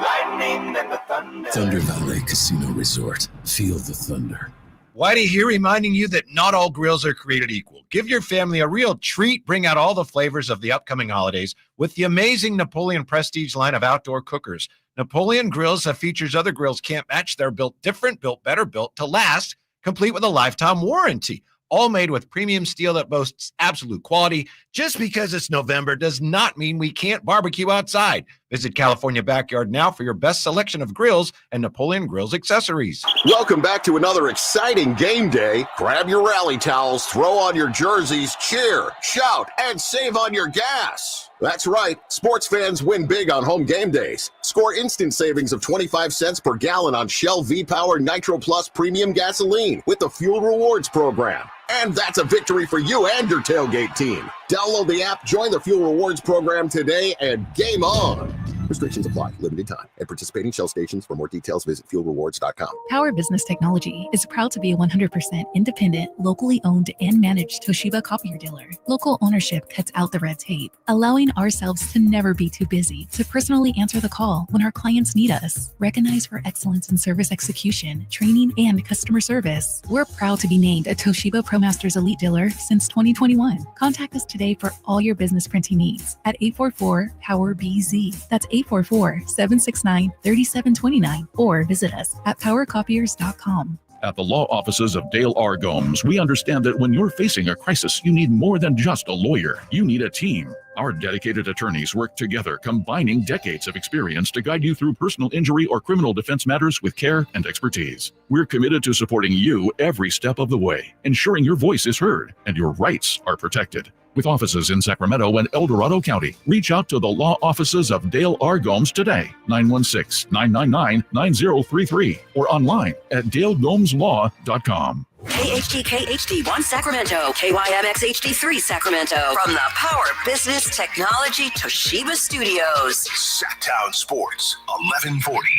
Lightning and the thunder. Thunder Valley Casino Resort. Feel the thunder. Whitey here reminding you that not all grills are created equal. Give your family a real treat. Bring out all the flavors of the upcoming holidays with the amazing Napoleon Prestige line of outdoor cookers. Napoleon grills have features other grills can't match. They're built different, built better, built to last, complete with a lifetime warranty. All made with premium steel that boasts absolute quality. Just because it's November does not mean we can't barbecue outside. Visit California Backyard now for your best selection of grills and Napoleon Grills accessories. Welcome back to another exciting game day. Grab your rally towels, throw on your jerseys, cheer, shout, and save on your gas. That's right, sports fans win big on home game days. Score instant savings of 25 cents per gallon on Shell V-Power Nitro Plus Premium Gasoline with the Fuel Rewards program. And that's a victory for you and your tailgate team. Download the app, join the Fuel Rewards program today, and game on. Restrictions apply. Limited time. At participating Shell stations. For more details, visit fuelrewards.com. Power Business Technology is proud to be a 100% independent, locally owned and managed Toshiba copier dealer. Local ownership cuts out the red tape, allowing ourselves to never be too busy to personally answer the call when our clients need us. Recognized for excellence in service execution, training, and customer service, we're proud to be named a Toshiba ProMasters Elite Dealer since 2021. Contact us today for all your business printing needs at 844-POWER-BZ. That's 844-769-3729, or visit us at powercopiers.com. At the law offices of Dale R. Gomes, we understand that when you're facing a crisis, you need more than just a lawyer. You need a team. Our dedicated attorneys work together, combining decades of experience to guide you through personal injury or criminal defense matters with care and expertise. We're committed to supporting you every step of the way, ensuring your voice is heard and your rights are protected. With offices in Sacramento and El Dorado County, reach out to the law offices of Dale R. Gomes today, 916-999-9033, or online at dalegomslaw.com. KHD-KHD1 Sacramento, KYMX HD3 Sacramento. From the Power Business Technology Toshiba Studios. Sacktown Sports, 1140.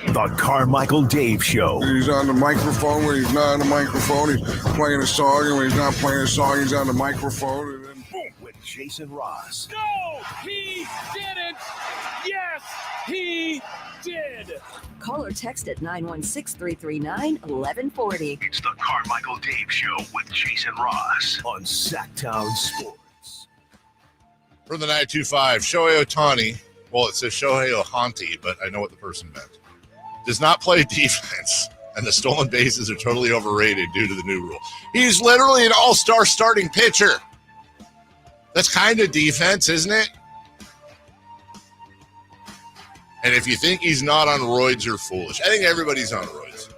The Carmichael Dave Show. He's on the microphone when he's not on the microphone. He's playing a song, and when he's not playing a song, he's on the microphone. And then boom, with Jason Ross. No, he didn't. Yes, he did. Call or text at 916-339-1140. It's the Carmichael Dave Show with Jason Ross on Sacktown Sports. For the 925, Shohei Ohtani. Well, it says Shohei Ohtani, but I know what the person meant. Does not play defense, and the stolen bases are totally overrated due to the new rule. He's literally an all-star starting pitcher. That's kind of defense, isn't it? And if you think he's not on roids, you're foolish. I think everybody's on roids.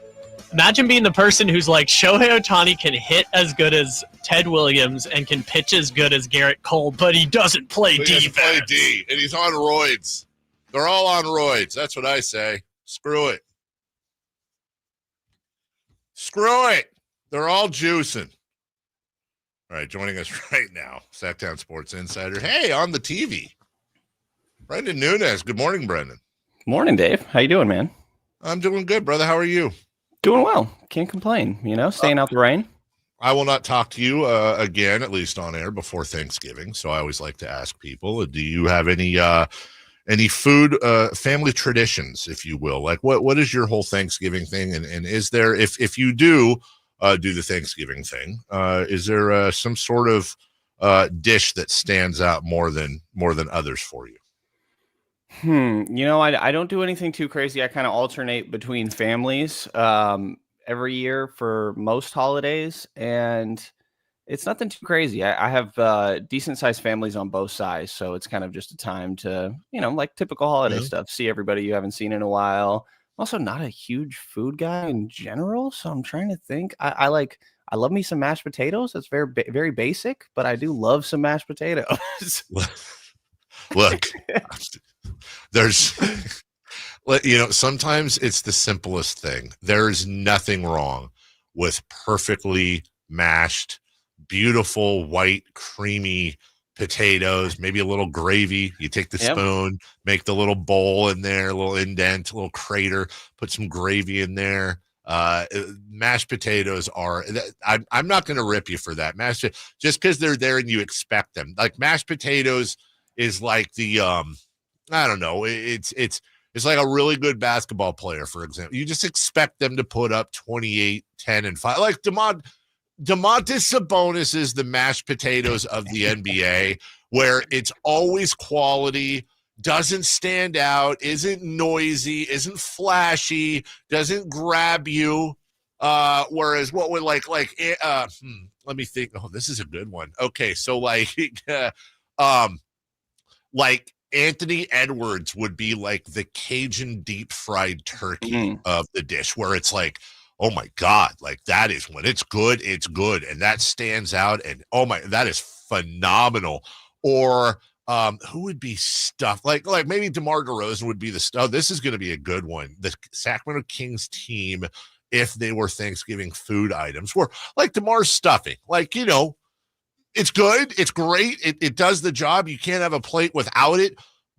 Imagine being the person who's like, Shohei Ohtani can hit as good as Ted Williams and can pitch as good as Garrett Cole, but he doesn't play defense. He doesn't play D, and he's on roids. They're all on roids. That's what I say. Screw it. Screw it. They're all juicing. All right, joining us right now, Sacktown Sports Insider. Hey, on the TV, Brendan Nunes. Good morning, Brendan. Morning, Dave. How you doing, man? I'm doing good, brother. How are you? Doing well. Can't complain. Staying out the rain. I will not talk to you again, at least on air, before Thanksgiving. So I always like to ask people, do you have any food, family traditions, if you will? Like what is your whole Thanksgiving thing? And is there, if you do the Thanksgiving thing, is there some sort of dish that stands out more than others for you? I don't do anything too crazy. I kind of alternate between families. every year for most holidays, and it's nothing too crazy. I have decent sized families on both sides, so it's kind of just a time to, like typical holiday stuff, see everybody you haven't seen in a while. I'm also not a huge food guy in general, so I'm trying to think. I love me some mashed potatoes. It's very basic, but I do love some mashed potatoes. Look, there's, sometimes it's the simplest thing. There's nothing wrong with perfectly mashed, beautiful, white, creamy potatoes, maybe a little gravy. You take the spoon, make the little bowl in there, a little indent, a little crater, put some gravy in there. Mashed potatoes are, I'm not going to rip you for that. Just because they're there and you expect them. Like mashed potatoes is like the, I don't know. It's like a really good basketball player, for example. You just expect them to put up 28, 10, and 5. Like Domantas Sabonis is the mashed potatoes of the NBA, where it's always quality, doesn't stand out, isn't noisy, isn't flashy, doesn't grab you. Whereas what would let me think. Oh, this is a good one. Okay, so like Anthony Edwards would be like the Cajun deep fried turkey of the dish, where it's like, oh my God, like that is when it's good, and that stands out, and that is phenomenal. Or who would be stuffed? Like maybe DeMar DeRozan would be the stuff. This is going to be a good one. The Sacramento Kings team, if they were Thanksgiving food items, were like DeMar's stuffing. Like, it's good, it's great, it does the job. You can't have a plate without it.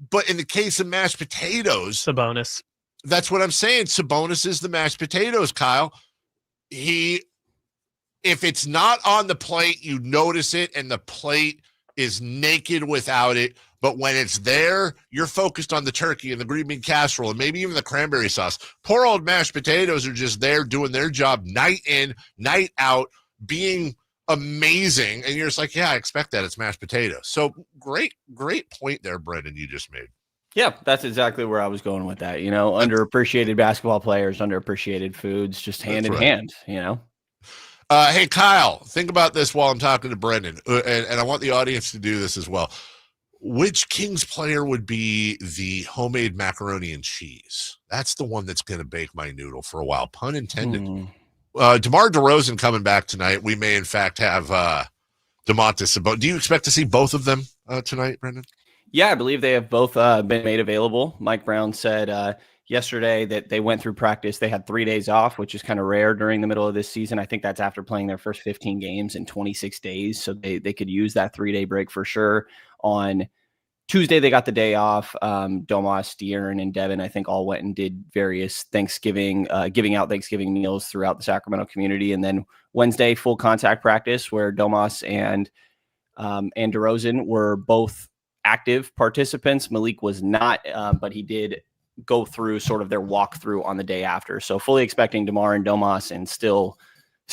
But in the case of mashed potatoes, Sabonis. That's what I'm saying. Sabonis is the mashed potatoes, Kyle. If it's not on the plate, you notice it, and the plate is naked without it. But when it's there, you're focused on the turkey and the green bean casserole and maybe even the cranberry sauce. Poor old mashed potatoes are just there doing their job night in, night out, being amazing. And you're just like, yeah, I expect that. It's mashed potatoes. So great point there, Brendan, you just made. Yeah, that's exactly where I was going with that. Underappreciated basketball players, underappreciated foods, just hand in hand, Hey, Kyle, think about this while I'm talking to Brendan, and I want the audience to do this as well. Which Kings player would be the homemade macaroni and cheese? That's the one that's going to bake my noodle for a while, pun intended. DeMar DeRozan coming back tonight. We may, in fact, have Domantas. Do you expect to see both of them tonight, Brendan? Yeah, I believe they have both been made available. Mike Brown said yesterday that they went through practice. They had 3 days off, which is kind of rare during the middle of this season. I think that's after playing their first 15 games in 26 days. So they could use that 3-day break for sure. On Tuesday, they got the day off. Domas, De'Aaron, and Devin, I think, all went and did various giving out Thanksgiving meals throughout the Sacramento community. And then Wednesday, full contact practice where Domas and DeRozan were both active participants. Malik was not, but he did go through sort of their walkthrough on the day after. So fully expecting DeMar and Domas, and still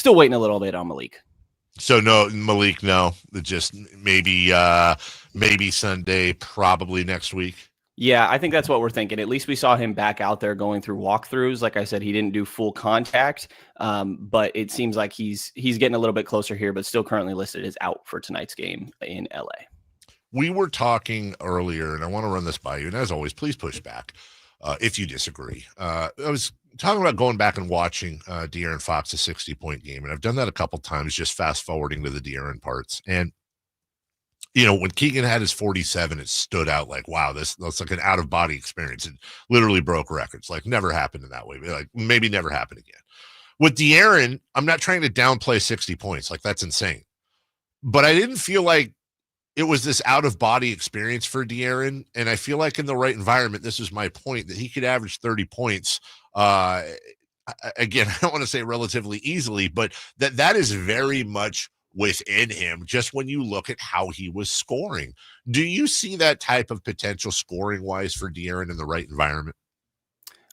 waiting a little bit on Malik. So no, Malik, no, just maybe Sunday, probably next week. Yeah, I think that's what we're thinking. At least we saw him back out there going through walkthroughs. Like I said, he didn't do full contact, but it seems like he's getting a little bit closer here, but still currently listed as out for tonight's game in LA. We were talking earlier, and I want to run this by you. And as always, please push back if you disagree. I was talking about going back and watching De'Aaron Fox's 60-point game, and I've done that a couple times, just fast forwarding to the De'Aaron parts. And when Keegan had his 47, it stood out like, wow, that's like an out of body experience. It literally broke records. Like never happened in that way. Like maybe never happen again. With De'Aaron, I'm not trying to downplay 60 points. Like that's insane. But I didn't feel like it was this out of body experience for De'Aaron. And I feel like in the right environment, this is my point, that he could average 30 points. Again, I don't want to say relatively easily, but that is very much within him, just when you look at how he was scoring. Do you see that type of potential scoring wise for De'Aaron in the right environment?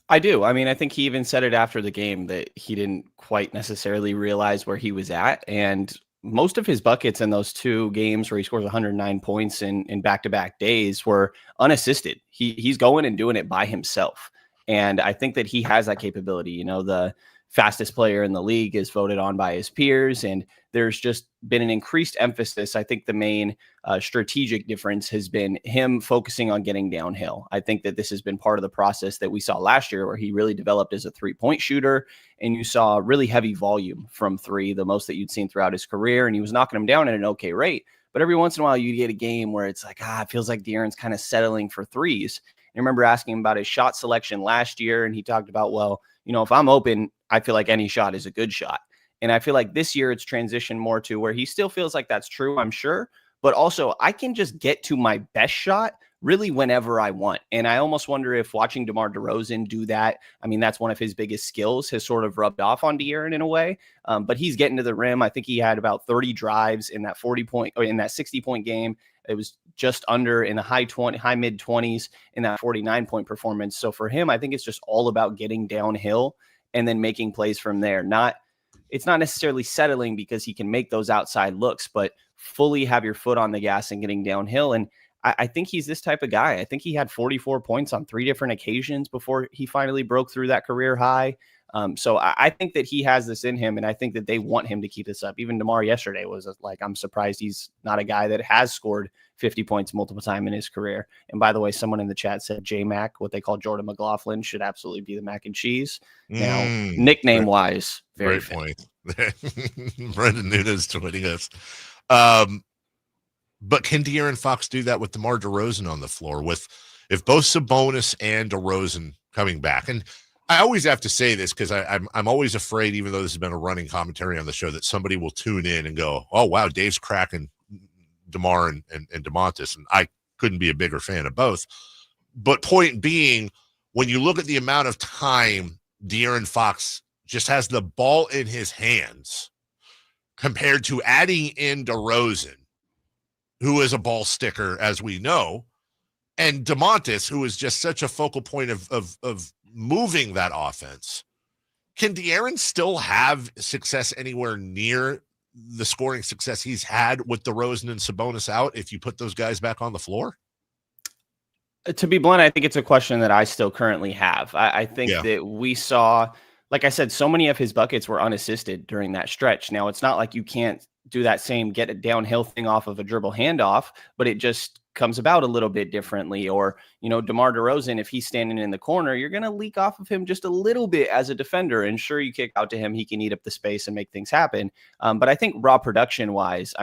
I do. I mean, I think he even said it after the game that he didn't quite necessarily realize where he was at. And most of his buckets in those 2 games where he scores 109 points in back-to-back days were unassisted. He's going and doing it by himself. And I think that he has that capability. The fastest player in the league is voted on by his peers. And there's just been an increased emphasis. I think the main strategic difference has been him focusing on getting downhill. I think that this has been part of the process that we saw last year, where he really developed as a 3-point shooter, and you saw really heavy volume from three, the most that you'd seen throughout his career. And he was knocking them down at an okay rate. But every once in a while you get a game where it's like, it feels like De'Aaron's kind of settling for threes. I remember asking him about his shot selection last year, and he talked about, well, if I'm open, I feel like any shot is a good shot. And I feel like this year it's transitioned more to where he still feels like that's true, I'm sure, but also I can just get to my best shot really whenever I want. And I almost wonder if watching DeMar DeRozan do that, I mean, that's one of his biggest skills, has sort of rubbed off on De'Aaron in a way. But he's getting to the rim. I think he had about 30 drives in that 60-point game. It was just under in the high mid 20s in that 49-point performance. So for him, I think it's just all about getting downhill and then making plays from there. It's not necessarily settling because he can make those outside looks, but fully have your foot on the gas and getting downhill. And I think he's this type of guy. I think he had 44 points on 3 different occasions before he finally broke through that career high. So I think that he has this in him, and I think that they want him to keep this up. Even DeMar yesterday was like, I'm surprised he's not a guy that has scored 50 points multiple times in his career. And by the way, someone in the chat said J-Mac, what they call Jordan McLaughlin, should absolutely be the mac and cheese. Now, nickname-wise, very great point. Brendan Nunes tweeting us. But can De'Aaron Fox do that with DeMar DeRozan on the floor, if both Sabonis and DeRozan coming back? And I always have to say this because I'm always afraid, even though this has been a running commentary on the show, that somebody will tune in and go, oh, wow, Dave's cracking DeMar and Domantas. And I couldn't be a bigger fan of both. But point being, when you look at the amount of time De'Aaron Fox just has the ball in his hands compared to adding in DeRozan, who is a ball sticker, as we know, and Domantas, who is just such a focal point of moving that offense. Can De'Aaron still have success anywhere near the scoring success he's had with DeRozan and Sabonis out if you put those guys back on the floor? To be blunt, I think it's a question that I still currently have. I think that we saw, like I said, so many of his buckets were unassisted during that stretch. Now, it's not like you can't do that same get it downhill thing off of a dribble handoff, but it just comes about a little bit differently. Or, DeMar DeRozan, if he's standing in the corner, you're going to leak off of him just a little bit as a defender. And sure, you kick out to him, he can eat up the space and make things happen. But I think raw production wise,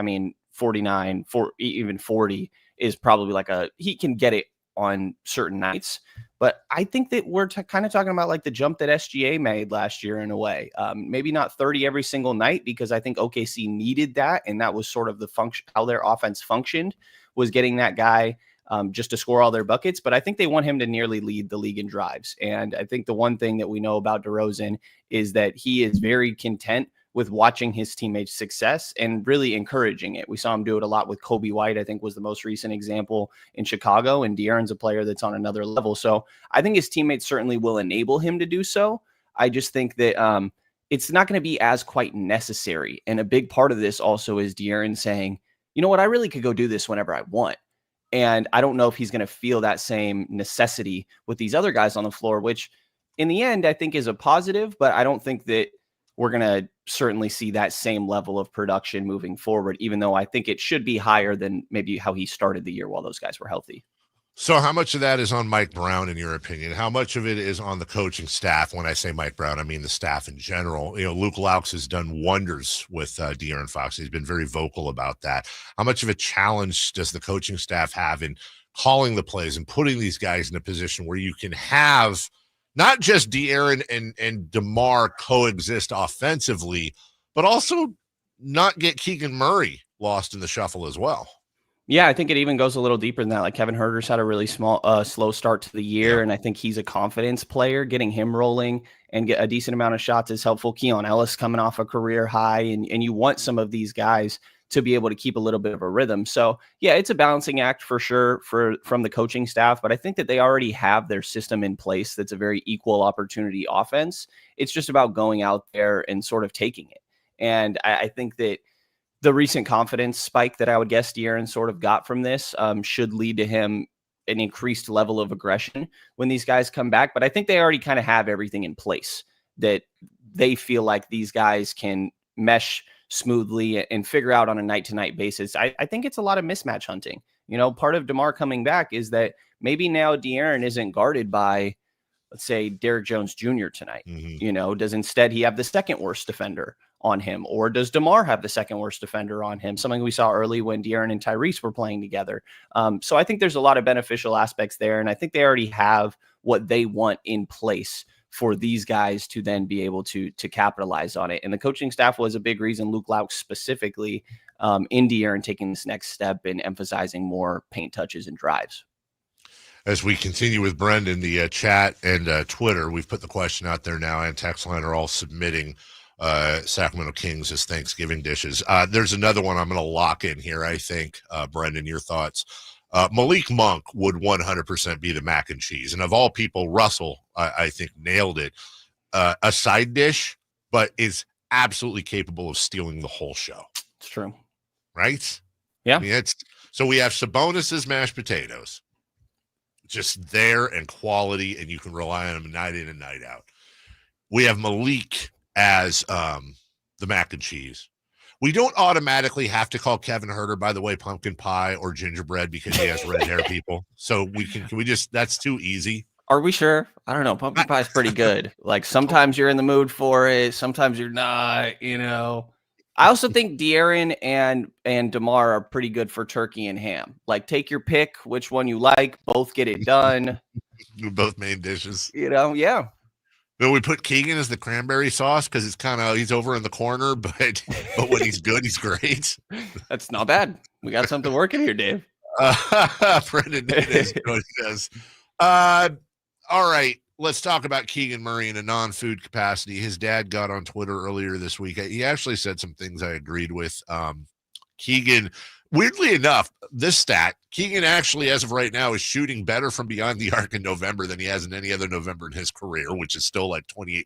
49, even 40 is probably he can get it on certain nights. But I think that we're kind of talking about like the jump that SGA made last year in a way. Maybe not 30 every single night, because I think OKC needed that. And that was sort of the function, how their offense functioned, was getting that guy just to score all their buckets. But I think they want him to nearly lead the league in drives. And I think the one thing that we know about DeRozan is that he is very content with watching his teammates' success and really encouraging it. We saw him do it a lot with Kobe White, I think was the most recent example in Chicago, and De'Aaron's a player that's on another level. So I think his teammates certainly will enable him to do so. I just think that it's not going to be as quite necessary. And a big part of this also is De'Aaron saying, you know what, I really could go do this whenever I want. And I don't know if he's going to feel that same necessity with these other guys on the floor, which in the end, I think is a positive, but I don't think that we're going to certainly see that same level of production moving forward, even though I think it should be higher than maybe how he started the year while those guys were healthy. So how much of that is on Mike Brown, in your opinion? How much of it is on the coaching staff? When I say Mike Brown, I mean the staff in general. Luke Laux has done wonders with De'Aaron Fox. He's been very vocal about that. How much of a challenge does the coaching staff have in calling the plays and putting these guys in a position where you can have not just De'Aaron and DeMar coexist offensively, but also not get Keegan Murray lost in the shuffle as well? Yeah, I think it even goes a little deeper than that. Like Kevin Huerter's had a really slow start to the year, and I think he's a confidence player. Getting him rolling and get a decent amount of shots is helpful. Keon Ellis coming off a career high, and you want some of these guys to be able to keep a little bit of a rhythm. So yeah, it's a balancing act for sure from the coaching staff, but I think that they already have their system in place. That's a very equal opportunity offense. It's just about going out there and sort of taking it. And I think that the recent confidence spike that I would guess De'Aaron sort of got from this should lead to him an increased level of aggression when these guys come back. But I think they already kind of have everything in place that they feel like these guys can mesh smoothly and figure out on a night-to-night basis. I think it's a lot of mismatch hunting. Part of DeMar coming back is that maybe now De'Aaron isn't guarded by, let's say, Derrick Jones Jr. tonight. Does instead he have the second worst defender on him, or does DeMar have the second worst defender on him? Something we saw early when De'Aaron and Tyrese were playing together. So I think there's a lot of beneficial aspects there, and I think they already have what they want in place for these guys to then be able to capitalize on it. And the coaching staff was a big reason, Luke Laux specifically, in De'Aaron taking this next step and emphasizing more paint touches and drives. As we continue with Brendan, the chat and Twitter, we've put the question out there now, and text line are all submitting Sacramento Kings as Thanksgiving dishes. There's another one I'm going to lock in here, I think. Brendan, your thoughts? Malik Monk would 100% be the mac and cheese. And of all people, Russell, I think, nailed it. A side dish, but is absolutely capable of stealing the whole show. It's true. Right? Yeah. I mean, so we have Sabonis' mashed potatoes. Just there and quality, and you can rely on them night in and night out. We have Malik as the mac and cheese. We don't automatically have to call Kevin Herter, by the way, pumpkin pie or gingerbread because he has red hair, people. So can we just, that's too easy. Are we sure? I don't know. Pumpkin pie is pretty good. Like sometimes you're in the mood for it. Sometimes you're not, I also think De'Aaron and DeMar are pretty good for turkey and ham. Like take your pick, which one you like, both get it done. Both main dishes. Yeah. Then we put Keegan as the cranberry sauce because it's he's over in the corner, but when he's good, he's great. That's not bad. We got something working here, Dave. Brendan does. All right, let's talk about Keegan Murray in a non-food capacity. His dad got on Twitter earlier this week. He actually said some things I agreed with. Keegan, weirdly enough, this stat, Keegan actually, as of right now, is shooting better from beyond the arc in November than he has in any other November in his career, which is still like 28%.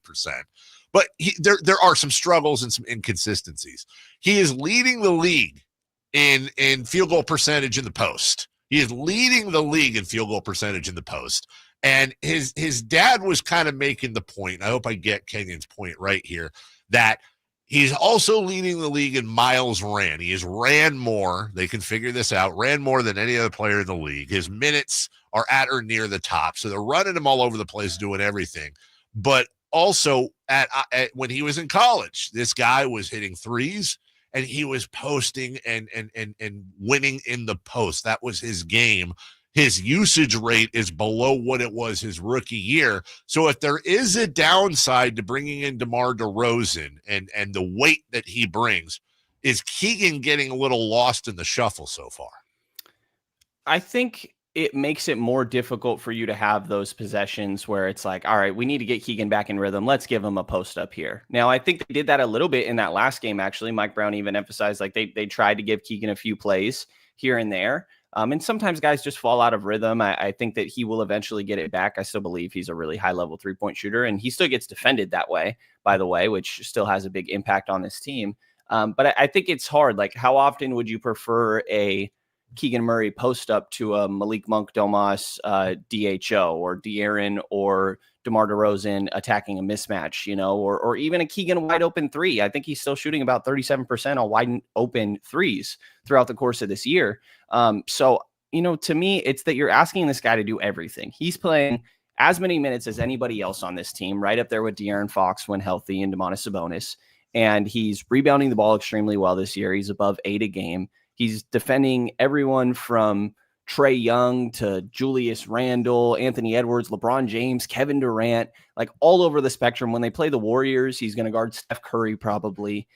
But there are some struggles and some inconsistencies. He is leading the league in field goal percentage in the post. He is leading the league in field goal percentage in the post. And his dad was kind of making the point, I hope I get Kenyon's point right here, that he's also leading the league in miles ran. He has ran more. They can figure this out. Ran more than any other player in the league. His minutes are at or near the top. So they're running him all over the place, doing everything. But also at when he was in college, this guy was hitting threes and he was posting and winning in the post. That was his game. His usage rate is below what it was his rookie year. So if there is a downside to bringing in DeMar DeRozan and the weight that he brings, is Keegan getting a little lost in the shuffle so far? I think it makes it more difficult for you to have those possessions where it's like, all right, we need to get Keegan back in rhythm. Let's give him a post up here. Now, I think they did that a little bit in that last game, actually. Mike Brown even emphasized like they tried to give Keegan a few plays here and there. And sometimes guys just fall out of rhythm. I think that he will eventually get it back. I still believe he's a really high-level three-point shooter, and he still gets defended that way, by the way, which still has a big impact on this team. But I think it's hard. Like, how often would you prefer a Keegan Murray post-up to a Malik Monk, Domas, DHO, or De'Aaron, or DeMar DeRozan attacking a mismatch, or even a Keegan wide-open three? I think he's still shooting about 37% on wide-open threes throughout the course of this year. So, to me, it's that you're asking this guy to do everything. He's playing as many minutes as anybody else on this team, right up there with De'Aaron Fox when healthy and Domantas Sabonis. And he's rebounding the ball extremely well this year. He's above 8 a game. He's defending everyone from Trae Young to Julius Randle, Anthony Edwards, LeBron James, Kevin Durant, like all over the spectrum. When they play the Warriors, he's going to guard Steph Curry probably.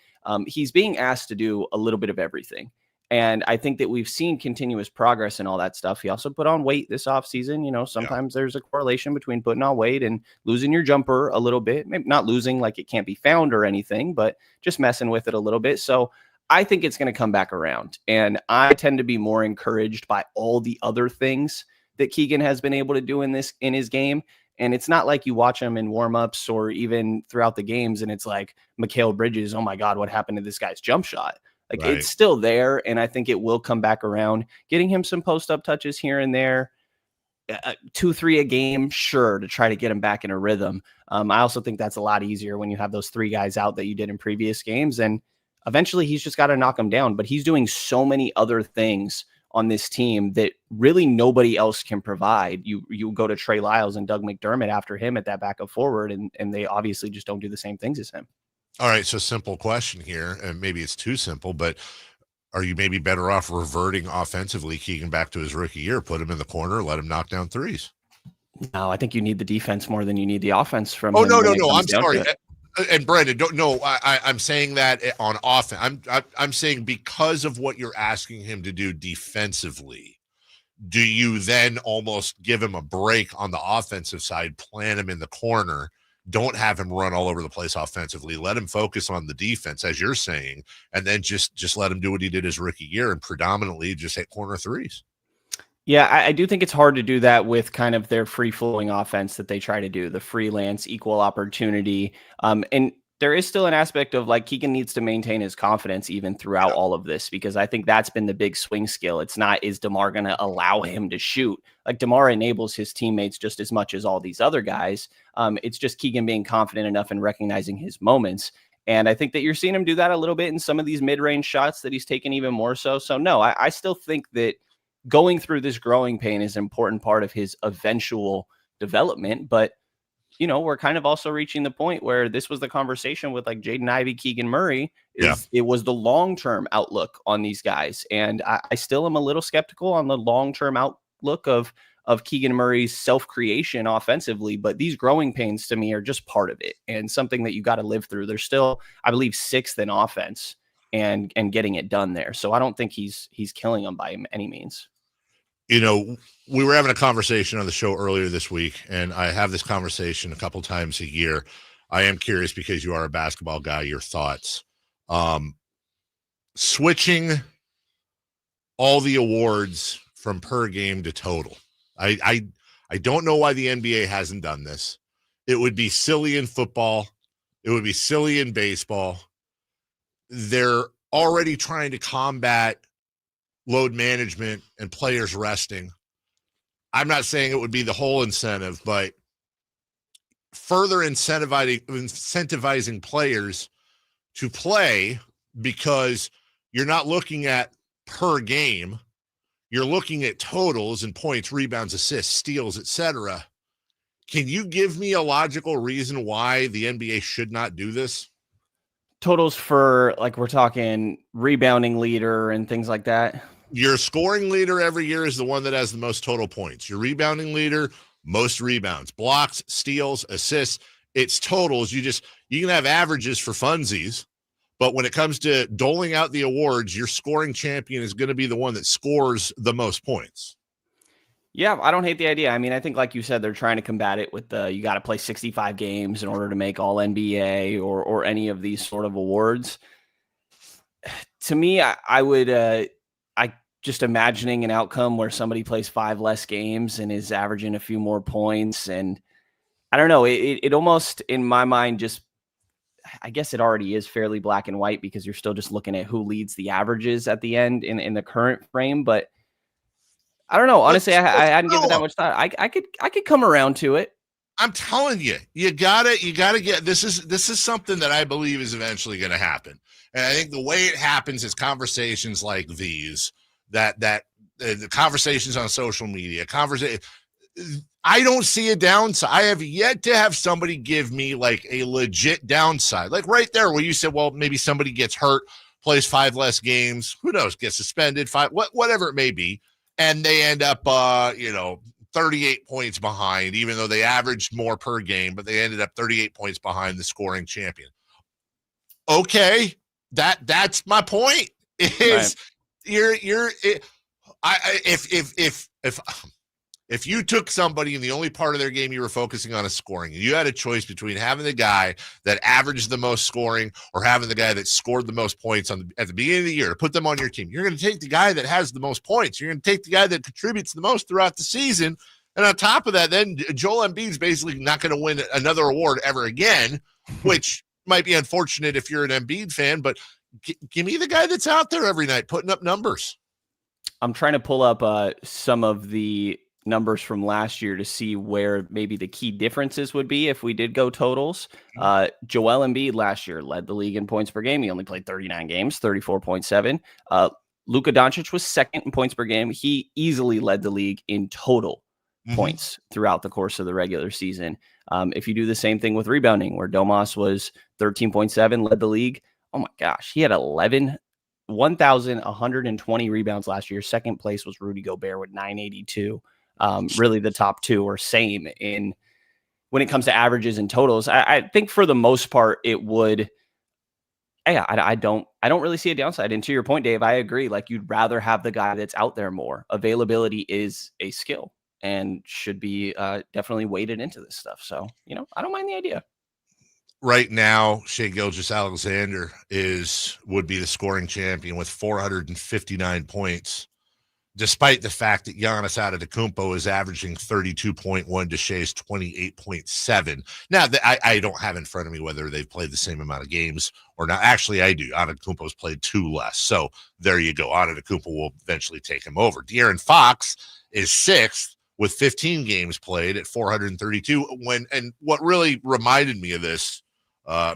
He's being asked to do a little bit of everything. And I think that we've seen continuous progress and all that stuff. He also put on weight this offseason. Sometimes there's a correlation between putting on weight and losing your jumper a little bit. Maybe not losing like it can't be found or anything, but just messing with it a little bit. So I think it's going to come back around. And I tend to be more encouraged by all the other things that Keegan has been able to do in his game. And it's not like you watch him in warmups or even throughout the games and it's like Mikal Bridges, oh my God, what happened to this guy's jump shot? Like It's still there, and I think it will come back around. Getting him some post-up touches here and there, 2-3 a game, sure, to try to get him back in a rhythm. I also think that's a lot easier when you have those 3 guys out that you did in previous games. And eventually he's just got to knock them down. But he's doing so many other things on this team that really nobody else can provide. You go to Trey Lyles and Doug McDermott after him at that backup forward, and they obviously just don't do the same things as him. All right, so simple question here, and maybe it's too simple, but are you maybe better off reverting offensively Keegan back to his rookie year, put him in the corner, let him knock down threes? No, I think you need the defense more than you need the offense from Oh, him no, when no, it no, comes I'm down to sorry. it. And Brandon, I'm saying that on offense. I'm saying because of what you're asking him to do defensively, do you then almost give him a break on the offensive side, plant him in the corner, don't have him run all over the place offensively, let him focus on the defense, as you're saying, and then just let him do what he did his rookie year and predominantly just hit corner threes? Yeah, I do think it's hard to do that with kind of their free-flowing offense that they try to do, the freelance, equal opportunity. And there is still an aspect of like Keegan needs to maintain his confidence even throughout all of this, because I think that's been the big swing skill. It's not, is DeMar going to allow him to shoot? Like DeMar enables his teammates just as much as all these other guys. It's just Keegan being confident enough and recognizing his moments. And I think that you're seeing him do that a little bit in some of these mid-range shots that he's taken even more so. So no, I still think that going through this growing pain is an important part of his eventual development. But, you know, we're kind of also reaching the point where this was the conversation with like Jaden Ivey, Keegan Murray. It was the long-term outlook on these guys. And I still am a little skeptical on the long-term outlook of Keegan Murray's self-creation offensively, but these growing pains to me are just part of it and something that you got to live through. They're still, I believe, 6th in offense and getting it done there. So I don't think he's killing them by any means. You know, we were having a conversation on the show earlier this week, and I have this conversation a couple times a year. I am curious because you are a basketball guy, your thoughts. Switching all the awards from per game to total. I don't know why the NBA hasn't done this. It would be silly in football. It would be silly in baseball. They're already trying to combat load management and players resting. I'm not saying it would be the whole incentive, but further incentivizing players to play, because you're not looking at per game. You're looking at totals and points, rebounds, assists, steals, etc. Can you give me a logical reason why the NBA should not do this? Totals for, like, we're talking rebounding leader and things like that. Your scoring leader every year is the one that has the most total points. Your rebounding leader, most rebounds, blocks, steals, assists. It's totals. You can have averages for funsies, but when it comes to doling out the awards, your scoring champion is going to be the one that scores the most points. Yeah, I don't hate the idea. I mean, I think, like you said, they're trying to combat it with you got to play 65 games in order to make all NBA or any of these sort of awards. To me, I would just imagining an outcome where somebody plays 5 less games and is averaging a few more points. And I don't know, it almost, in my mind, just, I guess it already is fairly black and white because you're still just looking at who leads the averages at the end in the current frame. But I don't know. Honestly, I hadn't given that much thought. I could come around to it. I'm telling you, you gotta get, this is something that I believe is eventually going to happen. And I think the way it happens is conversations like these, that the conversations on social media, I don't see a downside. I have yet to have somebody give me like a legit downside. Like right there where you said, well, maybe somebody gets hurt, plays 5 less games, who knows, gets suspended, whatever it may be, and they end up 38 points behind, even though they averaged more per game, but they ended up 38 points behind the scoring champion. Okay, that's my point. Is right. If you took somebody and the only part of their game you were focusing on is scoring, you had a choice between having the guy that averaged the most scoring or having the guy that scored the most points at the beginning of the year to put them on your team. You're going to take the guy that has the most points. You're going to take the guy that contributes the most throughout the season. And on top of that, then Joel Embiid's basically not going to win another award ever again, which might be unfortunate if you're an Embiid fan, but give me the guy that's out there every night putting up numbers. I'm trying to pull up some of the numbers from last year to see where maybe the key differences would be if we did go totals. Joel Embiid last year led the league in points per game. He only played 39 games, 34.7. Luka Doncic was second in points per game. He easily led the league in total points throughout the course of the regular season. If you do the same thing with rebounding, where Domas was 13.7, led the league. Oh my gosh, he had 1,120 rebounds last year. Second place was Rudy Gobert with 982. Really the top two are same in when it comes to averages and totals. I think for the most part it would. Yeah, I don't really see a downside. And to your point, Dave, I agree. Like, you'd rather have the guy that's out there more. Availability is a skill and should be definitely weighted into this stuff. So, I don't mind the idea. Right now, Shai Gilgeous-Alexander would be the scoring champion with 459 points, despite the fact that Giannis Antetokounmpo is averaging 32.1 to Shai's 28.7. Now, I don't have in front of me whether they've played the same amount of games or not. Actually, I do. Antetokounmpo's played 2 less. So there you go. Antetokounmpo will eventually take him over. De'Aaron Fox is 6th with 15 games played at 432. And what really reminded me of this,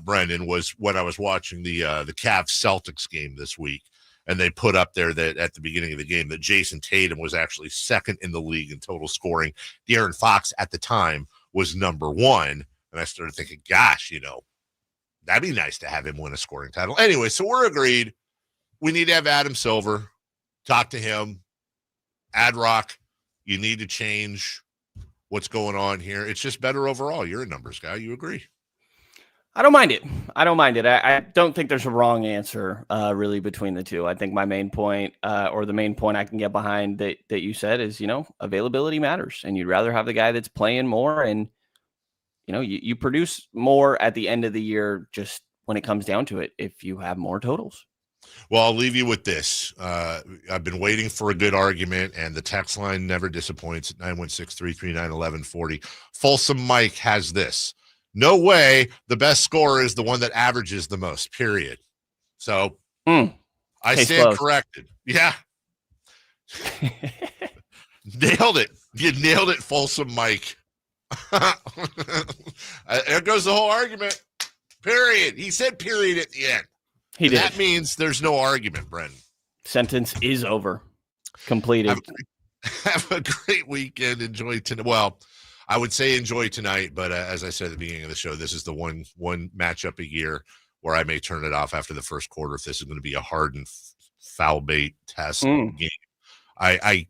Brendan, was when I was watching the Cavs-Celtics game this week. And they put up there that at the beginning of the game that Jason Tatum was actually second in the league in total scoring. De'Aaron Fox at the time was number 1. And I started thinking, gosh, that'd be nice to have him win a scoring title. Anyway, so we're agreed. We need to have Adam Silver. Talk to him. Ad-Rock, you need to change what's going on here. It's just better overall. You're a numbers guy. You agree? I don't mind it. I don't think there's a wrong answer really between the two. I think my main point or the main point I can get behind that you said is, availability matters, and you'd rather have the guy that's playing more and, you produce more at the end of the year just when it comes down to it if you have more totals. Well, I'll leave you with this. I've been waiting for a good argument, and the text line never disappoints at 916-339-1140. Folsom Mike has this. No way the best scorer is the one that averages the most, period. So I stand corrected. Yeah. Nailed it. You nailed it, Folsom Mike. There goes the whole argument. Period. He said period at the end. He did. That means there's no argument, Brendan. Sentence is over. Completed. Have a great weekend. Enjoy tonight. Well, I would say enjoy tonight, but as I said at the beginning of the show, this is the one matchup a year where I may turn it off after the first quarter if this is going to be a hardened foul bait test game. I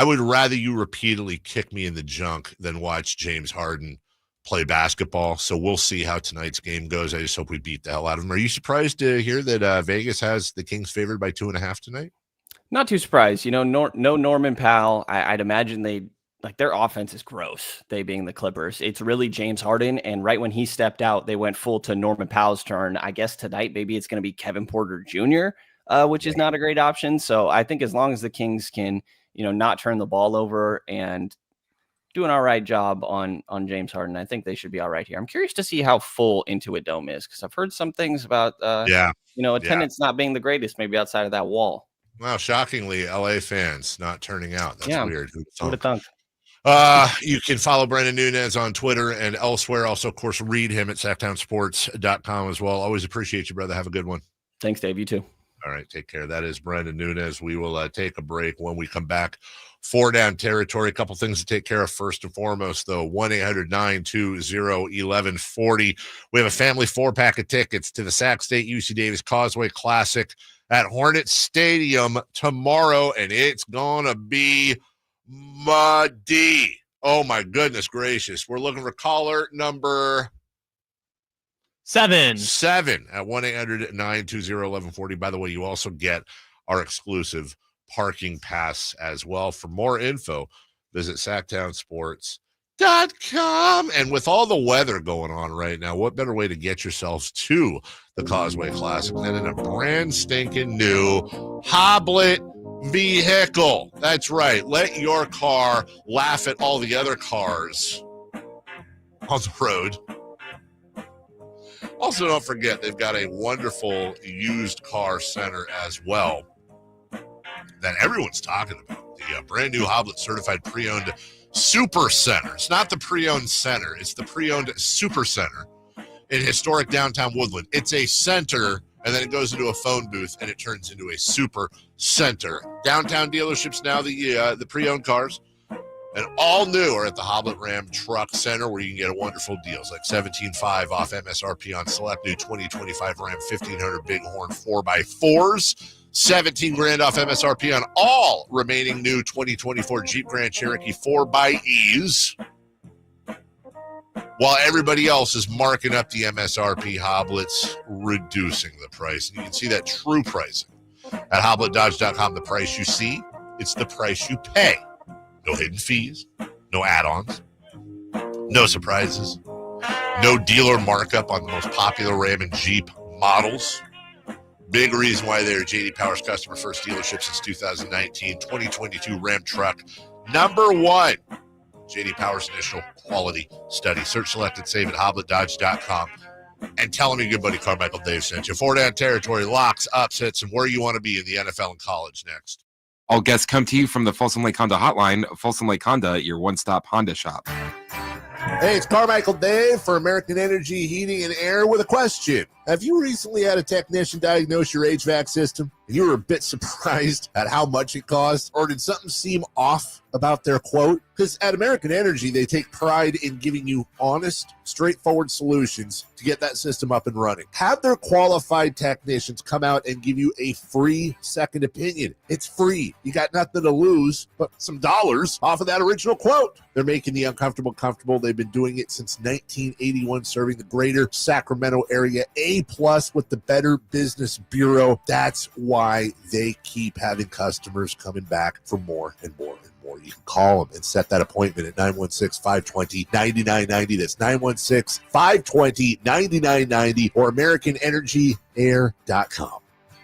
would rather you repeatedly kick me in the junk than watch James Harden play basketball. So we'll see how tonight's game goes. I just hope we beat the hell out of them. Are you surprised to hear that Vegas has the Kings favored by 2.5 tonight? Not too surprised. No Norman Powell. I'd imagine their offense is gross, they being the Clippers. It's really James Harden, and right when he stepped out, they went full to Norman Powell's turn. I guess tonight maybe it's going to be Kevin Porter Jr., which is not a great option. So I think as long as the Kings can, not turn the ball over and do an all right job on James Harden, I think they should be all right here. I'm curious to see how full Intuit Dome is, because I've heard some things about, attendance not being the greatest, maybe outside of that wall. Wow, shockingly, LA fans not turning out. That's weird. Who would have thunk? You can follow Brendan Nunez on Twitter and elsewhere. Also, of course, read him at sacktownsports.com as well. Always appreciate you, brother. Have a good one. Thanks, Dave. You too. All right. Take care. That is Brendan Nunez. We will take a break. When we come back, 4 down territory. A couple things to take care of. First and foremost, though, 1-800-920-1140. We have a family 4-pack of tickets to the Sac State UC Davis Causeway Classic at Hornet Stadium tomorrow, and it's going to be muddy. Oh my goodness gracious. We're looking for caller number 7 at 1-800-920-1140. By the way, you also get our exclusive parking pass as well. For more info, visit sacktownsports.com. And with all the weather going on right now, what better way to get yourselves to the Causeway Classic than in a brand stinking new Hoblet vehicle? That's right. Let your car laugh at all the other cars on the road. Also, don't forget, they've got a wonderful used car center as well that everyone's talking about. The Brand new Hoblet certified pre-owned super center. It's not the pre-owned center. It's the pre-owned super center in historic downtown Woodland. It's a center, and then it goes into a phone booth, and it turns into a super center. Downtown dealerships now, the pre-owned cars, and all new are at the Hoblet Ram Truck Center, where you can get wonderful deals like $17,500 off MSRP on select new 2025 Ram 1500 Bighorn 4x4s. $17,000 off MSRP on all remaining new 2024 Jeep Grand Cherokee 4xEs, while everybody else is marking up the MSRP. Hoblet's reducing the price. And you can see that true pricing at HobletDodge.com. The price you see, it's the price you pay. No hidden fees, no add-ons, no surprises, no dealer markup on the most popular Ram and Jeep models. Big reason why they're JD Power's customer first dealership since 2019. 2022 Ram truck #1. JD Power's initial quality study. Search, select, and save at HobletDodge.com. And tell them your good buddy Carmichael Dave sent you. 4-down territory, locks, upsets, and where you want to be in the NFL and college next. All guests come to you from the Folsom Lake Honda hotline. Folsom Lake Honda, your one-stop Honda shop. Hey, it's Carmichael Dave for American Energy Heating and Air with a question. Have you recently had a technician diagnose your HVAC system and you were a bit surprised at how much it cost? Or did something seem off about their quote? Because at American Energy, they take pride in giving you honest, straightforward solutions to get that system up and running. Have their qualified technicians come out and give you a free second opinion. It's free. You got nothing to lose but some dollars off of that original quote. They're making the uncomfortable comfortable. They've been doing it since 1981, serving the greater Sacramento area. A+ with the Better Business Bureau. That's why they keep having customers coming back for more and more and more. You can call them and set that appointment at 916-520-9990. That's 916-520-9990 or AmericanEnergyAir.com.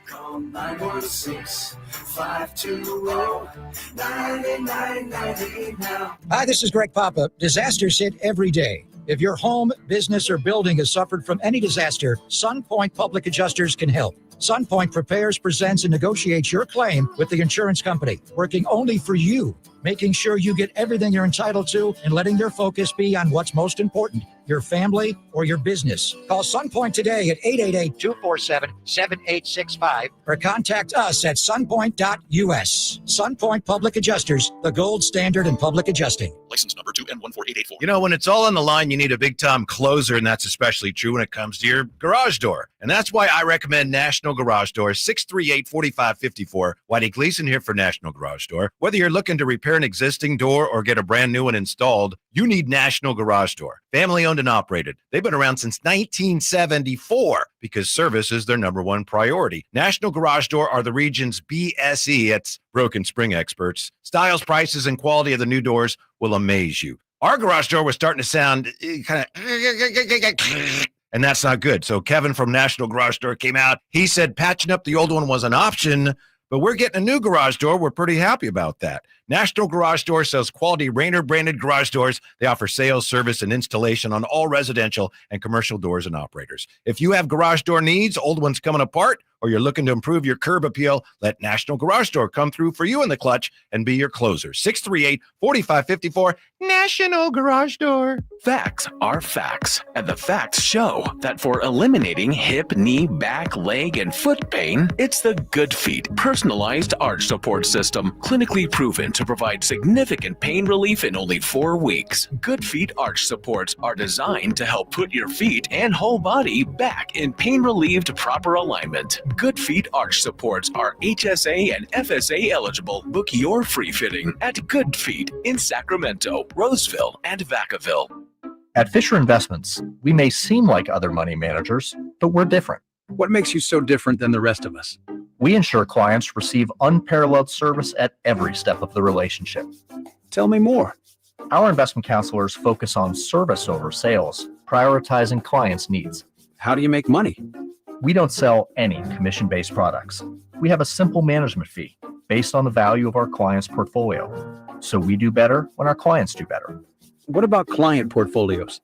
Call 916-520-9990 now. Hi, this is Greg Papa. Disasters hit every day. If your home, business, or building has suffered from any disaster, SunPoint Public Adjusters can help. SunPoint prepares, presents, and negotiates your claim with the insurance company, working only for you, making sure you get everything you're entitled to and letting their focus be on what's most important, your family or your business. Call SunPoint today at 888-247-7865 or contact us at sunpoint.us. SunPoint Public Adjusters, the gold standard in public adjusting. License number 2N14884. You know, when it's all on the line, you need a big-time closer, and that's especially true when it comes to your garage door. And that's why I recommend National Garage Door, 638-4554. Whitey Gleason here for National Garage Door. Whether you're looking to repair an existing door or get a brand new one installed, you need National Garage Door. Family-owned and operated. They've been around since 1974 because service is their #1 priority. National Garage Door are the region's BSE. It's broken spring experts. Styles, prices, and quality of the new doors will amaze you. Our garage door was starting to sound kind of, and that's not good. So Kevin from National Garage Door came out. He said patching up the old one was an option, but we're getting a new garage door. We're pretty happy about that. National Garage Door sells quality Rainer branded garage doors. They offer sales, service, and installation on all residential and commercial doors and operators. If you have garage door needs, old ones coming apart, or you're looking to improve your curb appeal, let National Garage Door come through for you in the clutch and be your closer. 638-4554, National Garage Door. Facts are facts, and the facts show that for eliminating hip, knee, back, leg, and foot pain, it's the Good Feet personalized arch support system, clinically proven to provide significant pain relief in only 4 weeks. Good Feet arch supports are designed to help put your feet and whole body back in pain-relieved proper alignment. Good Feet arch supports are HSA and FSA eligible. Book your free fitting at Good Feet in Sacramento, Roseville, and Vacaville. At Fisher Investments, we may seem like other money managers, but we're different. What makes you so different than the rest of us? We ensure clients receive unparalleled service at every step of the relationship. Tell me more. Our investment counselors focus on service over sales, prioritizing clients' needs. How do you make money? We don't sell any commission-based products. We have a simple management fee based on the value of our client's portfolio. So we do better when our clients do better. What about client portfolios?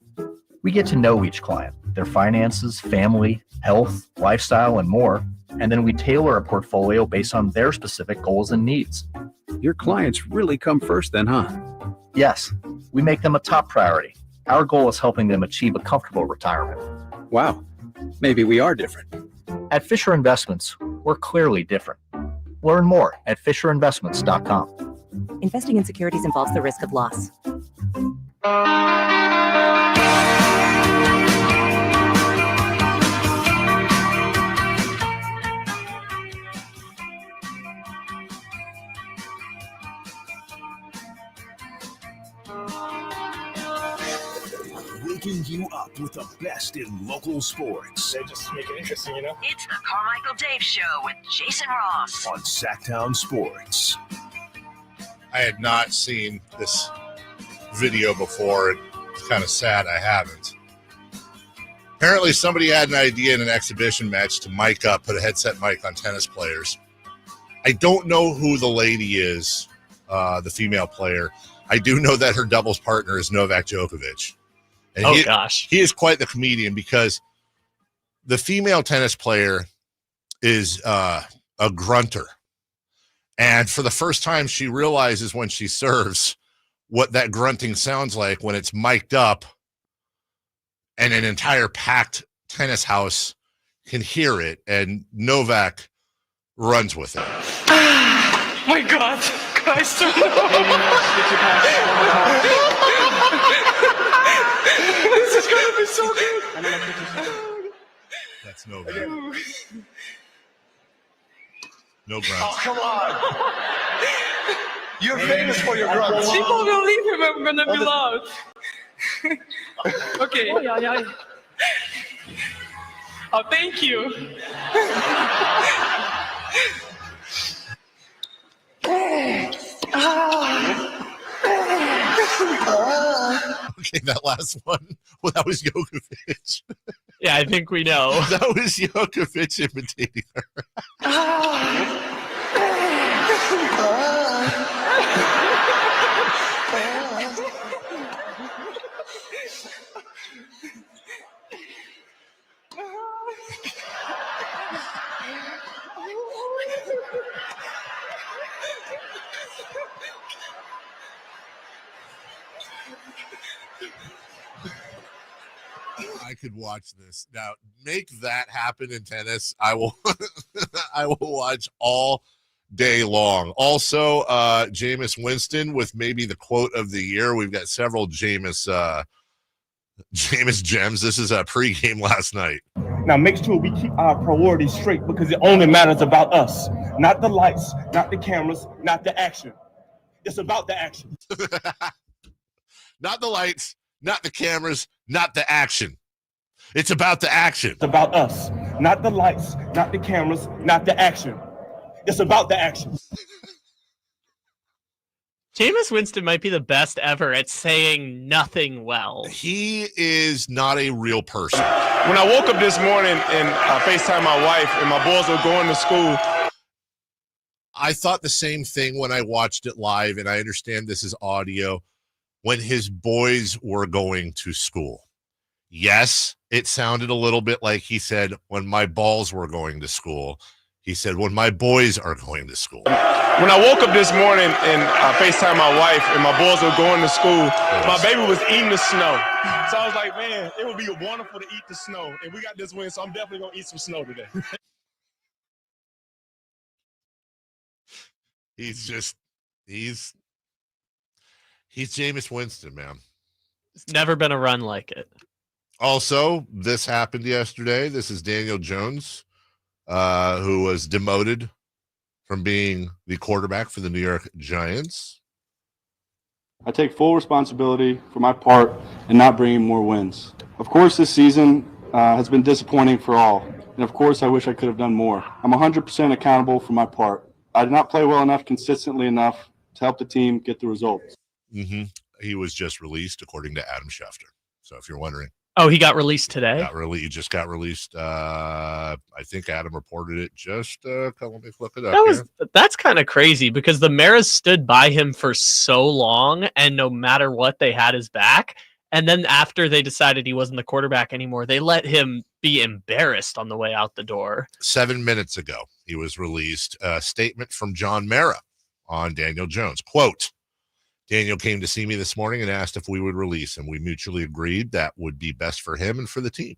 We get to know each client, their finances, family, health, lifestyle, and more, and then we tailor a portfolio based on their specific goals and needs. Your clients really come first then, huh? Yes, we make them a top priority. Our goal is helping them achieve a comfortable retirement. Wow, maybe we are different. At Fisher Investments, we're clearly different. Learn more at FisherInvestments.com. Investing in securities involves the risk of loss. Waking you up with the best in local sports. They just make it interesting, you know? It's the Carmichael Dave Show with Jason Ross on Sacktown Sports. I had not seen this video before. It's kind of sad I haven't. Apparently somebody had an idea in an exhibition match to mic up, put a headset mic on tennis players. I don't know who the lady is, the female player. I do know that her doubles partner is Novak Djokovic. And gosh. He is quite the comedian because the female tennis player is a grunter. And for the first time, she realizes when she serves what that grunting sounds like when it's mic'd up and an entire packed tennis house can hear it. And Novak runs with it. My God, guys, this is going to be so good. That's Novak. No grunts. Oh, come on. You're famous for your grunts. People will leave him. I'm going to be loud. Okay. Oh, thank you. Okay, that last one. Well, that was Djokovic. Yeah, I think we know. That was Djokovic imitating her. I could watch this. Now, make that happen in tennis. I will I will watch all day long. Also, Jameis Winston with maybe the quote of the year. We've got several Jameis gems. This is a pregame last night. Now, make sure we keep our priorities straight because it only matters about us. Not the lights, not the cameras, not the action. It's about the action. Not the lights, not the cameras, not the action. It's about the action. It's about us. Not the lights, not the cameras, not the action. It's about the action. Jameis Winston might be the best ever at saying nothing well. He is not a real person. When I woke up this morning and FaceTimed my wife and my boys were going to school, I thought the same thing when I watched it live, and I understand this is audio, when his boys were going to school. Yes, it sounded a little bit like he said, when my balls were going to school. He said, when my boys are going to school. When I woke up this morning and FaceTimed my wife and my boys were going to school, my baby was eating the snow. So I was like, man, it would be wonderful to eat the snow. And we got this win, so I'm definitely going to eat some snow today. He's Jameis Winston, man. It's never been a run like it. Also, this happened yesterday. This is Daniel Jones, who was demoted from being the quarterback for the New York Giants. I take full responsibility for my part in not bringing more wins. Of course, this season has been disappointing for all. And of course, I wish I could have done more. I'm 100% accountable for my part. I did not play well enough, consistently enough to help the team get the results. Mm-hmm. He was just released, according to Adam Schefter. So if you're wondering. Oh, he got released today? He just got released. I think Adam reported it just, let me flip it up. That's kind of crazy because the Maras stood by him for so long, and no matter what, they had his back. And then after they decided he wasn't the quarterback anymore, they let him be embarrassed on the way out the door. 7 minutes ago, he was released. A statement from John Mara on Daniel Jones. Quote, Daniel came to see me this morning and asked if we would release him. We mutually agreed that would be best for him and for the team.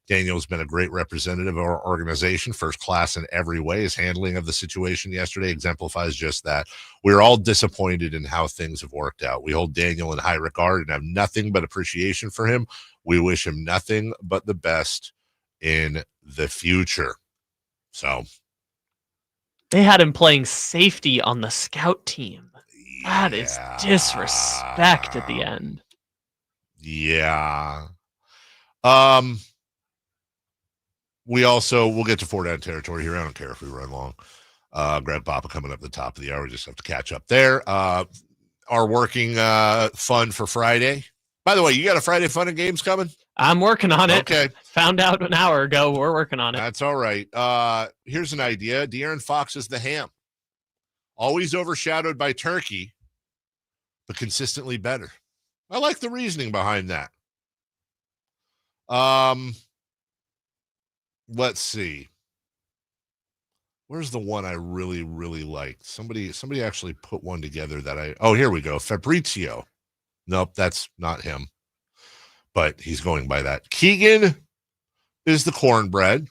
Daniel's been a great representative of our organization, first class in every way. His handling of the situation yesterday exemplifies just that. We're all disappointed in how things have worked out. We hold Daniel in high regard and have nothing but appreciation for him. We wish him nothing but the best in the future. So they had him playing safety on the scout team. That is disrespect at the end. Yeah. We'll get to 4 down territory here. I don't care if we run long. Greg Papa coming up at the top of the hour. We just have to catch up there. Our working fun for Friday. By the way, you got a Friday fun and games coming? I'm working on it. Okay. Found out an hour ago. We're working on it. That's all right. Here's an idea. De'Aaron Fox is the ham. Always overshadowed by turkey, but consistently better. I like the reasoning behind that. Let's see. Where's the one I really, really liked? Somebody actually put one together that here we go. Fabrizio. Nope, that's not him. But he's going by that. Keegan is the cornbread.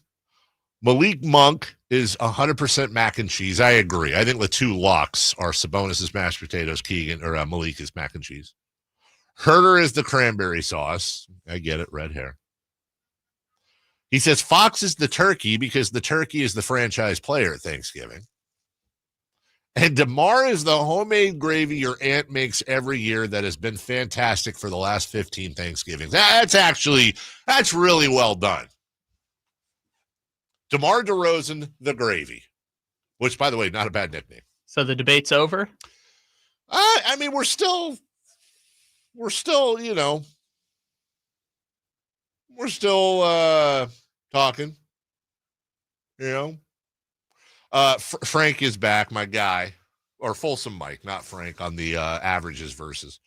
Malik Monk is 100% mac and cheese. I agree. I think the two locks are Sabonis is mashed potatoes, Keegan or Malik is mac and cheese. Herder is the cranberry sauce. I get it, red hair. He says Fox is the turkey because the turkey is the franchise player at Thanksgiving. And DeMar is the homemade gravy your aunt makes every year that has been fantastic for the last 15 Thanksgivings. That's really well done. DeMar DeRozan, the gravy, which, by the way, not a bad nickname. So the debate's over? I mean, we're still, talking, Frank is back, my guy, or Folsom Mike, not Frank, on the averages versus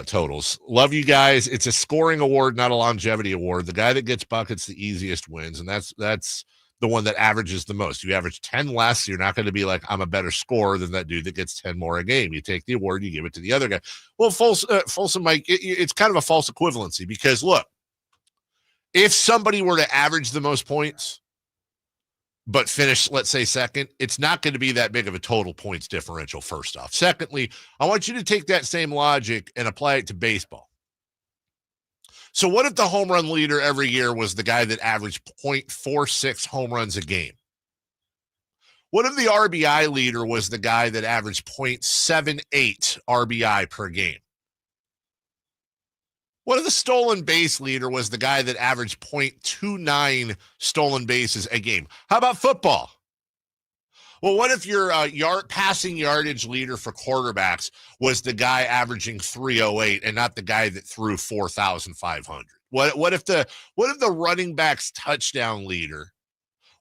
totals. Love you guys. It's a scoring award, not a longevity award. The guy that gets buckets the easiest wins, and that's the one that averages the most. You average 10 less, you're not going to be like, I'm a better scorer than that dude that gets 10 more a game. You take the award, you give it to the other guy. Well, Folsom Mike, it's kind of a false equivalency because, look, if somebody were to average the most points but finish, let's say, second, it's not going to be that big of a total points differential, first off. Secondly, I want you to take that same logic and apply it to baseball. So what if the home run leader every year was the guy that averaged 0.46 home runs a game? What if the RBI leader was the guy that averaged 0.78 RBI per game? What if the stolen base leader was the guy that averaged 0.29 stolen bases a game? How about football? Well, what if your passing yardage leader for quarterbacks was the guy averaging 308 and not the guy that threw 4,500? What if the running back's touchdown leader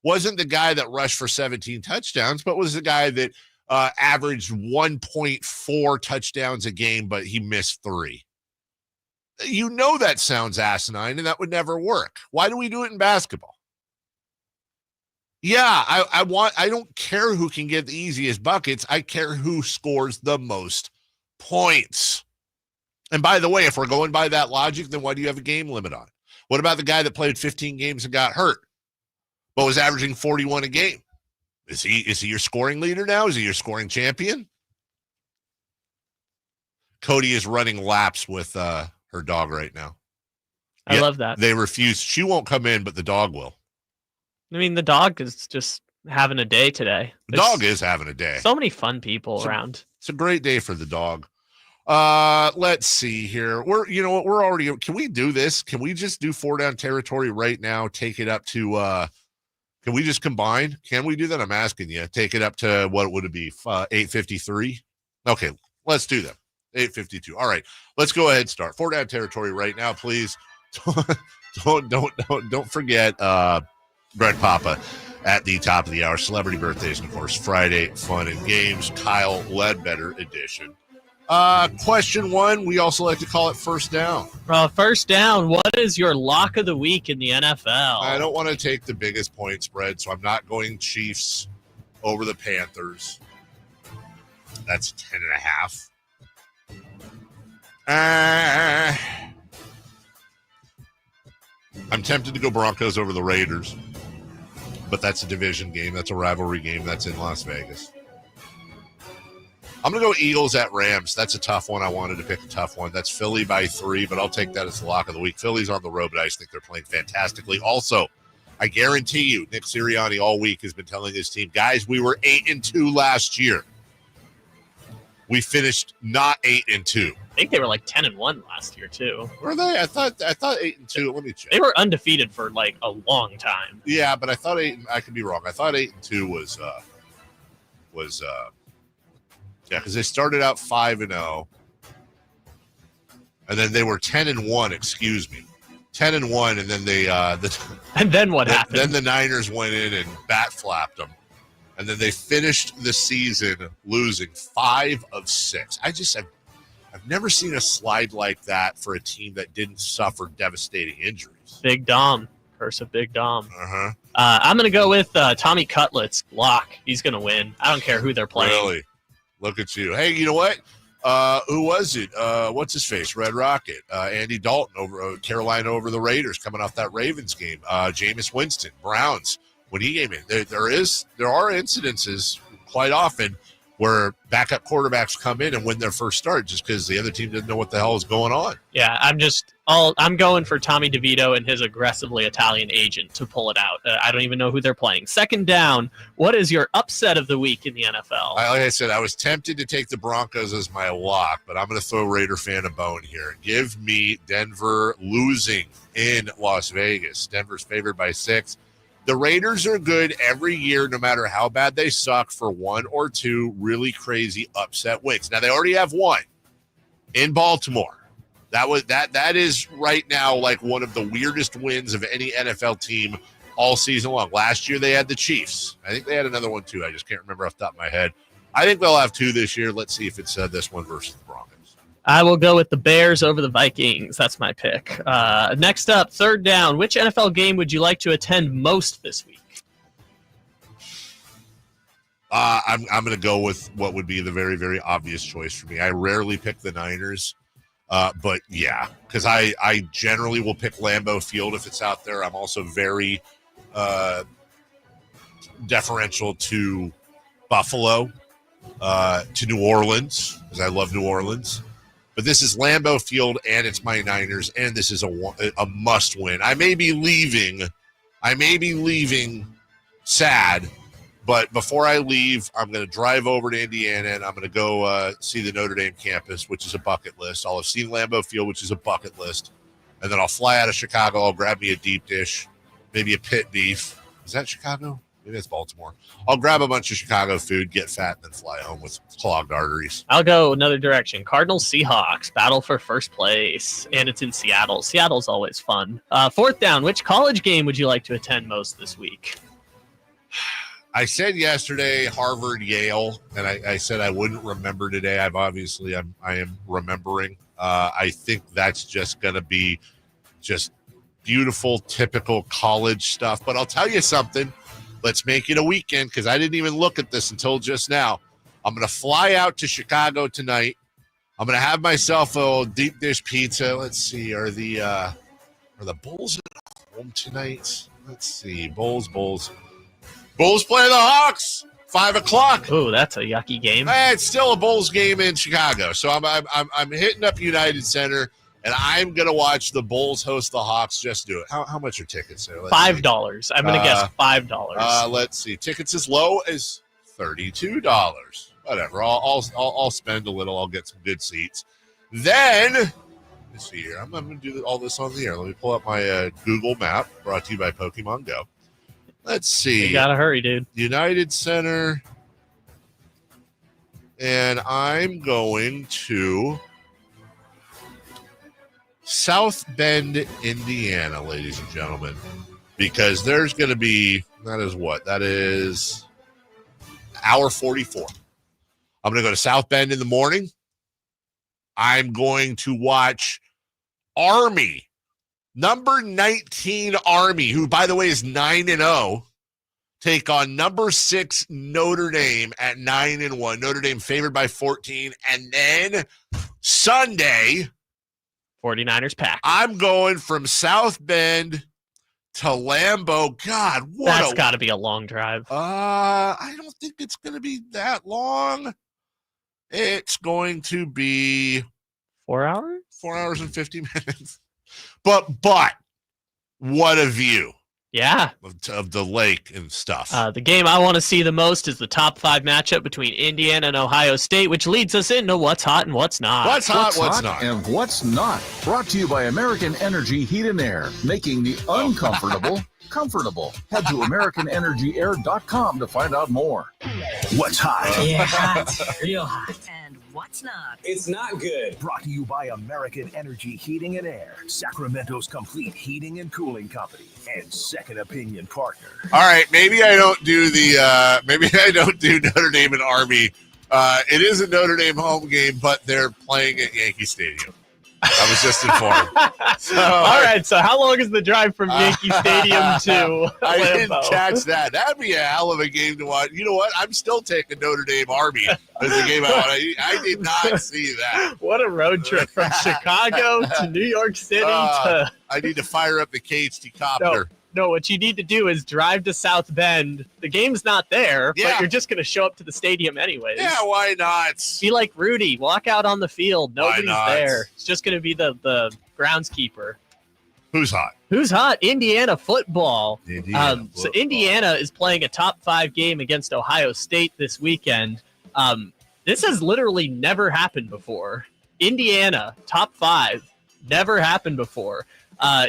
wasn't the guy that rushed for 17 touchdowns, but was the guy that averaged 1.4 touchdowns a game, but he missed 3? You know that sounds asinine, and that would never work. Why do we do it in basketball? Yeah, I don't care who can get the easiest buckets. I care who scores the most points. And by the way, if we're going by that logic, then why do you have a game limit on? What about the guy that played 15 games and got hurt, but was averaging 41 a game? Is he your scoring leader now? Is he your scoring champion? Cody is running laps with her dog right now. I love that. They refuse. She won't come in, but the dog will. I mean, the dog is just having a day today. The dog is having a day. So many fun people around. It's a great day for the dog. Let's see here. We're already, can we do this? Can we just do 4 down territory right now? Take it up to, can we just combine? Can we do that? I'm asking you. Take it up to, what would it be? 8:53? Okay, let's do that. 8:52. All right, let's go ahead and start 4 down territory right now, please. Don't forget, Greg Papa at the top of the hour. Celebrity birthdays, and of course, Friday fun and games. Kyle Ledbetter edition. Question 1. We also like to call it first down. First down. What is your lock of the week in the NFL? I don't want to take the biggest point spread, so I'm not going Chiefs over the Panthers. That's 10.5. I'm tempted to go Broncos over the Raiders, but that's a division game. That's a rivalry game. That's in Las Vegas. I'm going to go Eagles at Rams. That's a tough one. I wanted to pick a tough one. That's Philly by 3, but I'll take that as the lock of the week. Philly's on the road, but I just think they're playing fantastically. Also, I guarantee you, Nick Sirianni all week has been telling his team, guys, we were 8-2 last year. We finished not 8-2. I think they were like 10-1 last year too. Were they? I thought 8-2. Let me check. They were undefeated for like a long time. Yeah, but I thought I could be wrong. I thought 8-2 was yeah, because they started out 5-0, and then they were 10-1. Excuse me, 10-1, and then they and then what happened? Then the Niners went in and bat flapped them, and then they finished the season losing 5 of 6. I've never seen a slide like that for a team that didn't suffer devastating injuries. Big Dom. Curse of Big Dom. Uh-huh. I'm going to go with Tommy Cutlett's lock. He's going to win. I don't care who they're playing. Really? Look at you. Hey, you know what? Who was it? What's his face? Red Rocket. Andy Dalton over Carolina over the Raiders coming off that Ravens game. Jameis Winston, Browns, when he came in. There are incidences quite often where backup quarterbacks come in and win their first start just because the other team didn't know what the hell is going on. Yeah, I'm going for Tommy DeVito and his aggressively Italian agent to pull it out. I don't even know who they're playing. Second down, what is your upset of the week in the NFL? Like I said, I was tempted to take the Broncos as my lock, but I'm going to throw Raider fan a bone here. Give me Denver losing in Las Vegas. Denver's favored by 6. The Raiders are good every year, no matter how bad they suck, for 1 or 2 really crazy upset wins. Now, they already have one in Baltimore. That is right now like one of the weirdest wins of any NFL team all season long. Last year, they had the Chiefs. I think they had another one, too. I just can't remember off the top of my head. I think they'll have 2 this year. Let's see if it's this one versus the Broncos. I will go with the Bears over the Vikings. That's my pick. Next up, third down. Which NFL game would you like to attend most this week? I'm going to go with what would be the very, very obvious choice for me. I rarely pick the Niners, but yeah, because I generally will pick Lambeau Field if it's out there. I'm also very deferential to Buffalo, to New Orleans, because I love New Orleans. But this is Lambeau Field, and it's my Niners, and this is a must-win. I may be leaving sad, but before I leave, I'm going to drive over to Indiana, and I'm going to go see the Notre Dame campus, which is a bucket list. I'll have seen Lambeau Field, which is a bucket list. And then I'll fly out of Chicago. I'll grab me a deep dish, maybe a pit beef. Is that Chicago? Maybe it's Baltimore. I'll grab a bunch of Chicago food, get fat, and then fly home with clogged arteries. I'll go another direction. Cardinals, Seahawks, battle for first place, and it's in Seattle. Seattle's always fun. Fourth down, which college game would you like to attend most this week? I said yesterday Harvard, Yale, and I said I wouldn't remember today. I am remembering. I think that's just going to be just beautiful, typical college stuff. But I'll tell you something. Let's make it a weekend, because I didn't even look at this until just now. I'm going to fly out to Chicago tonight. I'm going to have myself a deep dish pizza. Let's see. Are the Bulls at home tonight? Let's see. Bulls play the Hawks. 5 o'clock. Oh, that's a yucky game. It's still a Bulls game in Chicago. So I'm hitting up United Center, and I'm going to watch the Bulls host the Hawks. Just do it. How much are tickets there? $5. I'm going to guess $5. Let's see. Tickets as low as $32. Whatever. I'll spend a little. I'll get some good seats. Then, let's see here. I'm going to do all this on the air. Let me pull up my Google map, brought to you by Pokemon Go. Let's see. You got to hurry, dude. United Center. And I'm going to South Bend, Indiana, ladies and gentlemen, because there's going to be, that is hour 44. I'm going to go to South Bend in the morning. I'm going to watch Army, number 19 Army, who, by the way, is 9-0, take on number 6 Notre Dame at 9-1. Notre Dame favored by 14. And then Sunday, 49ers pack. I'm going from South Bend to Lambeau. God, That's got to be a long drive. I don't think it's going to be that long. It's going to be 4 hours? 4 hours and 50 minutes. But what a view. Yeah. Of the lake and stuff. The game I want to see the most is the top 5 matchup between Indiana and Ohio State, which leads us into what's hot and what's not. What's hot, what's not? And what's not. Brought to you by American Energy Heat and Air, making the uncomfortable comfortable. Head to AmericanEnergyAir.com to find out more. What's hot? Yeah, hot. Real hot. And what's not? It's not good. Brought to you by American Energy Heating and Air, Sacramento's complete heating and cooling company, and second opinion partner. All right, maybe I don't do Notre Dame and Army. It is a Notre Dame home game, but they're playing at Yankee Stadium. I was just informed. All right, so how long is the drive from Yankee Stadium to I didn't Lambeau? catch that. That'd be a hell of a game to watch. You know what? I'm still taking Notre Dame Army as the game out. I did not see that. What a road trip from Chicago to New York City to... I need to fire up the KHT copter. No, what you need to do is drive to South Bend. The game's not there, but you're just going to show up to the stadium anyways. Yeah, why not? Be like Rudy. Walk out on the field. Nobody's not? there. It's just going to be the groundskeeper. Who's hot? Who's hot? Indiana football. Indiana So Indiana is playing a top 5 game against Ohio State this weekend. This has literally never happened before. Indiana, top 5, never happened before.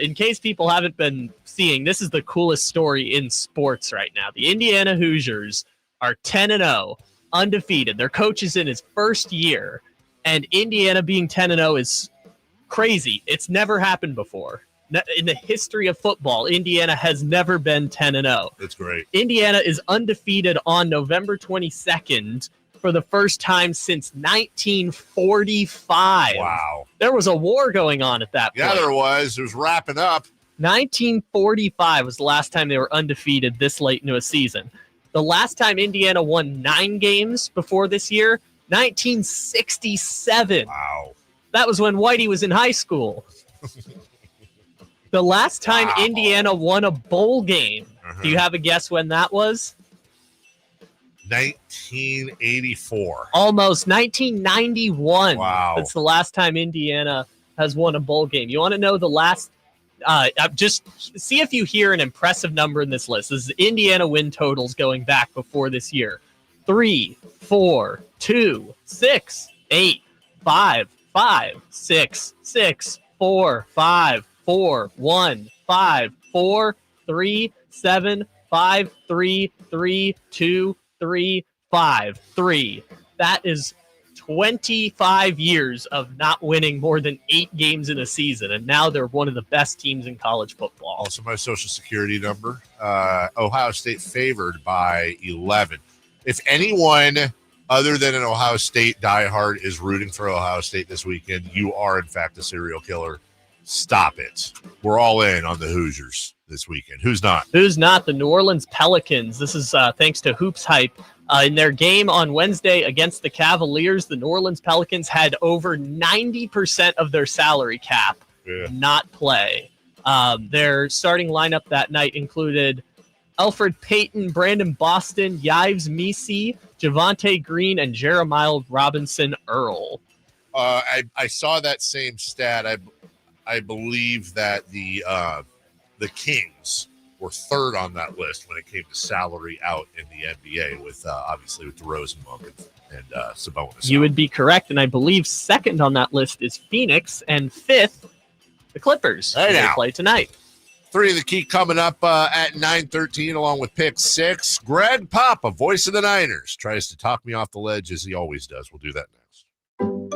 In case people haven't been seeing, this is the coolest story in sports right now. The Indiana Hoosiers are 10-0, undefeated. Their coach is in his first year, and Indiana being 10-0 is crazy. It's never happened before. In the history of football, Indiana has never been 10-0. That's great. Indiana is undefeated on November 22nd for the first time since 1945. Wow. There was a war going on at that point. Yeah, there was. It was wrapping up. 1945 was the last time they were undefeated this late into a season. The last time Indiana won 9 games before this year, 1967. Wow. That was when Whitey was in high school. The last time Indiana won a bowl game, do you have a guess when that was? 1984. Almost 1991. Wow. That's the last time Indiana has won a bowl game. You want to know the last? Just see if you hear an impressive number in this list. This is Indiana win totals going back before this year: 3, 4, 2, 6, 8, 5, 5, 6, 6, 4, 5, 4, 1, 5, 4, 3, 7, 5, 3, 3, 2, 3, 5, 3. That is 25 years of not winning more than 8 games in a season, and now they're one of the best teams in college football. Also, my social security number. Ohio State favored by 11. If anyone other than an Ohio State diehard is rooting for Ohio State this weekend, you are, in fact, a serial killer. Stop it. We're all in on the Hoosiers this weekend. Who's not? Who's not? The New Orleans Pelicans. This is thanks to Hoops Hype. In their game on Wednesday against the Cavaliers, the New Orleans Pelicans had over 90% of their salary cap not play. Their starting lineup that night included Alfred Payton, Brandon Boston, Yves Missi, Javonte Green, and Jeremiah Robinson Earl. I saw that same stat. I believe that the Kings were third on that list when it came to salary out in the NBA, with obviously with DeRozan and Sabonis. You would be correct, and I believe second on that list is Phoenix, and fifth, the Clippers. They play tonight. 3 of the key coming up at 9:13, along with pick 6. Greg Papa, voice of the Niners, tries to talk me off the ledge as he always does. We'll do that next.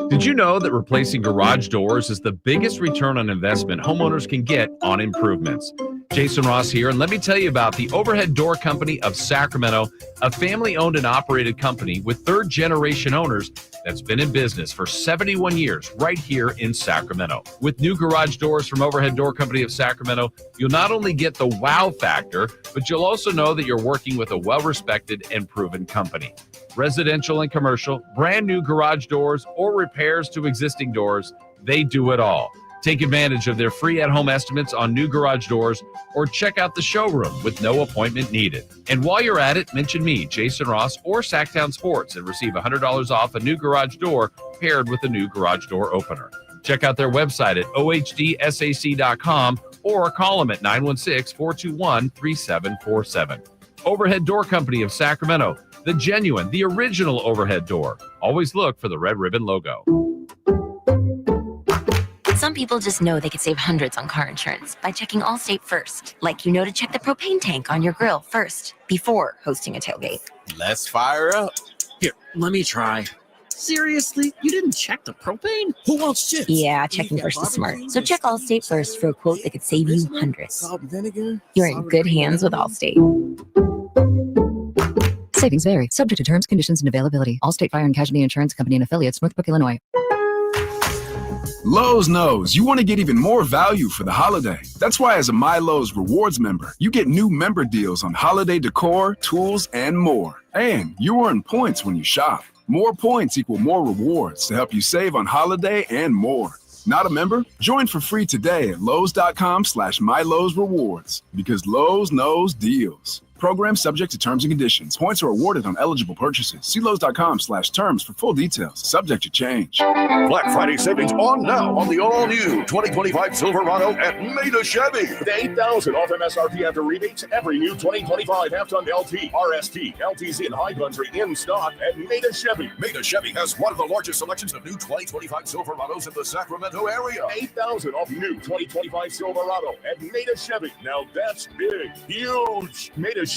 Did you know that replacing garage doors is the biggest return on investment homeowners can get on improvements? Jason Ross here, and let me tell you about the Overhead Door Company of Sacramento, a family-owned and operated company with third-generation owners that's been in business for 71 years right here in Sacramento. With new garage doors from Overhead Door Company of Sacramento, you'll not only get the wow factor, but you'll also know that you're working with a well-respected and proven company. Residential and commercial, brand new garage doors, or repairs to existing doors, they do it all. Take advantage of their free at-home estimates on new garage doors or check out the showroom with no appointment needed. And while you're at it, mention me, Jason Ross, or Sacktown Sports and receive $100 off a new garage door paired with a new garage door opener. Check out their website at ohdsac.com or call them at 916-421-3747. Overhead Door Company of Sacramento, the genuine, the original overhead door. Always look for the red ribbon logo. Some people just know they could save hundreds on car insurance by checking Allstate first. Like you know to check the propane tank on your grill first before hosting a tailgate. Let's fire up. Here, let me try. Seriously? You didn't check the propane? Who wants chips? Yeah, checking first is smart. So check Allstate first for a quote that could save you hundreds. Salt and vinegar? You're in good hands with Allstate. Savings vary, subject to terms, conditions, and availability. Allstate Fire and Casualty Insurance Company and Affiliates, Northbrook, Illinois. Lowe's knows you want to get even more value for the holiday. That's why as a My Lowe's Rewards member, you get new member deals on holiday decor, tools, and more. And you earn points when you shop. More points equal more rewards to help you save on holiday and more. Not a member? Join for free today at Lowe's.com/MyLowe'sRewards because Lowe's knows deals. Program subject to terms and conditions. Points are awarded on eligible purchases. See Lowe's.com/terms for full details. Subject to change. Black Friday savings on now on the all-new 2025 Silverado at Maida Chevy. With $8,000 off MSRP after rebates, every new 2025 half-ton LT, RST, LTZ, and High Country in stock at Maida Chevy. Maida Chevy has one of the largest selections of new 2025 Silverados in the Sacramento area. $8,000 off new 2025 Silverado at Maida Chevy. Now that's big, huge. MaidaChevy.com.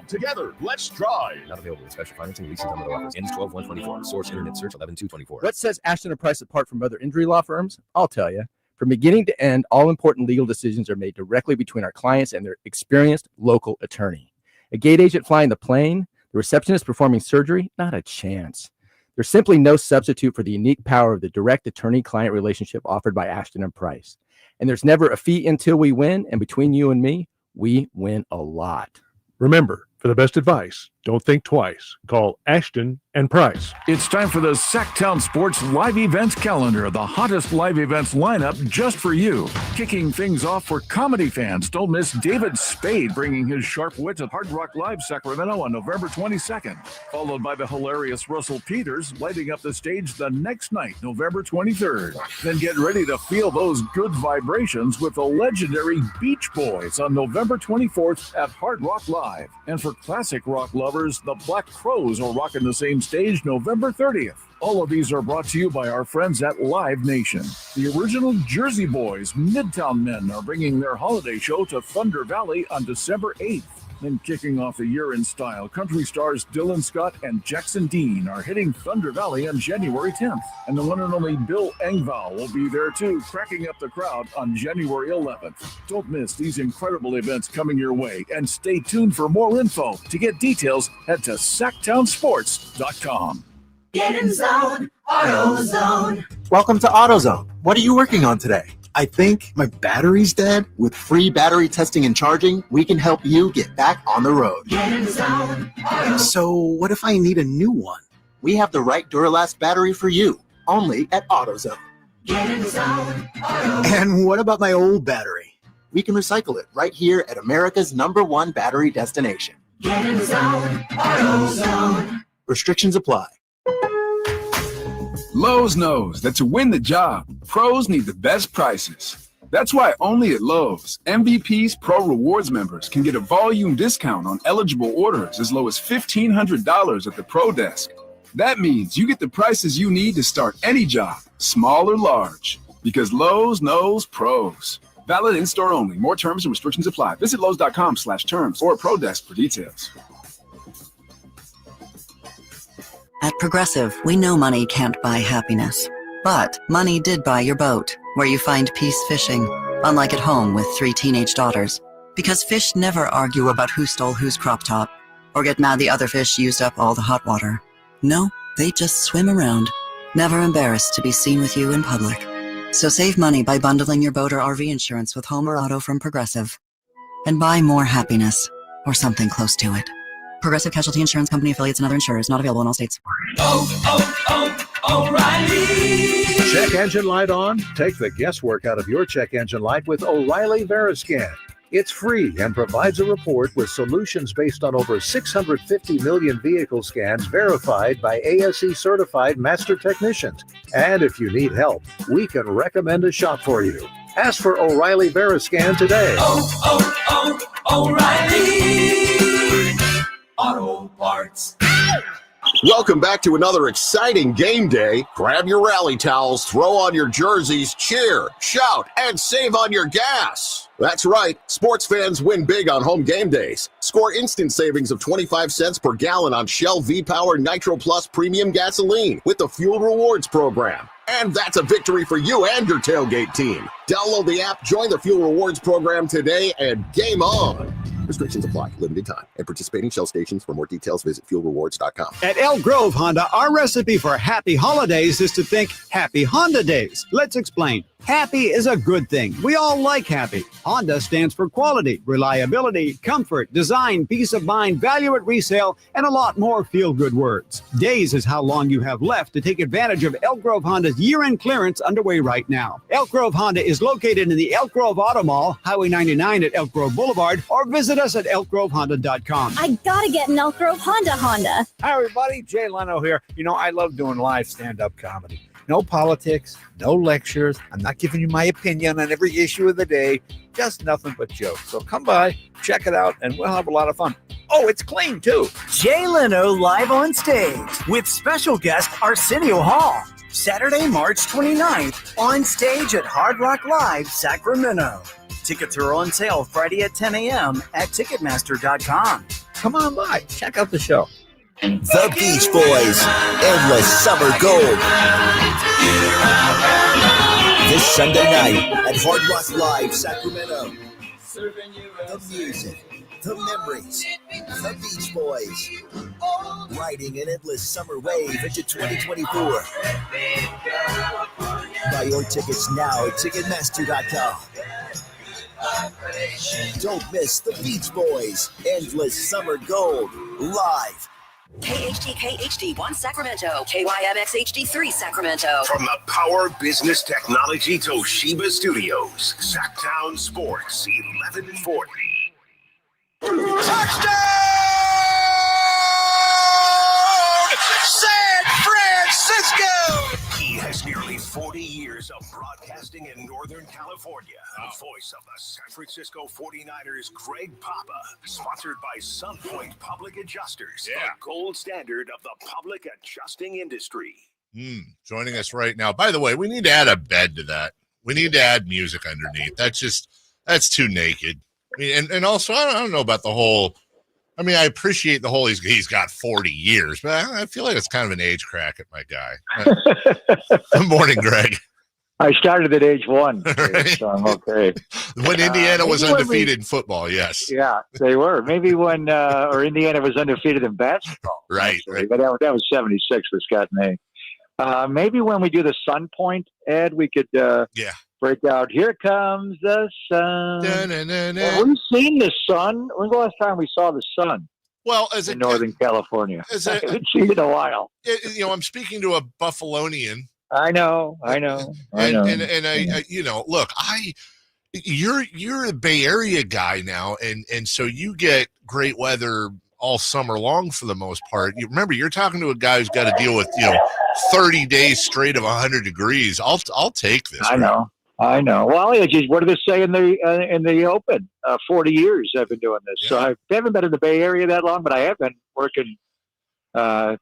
Together, let's drive. Not available with special financing, leasing, and other offers. Ends 12/1/24. Source internet search 11/2/24. What sets Ashton & Price apart from other injury law firms? I'll tell you. From beginning to end, all important legal decisions are made directly between our clients and their experienced local attorney. A gate agent flying the plane, the receptionist performing surgery, not a chance. There's simply no substitute for the unique power of the direct attorney-client relationship offered by Ashton & Price. And there's never a fee until we win, and between you and me, we win a lot. Remember, for the best advice, don't think twice. Call Ashton and Price. It's time for the Sacktown Sports live events calendar, the hottest live events lineup just for you. Kicking things off for comedy fans, don't miss David Spade bringing his sharp wit at Hard Rock Live Sacramento on November 22nd, followed by the hilarious Russell Peters lighting up the stage the next night, November 23rd. Then get ready to feel those good vibrations with the legendary Beach Boys on November 24th at Hard Rock Live. And for classic rock lovers, the Black Crowes are rocking the same stage November 30th. All of these are brought to you by our friends at Live Nation. The original Jersey Boys, Midtown Men, are bringing their holiday show to Thunder Valley on December 8th. Then kicking off the year in style, country stars Dylan Scott and Jackson Dean are hitting Thunder Valley on January 10th. And the one and only Bill Engvall will be there too, cracking up the crowd on January 11th. Don't miss these incredible events coming your way, and stay tuned for more info. To get details, head to SacktownSports.com. Get in zone, AutoZone. Welcome to AutoZone. What are you working on today? I think my battery's dead. With free battery testing and charging, we can help you get back on the road. Get in zone, So what if I need a new one? We have the right Duralast battery for you, only at AutoZone. Get in zone, And what about my old battery? We can recycle it right here at America's #1 battery destination. Get in zone, AutoZone. Restrictions apply. Lowe's knows that to win the job, pros need the best prices. That's why only at Lowe's, MVP's Pro Rewards members can get a volume discount on eligible orders as low as $1,500 at the Pro Desk. That means you get the prices you need to start any job, small or large, because Lowe's knows pros. Valid in-store only. More terms and restrictions apply. Visit Lowe's.com/terms or Pro Desk for details. At Progressive, we know money can't buy happiness. But money did buy your boat, where you find peace fishing, unlike at home with 3 teenage daughters. Because fish never argue about who stole whose crop top, or get mad the other fish used up all the hot water. No, they just swim around, never embarrassed to be seen with you in public. So save money by bundling your boat or RV insurance with home or auto from Progressive. And buy more happiness, or something close to it. Progressive Casualty Insurance Company, affiliates, and other insurers. Not available in all states. O'Reilly. Check engine light on? Take the guesswork out of your check engine light with O'Reilly Veriscan. It's free and provides a report with solutions based on over 650 million vehicle scans verified by ASE-certified master technicians. And if you need help, we can recommend a shop for you. Ask for O'Reilly Veriscan today. O'Reilly Auto Parts. Welcome back to another exciting game day. Grab your rally towels, throw on your jerseys, cheer, shout, and save on your gas. That's right, sports fans win big on home game days. Score instant savings of 25 cents per gallon on Shell V-Power Nitro Plus Premium Gasoline with the Fuel Rewards program. And that's a victory for you and your tailgate team. Download the app, join the Fuel Rewards program today, and game on. Restrictions apply. Limited time. And participating Shell stations. For more details, visit fuelrewards.com. At Elk Grove Honda, our recipe for happy holidays is to think Happy Honda Days. Let's explain. Happy is a good thing. We all like happy. Honda stands for quality, reliability, comfort, design, peace of mind, value at resale, and a lot more feel-good words. Days is how long you have left to take advantage of Elk Grove Honda's year-end clearance underway right now. Elk Grove Honda is located in the Elk Grove Auto Mall, Highway 99 at Elk Grove Boulevard, or visit us at elkgrovehonda.com. I gotta get an Elk Grove Honda. Hi, everybody. Jay Leno here. You know, I love doing live stand-up comedy. No politics, no lectures. I'm not giving you my opinion on every issue of the day. Just nothing but jokes. So come by, check it out, and we'll have a lot of fun. Oh, it's clean, too. Jay Leno live on stage with special guest Arsenio Hall. Saturday, March 29th, on stage at Hard Rock Live, Sacramento. Tickets are on sale Friday at 10 a.m. at Ticketmaster.com. Come on by. Check out the show. The Beach Boys, Endless Summer Gold. This Sunday night at Hard Rock Live, Sacramento. The music, the memories, the Beach Boys. Riding an endless summer wave into 2024. Buy your tickets now at Ticketmaster.com. Don't miss the Beach Boys, Endless Summer Gold, live. KHD1 Sacramento, KYMX HD3 Sacramento. From the Power Business Technology Toshiba Studios, Sacktown Sports 1140. San Francisco! He has nearly 40 years of broadcasting in Northern California. The voice of the San Francisco 49ers, Greg Papa. Sponsored by Sunpoint Public Adjusters, the gold standard of the public adjusting industry. Joining us right now. By the way, we need to add a bed to that. We need to add music underneath. That's too naked. I mean, and also, I don't know about the whole, I mean, I appreciate the whole he's got 40 years, but I feel like it's kind of an age crack at my guy. Good morning, Greg. I started at age 1. Right. So I'm okay. When Indiana was undefeated in football, yes. Yeah, they were. Maybe when or Indiana was undefeated in basketball. Right. But that was 76 with Scott and A. Maybe when we do the Sun Point ad, we could break out, here comes the sun. Have we seen the sun? When's the last time we saw the sun? Well, in Northern California. I haven't seen it in a while. You know, I'm speaking to a Buffalonian. I know. And I you know, look, you're a Bay Area guy now, and so you get great weather all summer long for the most part. You remember, you're talking to a guy who's got to deal with 30 days straight of 100 degrees. I'll take this. I know. Well, what do they say in the Open? 40 years I've been doing this. So I haven't been in the Bay Area that long, but I have been working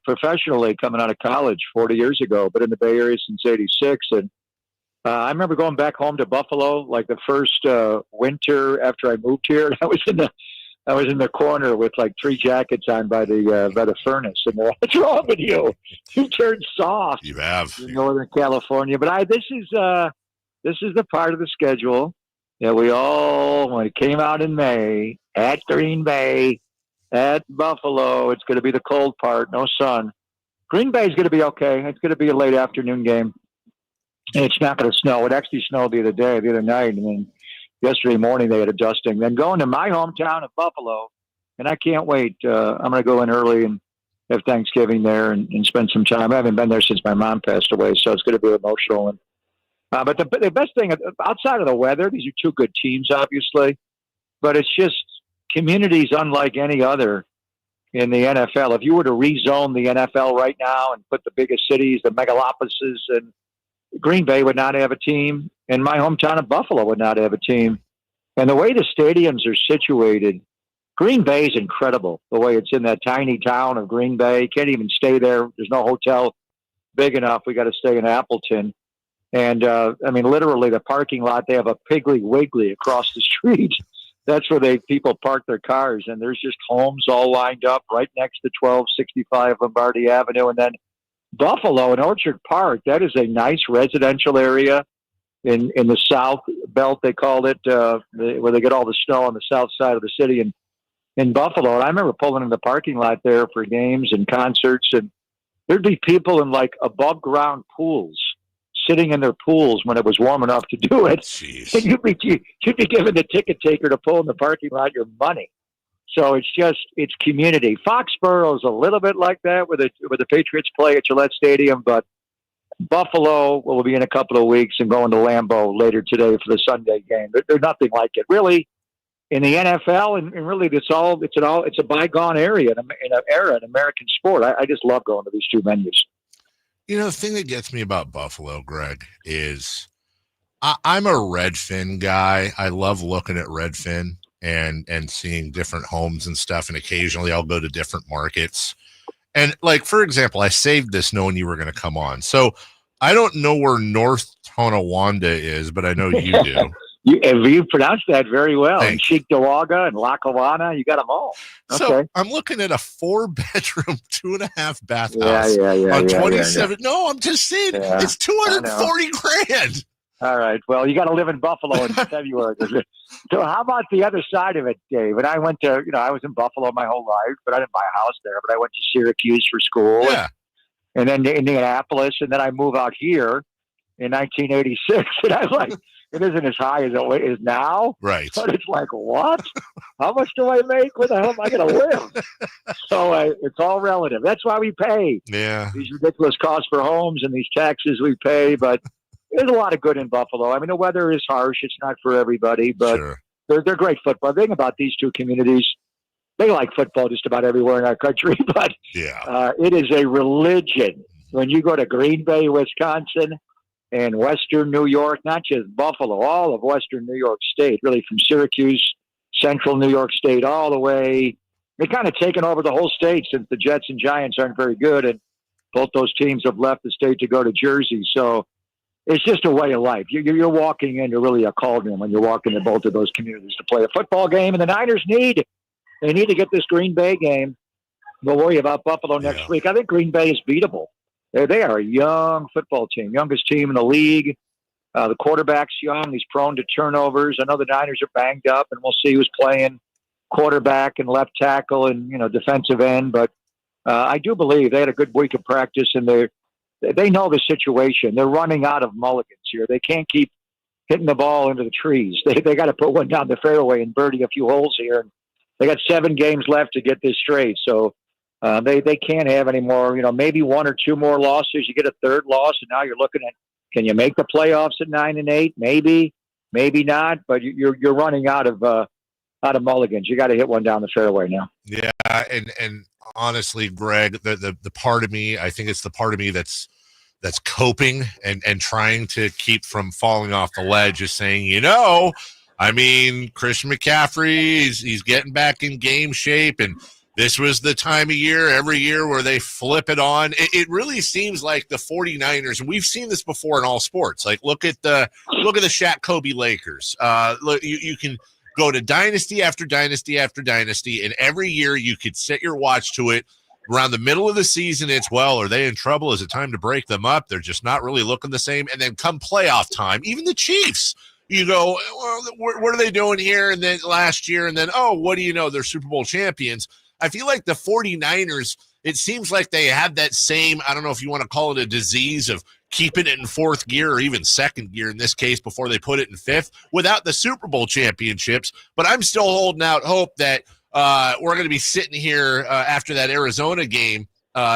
professionally coming out of college 40 years ago, but in the Bay Area since 86. And I remember going back home to Buffalo, like the first winter after I moved here. I was in the I was in the corner with like 3 jackets on by the furnace, and they're, what's wrong with you? You turned soft. You have in Northern California, but this is the part of the schedule that when it came out in May at Green Bay, at Buffalo. It's going to be the cold part, no sun. Green Bay is going to be okay. It's going to be a late afternoon game. And it's not going to snow. It actually snowed the other night, and then yesterday morning they had a dusting. Then going to my hometown of Buffalo, and I can't wait. I'm going to go in early and have Thanksgiving there and spend some time. I haven't been there since my mom passed away, so it's going to be emotional. And but the best thing, outside of the weather, these are 2 good teams, obviously, but it's just communities unlike any other in the NFL. If you were to rezone the NFL right now and put the biggest cities, the megalopolises, and Green Bay would not have a team, and my hometown of Buffalo would not have a team. And the way the stadiums are situated, Green Bay is incredible. The way it's in that tiny town of Green Bay. Can't even stay there. There's no hotel big enough. We got to stay in Appleton. And, literally the parking lot, they have a Piggly Wiggly across the street. That's where people park their cars. And there's just homes all lined up right next to 1265 Lombardi Avenue. And then Buffalo and Orchard Park, that is a nice residential area in the South Belt, they called it, where they get all the snow on the south side of the city in Buffalo. And I remember pulling in the parking lot there for games and concerts, and there'd be people in like above ground pools, sitting in their pools when it was warm enough to do it. Jeez. And you'd be giving the ticket taker to pull in the parking lot your money. So it's community. Foxborough is a little bit like that, where the Patriots play at Gillette Stadium, but Buffalo will be in a couple of weeks and going to Lambeau later today for the Sunday game. They're nothing like it, really. In the NFL, and really, it's a bygone area in an era in American sport. I just love going to these 2 venues. You know, the thing that gets me about Buffalo, Greg, is I'm a Redfin guy. I love looking at Redfin and seeing different homes and stuff, and occasionally I'll go to different markets. And, like, for example, I saved this knowing you were going to come on. So I don't know where North Tonawanda is, but I know you do. You pronounced that very well. And Cheektowaga and Lackawanna, you got them all. Okay. So I'm looking at a 4-bedroom, 2.5 bath house on 27. Yeah. No, I'm just saying it's $240,000. All right. Well, you got to live in Buffalo in February. So how about the other side of it, Dave? And I went to, I was in Buffalo my whole life, but I didn't buy a house there. But I went to Syracuse for school. Yeah. And then to Indianapolis. And then I moved out here in 1986. And I was like, it isn't as high as it is now. Right. But it's like, what? How much do I make? Where the hell am I going to live? So it's all relative. That's why we pay. Yeah. These ridiculous costs for homes and these taxes we pay. But there's a lot of good in Buffalo. I mean, the weather is harsh. It's not for everybody, but they're great football. The thing about these 2 communities, they like football just about everywhere in our country, but it is a religion. When you go to Green Bay, Wisconsin, and Western New York, not just Buffalo, all of Western New York State, really from Syracuse, Central New York State, all the way. They've kind of taken over the whole state since the Jets and Giants aren't very good, and both those teams have left the state to go to Jersey. So it's just a way of life. You're walking into really a cauldron when you walk into both of those communities to play a football game, and the Niners need to get this Green Bay game. We'll worry about Buffalo next week. I think Green Bay is beatable. They are a young football team, youngest team in the league. The quarterback's young. He's prone to turnovers. I know the Niners are banged up, and we'll see who's playing quarterback and left tackle and defensive end. But I do believe they had a good week of practice, and they know the situation. They're running out of mulligans here. They can't keep hitting the ball into the trees. They got to put one down the fairway and birdie a few holes here. And they got 7 games left to get this straight. So they can't have any more, maybe 1 or 2 more losses. You get a 3rd loss, and now you're looking at, can you make the playoffs at 9-8? Maybe, maybe not. But you're running out of mulligans. You got to hit one down the fairway now. Yeah, and honestly, Greg, the part of me, I think it's the part of me that's coping and trying to keep from falling off the ledge, is saying, Christian McCaffrey, he's getting back in game shape, and this was the time of year, every year, where they flip it on. It really seems like the 49ers, and we've seen this before in all sports. Like, look at the Shaq Kobe Lakers. Look, you can go to dynasty after dynasty after dynasty, and every year you could set your watch to it. Around the middle of the season, it's, well, are they in trouble? Is it time to break them up? They're just not really looking the same. And then come playoff time, even the Chiefs, you go, well, what are they doing here? And then last year, and then, oh, what do you know? They're Super Bowl champions. I feel like the 49ers, it seems like they have that same, I don't know if you want to call it a disease of keeping it in fourth gear or even second gear in this case before they put it in fifth without the Super Bowl championships. But I'm still holding out hope that we're going to be sitting here after that Arizona game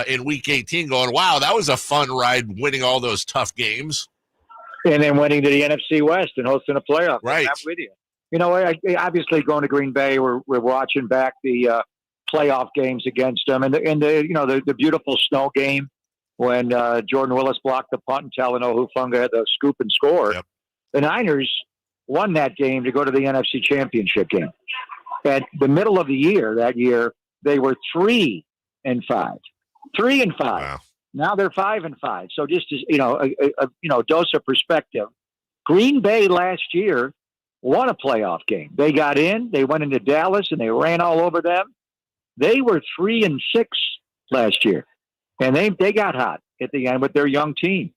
in Week 18 going, wow, that was a fun ride winning all those tough games. And then winning to the NFC West and hosting a playoff. Right. I'm with you. You know, obviously going to Green Bay, we're watching back the playoff games against them. And the beautiful snow game when Jordan Willis blocked the punt and Talanoa Hufanga had the scoop and score. Yep. The Niners won that game to go to the NFC Championship game. At the middle of the year, that year, they were 3-5. 3-5. Wow. Now they're 5-5. So just as a dose of perspective. Green Bay last year won a playoff game. They got in, they went into Dallas, and they ran all over them. They were 3-6 last year, and they got hot at the end with their young team.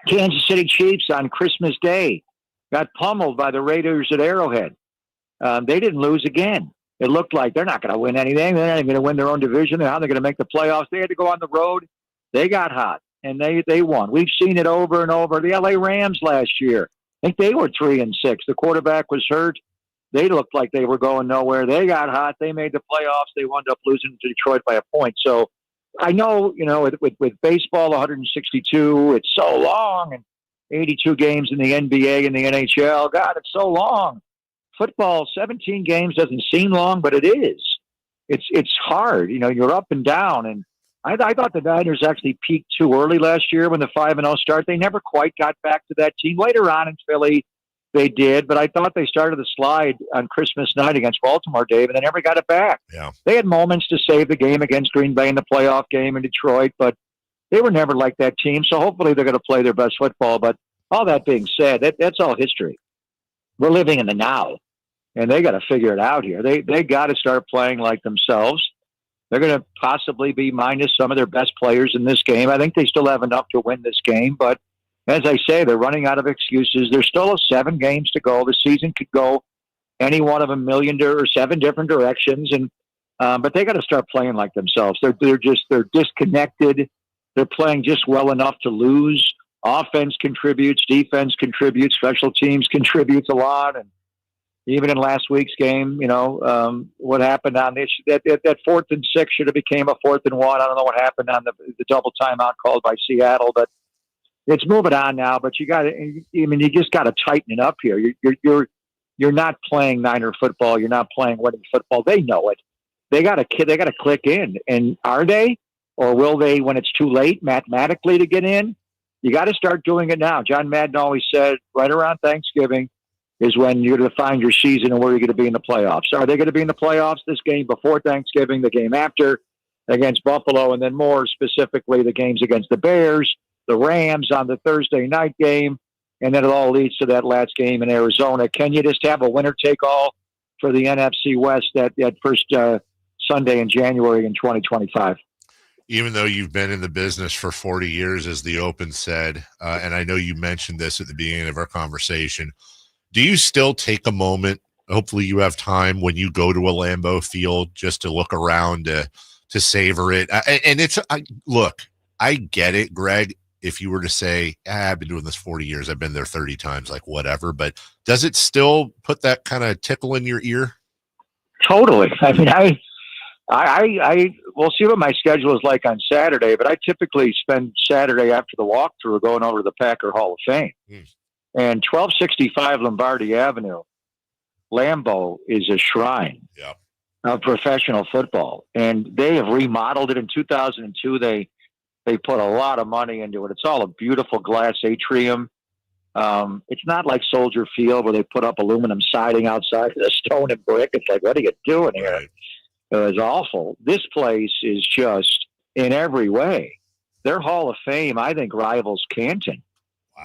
Kansas City Chiefs on Christmas Day got pummeled by the Raiders at Arrowhead. They didn't lose again. It looked like they're not going to win anything. They're not even going to win their own division. How they're going to make the playoffs? They had to go on the road. They got hot, and they won. We've seen it over and over. The LA Rams last year, I think they were 3-6. The quarterback was hurt. They looked like they were going nowhere. They got hot. They made the playoffs. They wound up losing to Detroit by a point. So I know, with baseball, 162, it's so long, and 82 games in the NBA and the NHL. God, it's so long. Football, 17 games doesn't seem long, but it is. It's hard. You're up and down. And I thought the Niners actually peaked too early last year when the 5-0 start. They never quite got back to that team. Later on in Philly, they did, but I thought they started the slide on Christmas night against Baltimore, Dave, and they never got it back. Yeah. They had moments to save the game against Green Bay in the playoff game in Detroit, but they were never like that team. So hopefully they're going to play their best football. But all that being said, that's all history. We're living in the now. And they got to figure it out here. They got to start playing like themselves. They're going to possibly be minus some of their best players in this game. I think they still have enough to win this game. But as I say, they're running out of excuses. There's still 7 games to go. The season could go any one of a million or 7 different directions. And but they got to start playing like themselves. They're disconnected. They're playing just well enough to lose. Offense contributes. Defense contributes. Special teams contributes a lot. And even in last week's game, what happened on this, that 4th and 6 should have became a 4th and 1. I don't know what happened on the double timeout called by Seattle, but it's moving on now. But you just got to tighten it up here. You're not playing Niner football. You're not playing winning football. They know it. They got to click in. And are they, or will they when it's too late mathematically to get in? You got to start doing it now. John Madden always said right around Thanksgiving is when you're going to find your season and where you're going to be in the playoffs. Are they going to be in the playoffs this game before Thanksgiving, the game after against Buffalo, and then more specifically the games against the Bears, the Rams on the Thursday night game, and then it all leads to that last game in Arizona. Can you just have a winner-take-all for the NFC West that first Sunday in January in 2025? Even though you've been in the business for 40 years, as the Open said, and I know you mentioned this at the beginning of our conversation, do you still take a moment, hopefully you have time, when you go to a Lambeau Field just to look around to savor it? Look, I get it, Greg, if you were to say, I've been doing this 40 years, I've been there 30 times, like whatever, but does it still put that kind of tickle in your ear? Totally. I mean, I we'll see what my schedule is like on Saturday, but I typically spend Saturday after the walkthrough going over to the Packer Hall of Fame. And 1265 Lombardi Avenue, Lambeau, is a shrine of professional football. And they have remodeled it in 2002. They put a lot of money into it. It's all a beautiful glass atrium. It's not like Soldier Field where they put up aluminum siding outside the stone and brick. It's like, what are you doing here? Right. It was awful. This place is just, in every way, their Hall of Fame, I think, rivals Canton.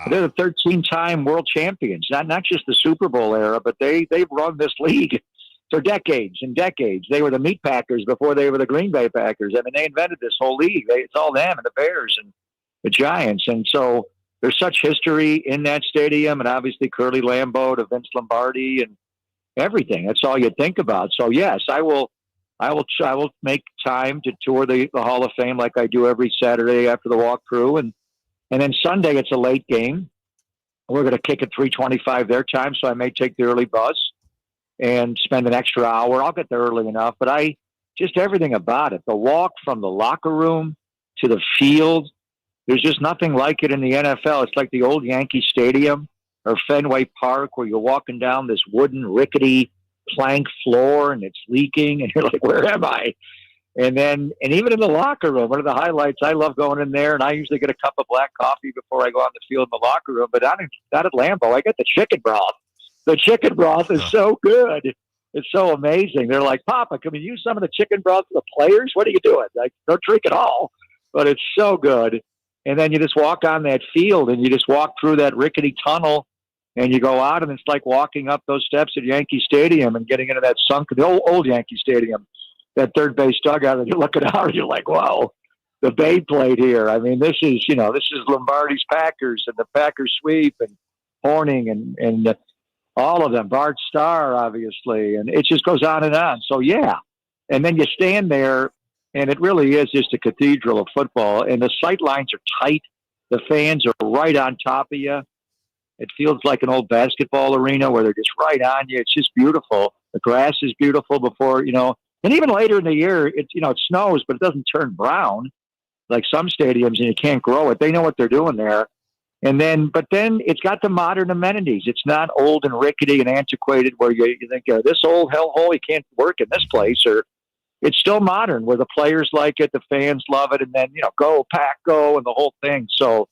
They're the 13-time world champions, not just the Super Bowl era, but they've run this league for decades and decades. They were the meat packers before they were the Green Bay Packers. I mean, they invented this whole league. It's all them and the Bears and the Giants. And so there's such history in that stadium, and obviously Curly Lambeau to Vince Lombardi and everything. That's all you think about. So yes, I will make time to tour the Hall of Fame like I do every Saturday after the walkthrough, and then Sunday it's a late game. We're going to kick at 3:25 their time, so I may take the early bus and spend an extra hour. I'll get there early enough, but just everything about it. The walk from the locker room to the field, there's just nothing like it in the NFL. It's like the old Yankee Stadium or Fenway Park where you're walking down this wooden, rickety plank floor and it's leaking and you're like, where am I? And even in the locker room, one of the highlights, I love going in there, and I usually get a cup of black coffee before I go on the field in the locker room. But not at Lambeau, I get the chicken broth. The chicken broth is so good. It's so amazing. They're like, Papa, can we use some of the chicken broth for the players? What are you doing? Like, don't drink it all. But it's so good. And then you just walk on that field and you just walk through that rickety tunnel and you go out, and it's like walking up those steps at Yankee Stadium and getting into that the old Yankee Stadium, that third base dugout, and you're looking out and you're like, wow, the Bay played here. I mean, this is Lombardi's Packers and the Packers sweep and Horning and all of them, Bart Starr, obviously, and it just goes on and on. So, yeah. And then you stand there, and it really is just a cathedral of football, and the sight lines are tight. The fans are right on top of you. It feels like an old basketball arena where they're just right on you. It's just beautiful. The grass is beautiful before, and even later in the year, it snows, but it doesn't turn brown like some stadiums, and you can't grow it. They know what they're doing there. But then it's got the modern amenities. It's not old and rickety and antiquated where you think, this old hellhole, you can't work in this place. Or it's still modern where the players like it, the fans love it, and then, go, Pack, go, and the whole thing. So,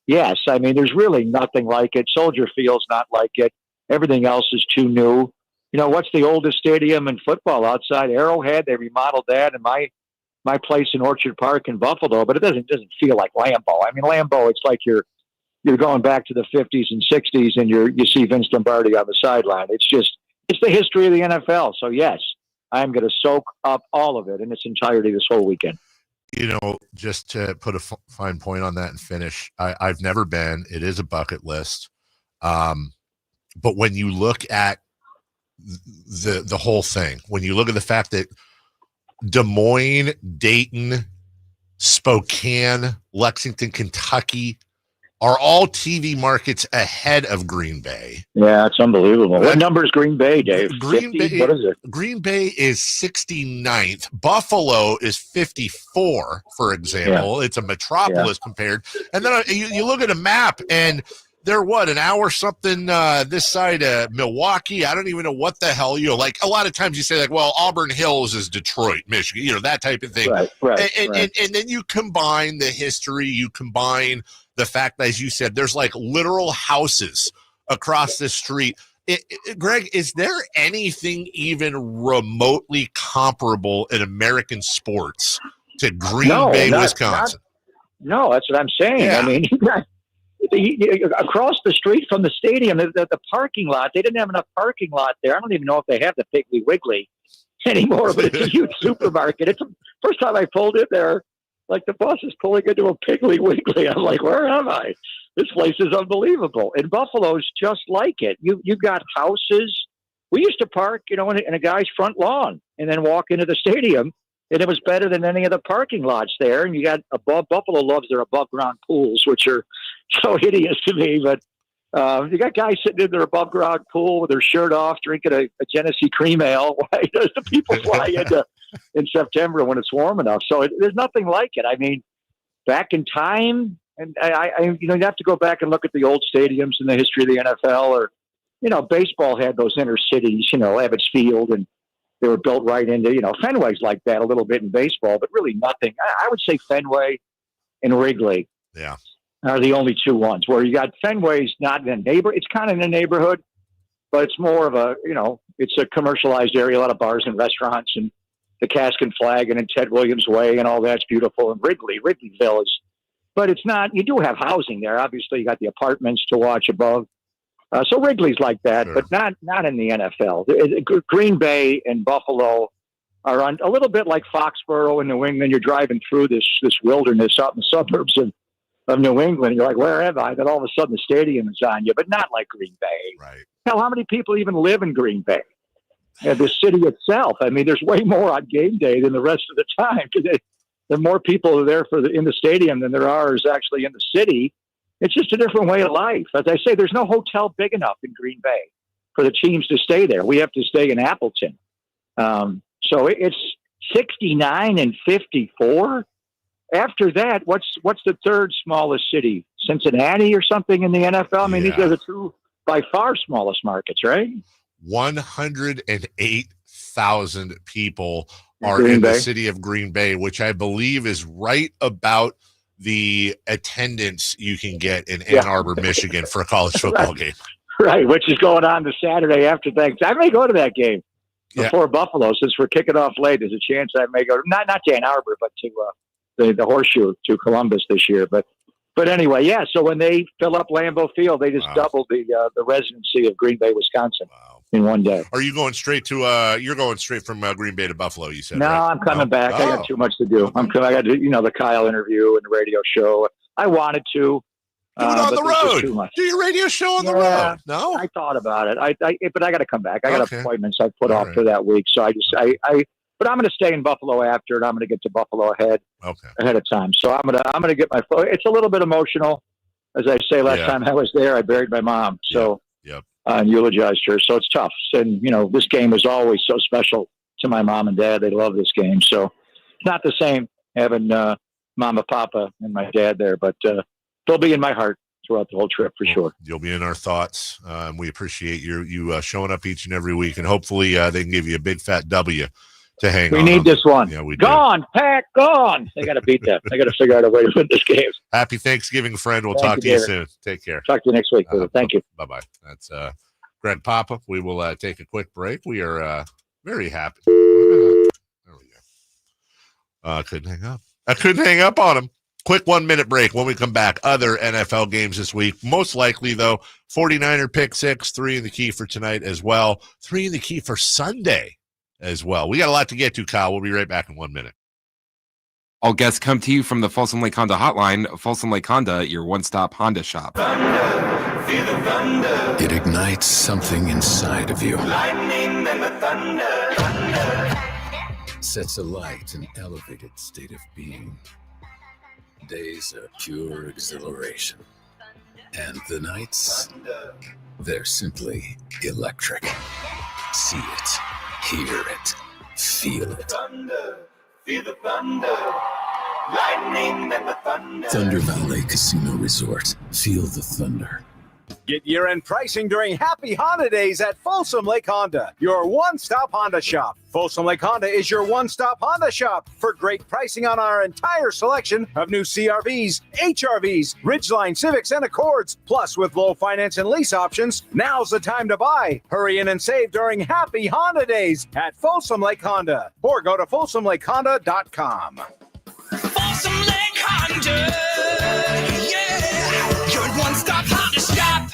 yes, I mean, there's really nothing like it. Soldier Field's not like it. Everything else is too new. What's the oldest stadium in football outside Arrowhead? They remodeled that, and my place in Orchard Park in Buffalo, but it doesn't feel like Lambeau. I mean, Lambeau, it's like you're going back to the 50s and 60s, and you see Vince Lombardi on the sideline. It's the history of the NFL. So yes, I'm going to soak up all of it in its entirety this whole weekend. Just to put a fine point on that and finish, I've never been. It is a bucket list. But when you look at the whole thing, when you look at the fact that Des Moines, Dayton, Spokane, Lexington, Kentucky are all TV markets ahead of Green Bay. Yeah, it's unbelievable. What number is Green Bay, Dave? Green 50? Bay, what is it? Green Bay is 69th. Buffalo is 54, for example. Yeah. It's a metropolis compared. And then you look at a map, and they're an hour something this side of Milwaukee. I don't even know what the hell, like a lot of times you say Auburn Hills is Detroit, Michigan, that type of thing. Right. And then you combine the history, you combine the fact that, as you said, there's literal houses across the street. Greg, is there anything even remotely comparable in American sports to Green Bay, Wisconsin? No, that's what I'm saying. Yeah. I mean, across the street from the stadium, the parking lot, they didn't have enough parking lot there. I don't even know if they have the Piggly Wiggly anymore, but it's a huge supermarket. It's the first time I pulled in there. Like the bus is pulling into a Piggly Wiggly. I'm like, where am I? This place is unbelievable. And Buffalo's just like it. You've got houses. We used to park, in a guy's front lawn and then walk into the stadium, and it was better than any of the parking lots there. And you got Buffalo loves their above ground pools, which are so hideous to me. But you got guys sitting in their above ground pool with their shirt off, drinking a Genesee cream ale. Why does the people fly into in September when it's warm enough? So there's nothing like it. I mean, back in time, and you have to go back and look at the old stadiums in the history of the NFL, or, baseball had those inner cities, Ebbets Field, and they were built right into, Fenway's like that a little bit in baseball, but really nothing. I would say Fenway and Wrigley are the only two ones where you got Fenway's not in a neighbor. It's kind of in a neighborhood, but it's more of a, it's a commercialized area, a lot of bars and restaurants, and the Cask and Flagon and Ted Williams Way and all that's beautiful. And Wrigleyville but it's not. You do have housing there. Obviously, you got the apartments to watch above. So Wrigley's like that, Sure. but not in the NFL. Green Bay and Buffalo are on a little bit like Foxborough in New England. You're driving through this wilderness out in the suburbs of New England. You're like, where am I? Then all of a sudden the stadium is on you, but not like Green Bay. Right. Hell, how many people even live in Green Bay? The city itself. I mean, there's way more on game day than the rest of the time. There are more people there in the stadium than there are actually in the city. It's just a different way of life. As I say, there's no hotel big enough in Green Bay for the teams to stay there. We have to stay in Appleton. So it's 69 and 54. After that, what's the third smallest city? Cincinnati or something in the NFL? I mean, these are the two by far smallest markets, right? 108,000 people are Green in Bay. the city of Green Bay, which I believe is right about the attendance you can get in Ann Arbor, Michigan for a college football game. Right, which is going on the Saturday after Thanksgiving. I may go to that game before Buffalo, since we're kicking off late. There's a chance I may go, not to Ann Arbor, but to the Horseshoe, to Columbus this year. But anyway, yeah. So when they fill up Lambeau Field, they just doubled the residency of Green Bay, Wisconsin in one day. Are you going straight to? You're going straight from Green Bay to Buffalo. You said. No, right? I'm coming back. I got too much to do. I got to, the Kyle interview and the radio show. I wanted to. Do it on the but there's just road. too much. Do your radio show on the road. No, I thought about it. But I got to come back. I got Okay. appointments I put off for that week. So but I'm going to stay in Buffalo after, and I'm going to get to Buffalo ahead of time. So I'm going to get my. It's a little bit emotional, as I say. Last time I was there, I buried my mom. So and eulogized her. So it's tough. And this game is always so special to my mom and dad. They love this game. So it's not the same having Mama, Papa, and my dad there, but they'll be in my heart throughout the whole trip for sure. You'll be in our thoughts. We appreciate you showing up each and every week, and hopefully they can give you a big fat W to hang on. We need this one. Yeah, we do. Gone, Pack, gone. They got to beat that. They got to figure out a way to win this game. Happy Thanksgiving, friend. We'll Thank talk you, to you David. soon. Take care. Talk to you next week. Thank you. Bye-bye. That's Greg Papa. We will take a quick break. We are very happy. There we go. I couldn't hang up on him. Quick 1 minute break. When we come back, other NFL games this week. Most likely, though, 49er pick six, 3 in the key for tonight as well. 3 in the key for Sunday as well. We got a lot to get to, Kyle. We'll be right back in 1 minute. All guests come to you from the Folsom Lake Honda hotline. Folsom Lake Honda, your one-stop Honda shop. Feel the thunder. It ignites something inside of you. Lightning and the thunder. Sets alight an elevated state of being. Days of pure exhilaration. And the nights, they're simply electric. See it, hear it, feel it. Thunder. Feel the thunder. Lightning and the thunder. Thunder Valley Casino Resort. Feel the thunder. Get year-end pricing during Happy Honda Days at Folsom Lake Honda, your one-stop Honda shop. Folsom Lake Honda is your one-stop Honda shop for great pricing on our entire selection of new CRVs, HRVs, Ridgeline Civics, and Accords. Plus, with low finance and lease options, now's the time to buy. Hurry in and save during Happy Honda Days at Folsom Lake Honda, or go to folsomlakehonda.com. Folsom Lake Honda. Yeah. Your one-stop Honda shop.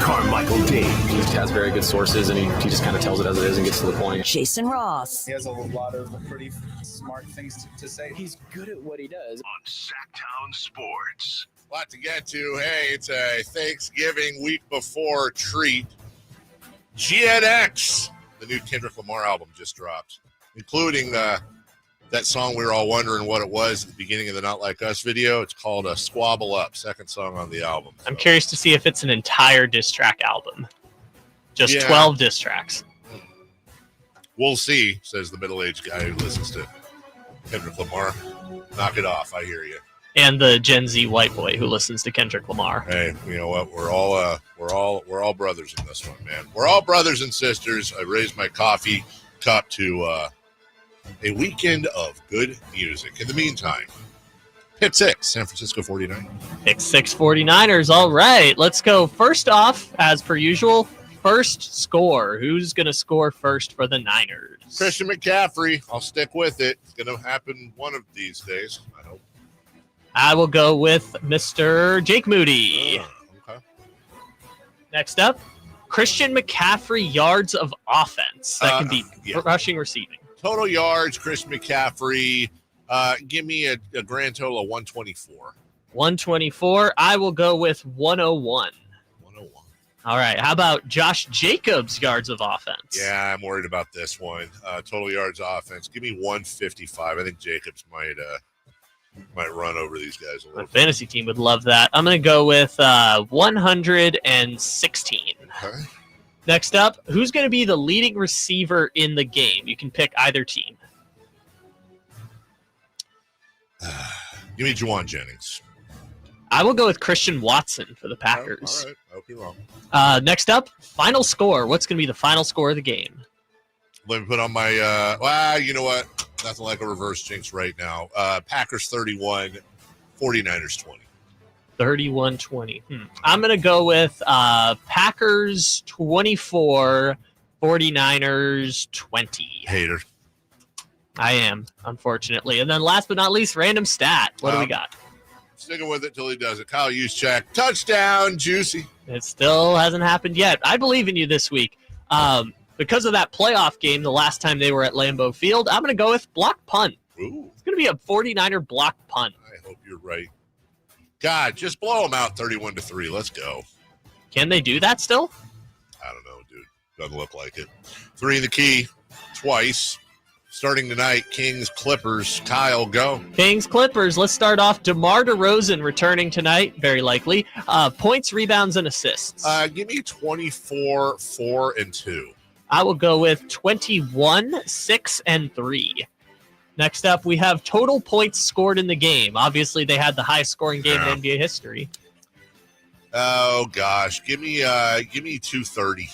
Carmichael Dave. He has very good sources, and he just kind of tells it as it is and gets to the point. Jason Ross. He has a lot of pretty smart things to say. He's good at what he does. On Sacktown Sports. A lot to get to. Hey, it's a Thanksgiving week before treat. GNX, the new Kendrick Lamar album just dropped, including that song we were all wondering what it was at the beginning of the Not Like Us video. It's called Squabble Up, second song on the album. I'm curious to see if it's an entire diss track album. Just 12 diss tracks. We'll see, says the middle-aged guy who listens to Kendrick Lamar. Knock it off, I hear you. And the Gen Z white boy who listens to Kendrick Lamar. Hey, you know what? We're all brothers in this one, man. We're all brothers and sisters. I raised my coffee cup to a weekend of good music. In the meantime, pick six, San Francisco 49. Pick six 49ers. All right, let's go. First off, as per usual, first score. Who's going to score first for the Niners? Christian McCaffrey. I'll stick with it. It's going to happen one of these days, I hope. I will go with Mr. Jake Moody. Okay. Next up, Christian McCaffrey yards of offense. That can be rushing, receiving. Total yards, Christian McCaffrey. Give me a grand total of 124. 124. I will go with 101. 101. All right. How about Josh Jacobs' yards of offense? Yeah, I'm worried about this one. Total yards offense. Give me 155. I think Jacobs might run over these guys a little My fantasy team would love that. I'm going to go with 116. Okay. Next up, who's going to be the leading receiver in the game? You can pick either team. Give me Juwan Jennings. I will go with Christian Watson for the Packers. All right. I hope you're wrong. Next up, final score. What's going to be the final score of the game? Let me put on my, you know what? Nothing like a reverse jinx right now. Packers 31, 49ers 20. 31-20. I'm going to go with Packers 24, 49ers 20. Hater. I am, unfortunately. And then last but not least, random stat. What do we got? Sticking with it till he does it. Kyle Juszczyk, touchdown, juicy. It still hasn't happened yet. I believe in you this week. Because of that playoff game, the last time they were at Lambeau Field, I'm going to go with block punt. Ooh. It's going to be a 49er block punt. I hope you're right. God, just blow them out 31-3. Let's go. Can they do that still? I don't know, dude. Doesn't look like it. 3 in the key twice. Starting tonight, Kings, Clippers. Kyle, go. Kings, Clippers. Let's start off. DeMar DeRozan returning tonight, very likely. Points, rebounds, and assists. Give me 24, 4, and 2. I will go with 21, 6, and 3. Next up, we have total points scored in the game. Obviously, they had the highest scoring game in NBA history. Oh gosh, give me 230.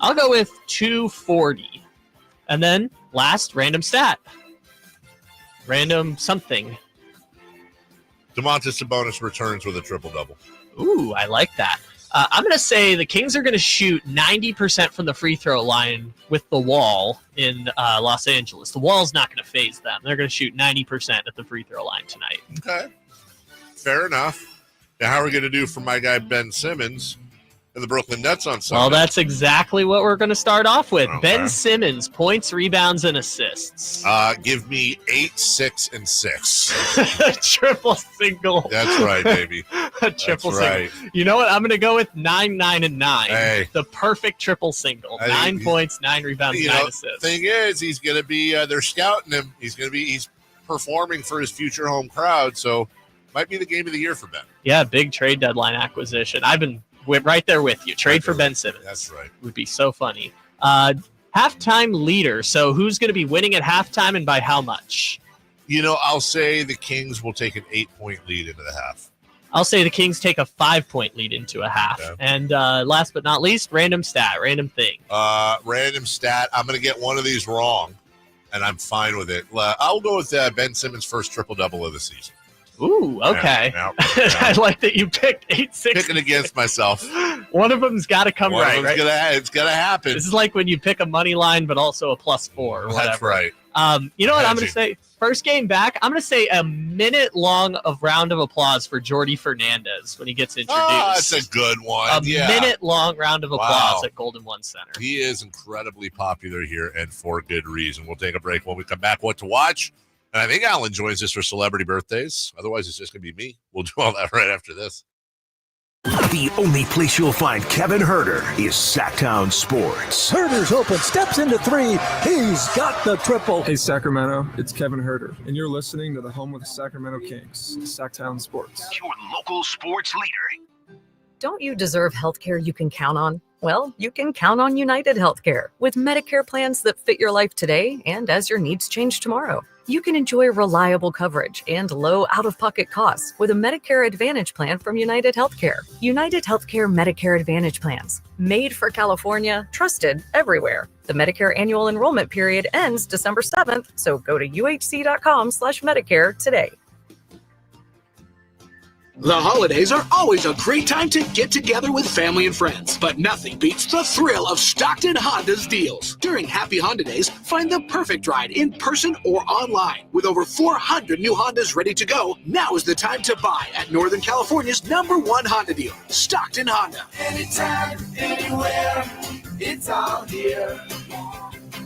I'll go with 240. And then last, random stat. Random something. Domantas Sabonis returns with a triple-double. Ooh, I like that. I'm going to say the Kings are going to shoot 90% from the free throw line with the Wall in Los Angeles. The Wall's not going to phase them. They're going to shoot 90% at the free throw line tonight. Okay. Fair enough. Now, how are we going to do for my guy Ben Simmons and the Brooklyn Nets on Sunday? Well, that's exactly what we're going to start off with. Okay. Ben Simmons, points, rebounds, and assists. Give me 8, 6, and 6. Triple single. That's right, baby. A triple That's single. right. You know what? I'm going to go with 9, 9, and 9. Hey. The perfect triple single. 9 points, 9 rebounds, 9 assists. Thing is, he's going to be. They're scouting him. He's performing for his future home crowd. So, might be the game of the year for Ben. Yeah, big trade deadline acquisition. I've been right there with you. Trade for Ben Simmons. That's right. Would be so funny. Halftime leader. So who's going to be winning at halftime and by how much? You know, I'll say the Kings will take an 8-point lead into the half. I'll say the Kings take a 5-point lead into a half. Okay. And last but not least, random stat, random thing. Random stat. I'm going to get one of these wrong, and I'm fine with it. I'll go with Ben Simmons' first triple-double of the season. Ooh, okay. Yeah. I like that you picked 8, 6. Picking against myself. One of them's got to come One of right, them's right? It's gonna happen. This is like when you pick a money line, but also a +4 or whatever. That's right. You know what I'm going Magic. to say? First game back, I'm going to say a minute long of round of applause for Jordy Fernandez when he gets introduced. Oh, that's a good one. A minute long round of applause Wow. at Golden One Center. He is incredibly popular here, and for good reason. We'll take a break. When we come back, what to watch? And I think Alan joins us for celebrity birthdays. Otherwise, it's just going to be me. We'll do all that right after this. The only place you'll find Kevin Herter is Sacktown Sports. Herter's open, steps into 3. He's got the triple. Hey, Sacramento, it's Kevin Herter, and you're listening to the home of the Sacramento Kings, Sacktown Sports. Your local sports leader. Don't you deserve healthcare you can count on? Well, you can count on United Healthcare with Medicare plans that fit your life today and as your needs change tomorrow. You can enjoy reliable coverage and low out-of-pocket costs with a Medicare Advantage plan from United Healthcare. United Healthcare Medicare Advantage plans, made for California, trusted everywhere. The Medicare annual enrollment period ends December 7th, so go to uhc.com/Medicare today. The holidays are always a great time to get together with family and friends, but nothing beats the thrill of Stockton Honda's deals. During Happy Honda Days, find the perfect ride in person or online. With over 400 new Hondas ready to go, now is the time to buy at Northern California's #1 Honda dealer, Stockton Honda. Anytime, anywhere, it's all here.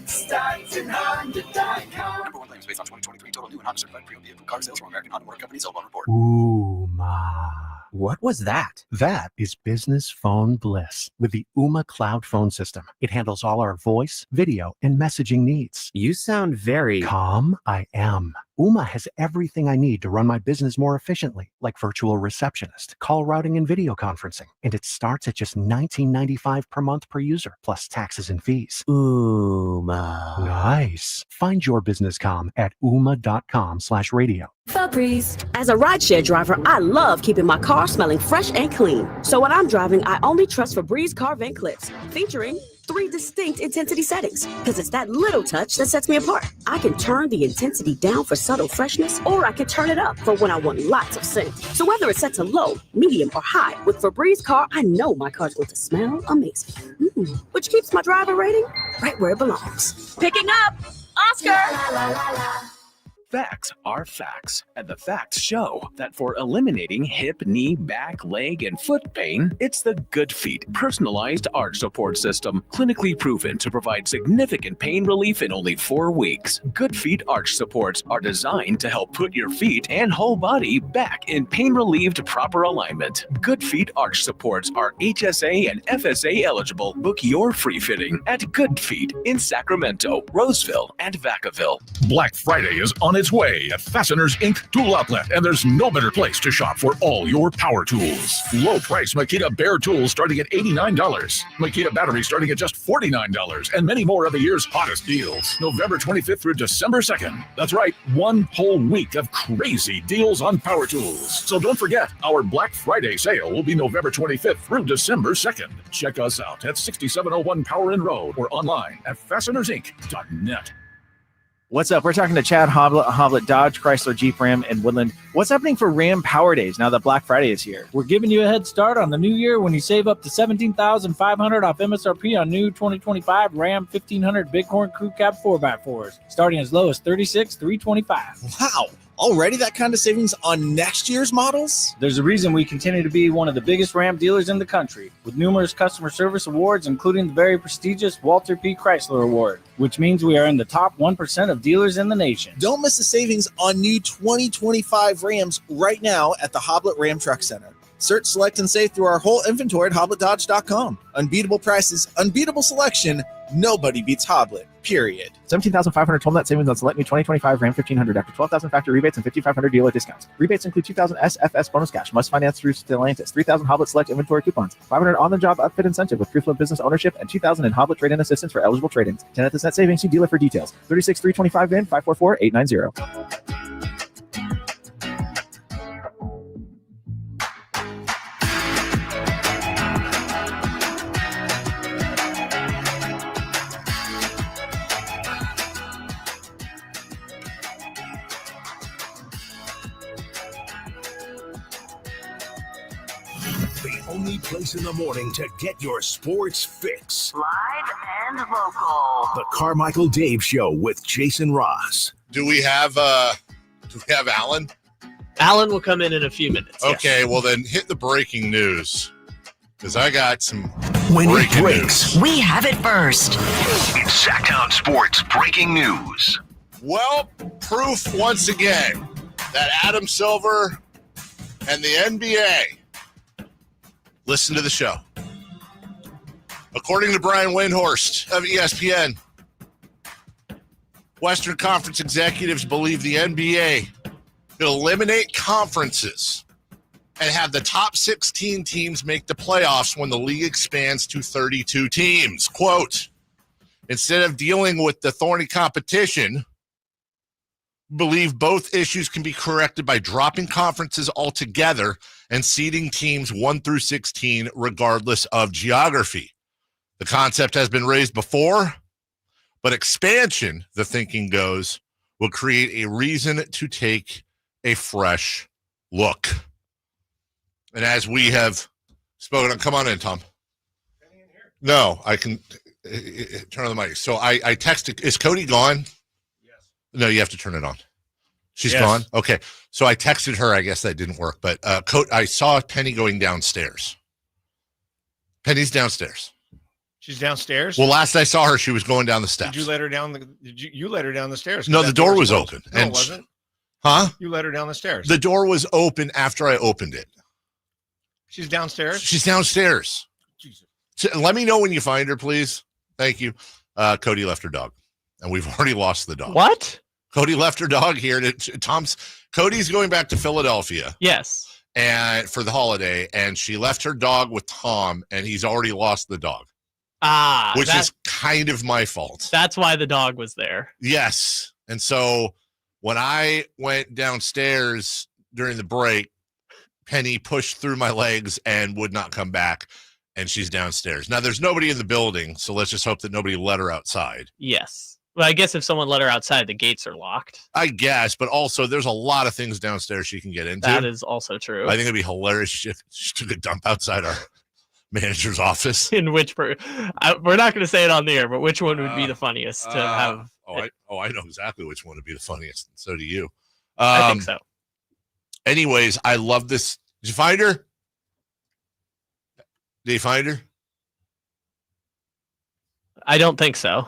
StocktonHonda.com. Number one claims based on 2023 total new and Honda certified pre-owned vehicle car sales from American Honda Motor Company. Sell report. Ooh, ma. What was that? That is business phone bliss with the Ooma cloud phone system. It handles all our voice, video, and messaging needs. You sound very calm. I am. Ooma has everything I need to run my business more efficiently, like virtual receptionist, call routing, and video conferencing. And it starts at just $19.95 per month per user, plus taxes and fees. Ooma. Nice. Find your business calm at ooma.com/radio. Febreze. As a rideshare driver, I love keeping my car smelling fresh and clean. So when I'm driving, I only trust Febreze car vent clips, featuring 3 distinct intensity settings, because it's that little touch that sets me apart. I can turn the intensity down for subtle freshness, or I can turn it up for when I want lots of scent. So whether it's set to low, medium, or high, with Febreze car, I know my car's going to smell amazing. Which keeps my driver rating right where it belongs. Picking up, Oscar! Facts are facts, and the facts show that for eliminating hip, knee, back, leg, and foot pain, it's the Good Feet personalized arch support system, clinically proven to provide significant pain relief in only 4 weeks. Good Feet arch supports are designed to help put your feet and whole body back in pain-relieved proper alignment. Good Feet arch supports are HSA and FSA eligible. Book your free fitting at Good Feet in Sacramento, Roseville, and Vacaville. Black Friday is on its way at Fasteners Inc. Tool Outlet, and there's no better place to shop for all your power tools. Low price Makita Bear tools starting at $89, Makita batteries starting at just $49, and many more of the year's hottest deals. November 25th through December 2nd. That's right, 1 whole week of crazy deals on power tools. So don't forget, our Black Friday sale will be November 25th through December 2nd. Check us out at 6701 Power Inn Road or online at fastenersinc.net. What's up? We're talking to Chad Hoblet, Dodge, Chrysler, Jeep, Ram, and Woodland. What's happening for Ram Power Days now that Black Friday is here? We're giving you a head start on the new year when you save up to $17,500 off MSRP on new 2025 Ram 1500 Bighorn Crew Cab 4x4s, starting as low as $36,325. Wow. Already that kind of savings on next year's models? There's a reason we continue to be one of the biggest Ram dealers in the country, with numerous customer service awards, including the very prestigious Walter P. Chrysler Award, which means we are in the top 1% of dealers in the nation. Don't miss the savings on new 2025 Rams right now at the Hoblet Ram Truck Center. Search, select, and save through our whole inventory at HobletDodge.com. Unbeatable prices, unbeatable selection. Nobody beats Hoblet, period. $17,500 total net savings on select new 2025 Ram 1500 after $12,000 factory rebates and $5,500 dealer discounts. Rebates include $2,000 SFS bonus cash. Must finance through Stellantis. $3,000 Hoblet select inventory coupons. $500 on-the-job outfit incentive with proof of business ownership, and $2,000 in Hoblet trade-in assistance for eligible trade-ins. 10 at this net savings. See dealer for details. 36,325 VIN 544-890. The only place in the morning to get your sports fix. Live and local. The Carmichael Dave Show with Jason Ross. Do we have Alan? Alan will come in a few minutes. Okay, yes. Well then hit the breaking news, because I got some When it breaking breaks, news. we have it first. It's Sacktown Sports breaking news. Well, proof once again that Adam Silver and the NBA listen to the show. According to Brian Windhorst of ESPN, Western Conference executives believe the NBA will eliminate conferences and have the top 16 teams make the playoffs when the league expands to 32 teams. Quote, instead of dealing with the thorny competition, believe both issues can be corrected by dropping conferences altogether and seeding teams 1 through 16 regardless of geography. The concept has been raised before, but expansion, the thinking goes, will create a reason to take a fresh look. And as we have spoken, come on in, Tom. No, I can turn on the mic. So I texted, is Cody gone? Yes. No, you have to turn it on. She's gone? Okay. So I texted her. I guess that didn't work. But I saw Penny going downstairs. Penny's downstairs. She's downstairs? Well, last I saw her, she was going down the steps. Did you let her down you let her down the stairs? No, the door was open. No, and it wasn't. Huh? You let her down the stairs. The door was open after I opened it. She's downstairs? She's downstairs. Jesus. So let me know when you find her, please. Thank you. Cody left her dog, and we've already lost the dog. What? Cody left her dog here. Cody's going back to Philadelphia. Yes. And for the holiday, and she left her dog with Tom, and he's already lost the dog. Which is kind of my fault. That's why the dog was there. Yes. And so when I went downstairs during the break, Penny pushed through my legs and would not come back, and she's downstairs. Now, there's nobody in the building, so let's just hope that nobody let her outside. Yes. Well, I guess if someone let her outside, the gates are locked. I guess, but also there's a lot of things downstairs she can get into. That is also true. I think it'd be hilarious if she took a dump outside our manager's office. In which we're not going to say it on the air, but which one would be the funniest to have? I know exactly which one would be the funniest. So do you. I think so. Anyways, I love this. Did you find her? Did you find her? I don't think so.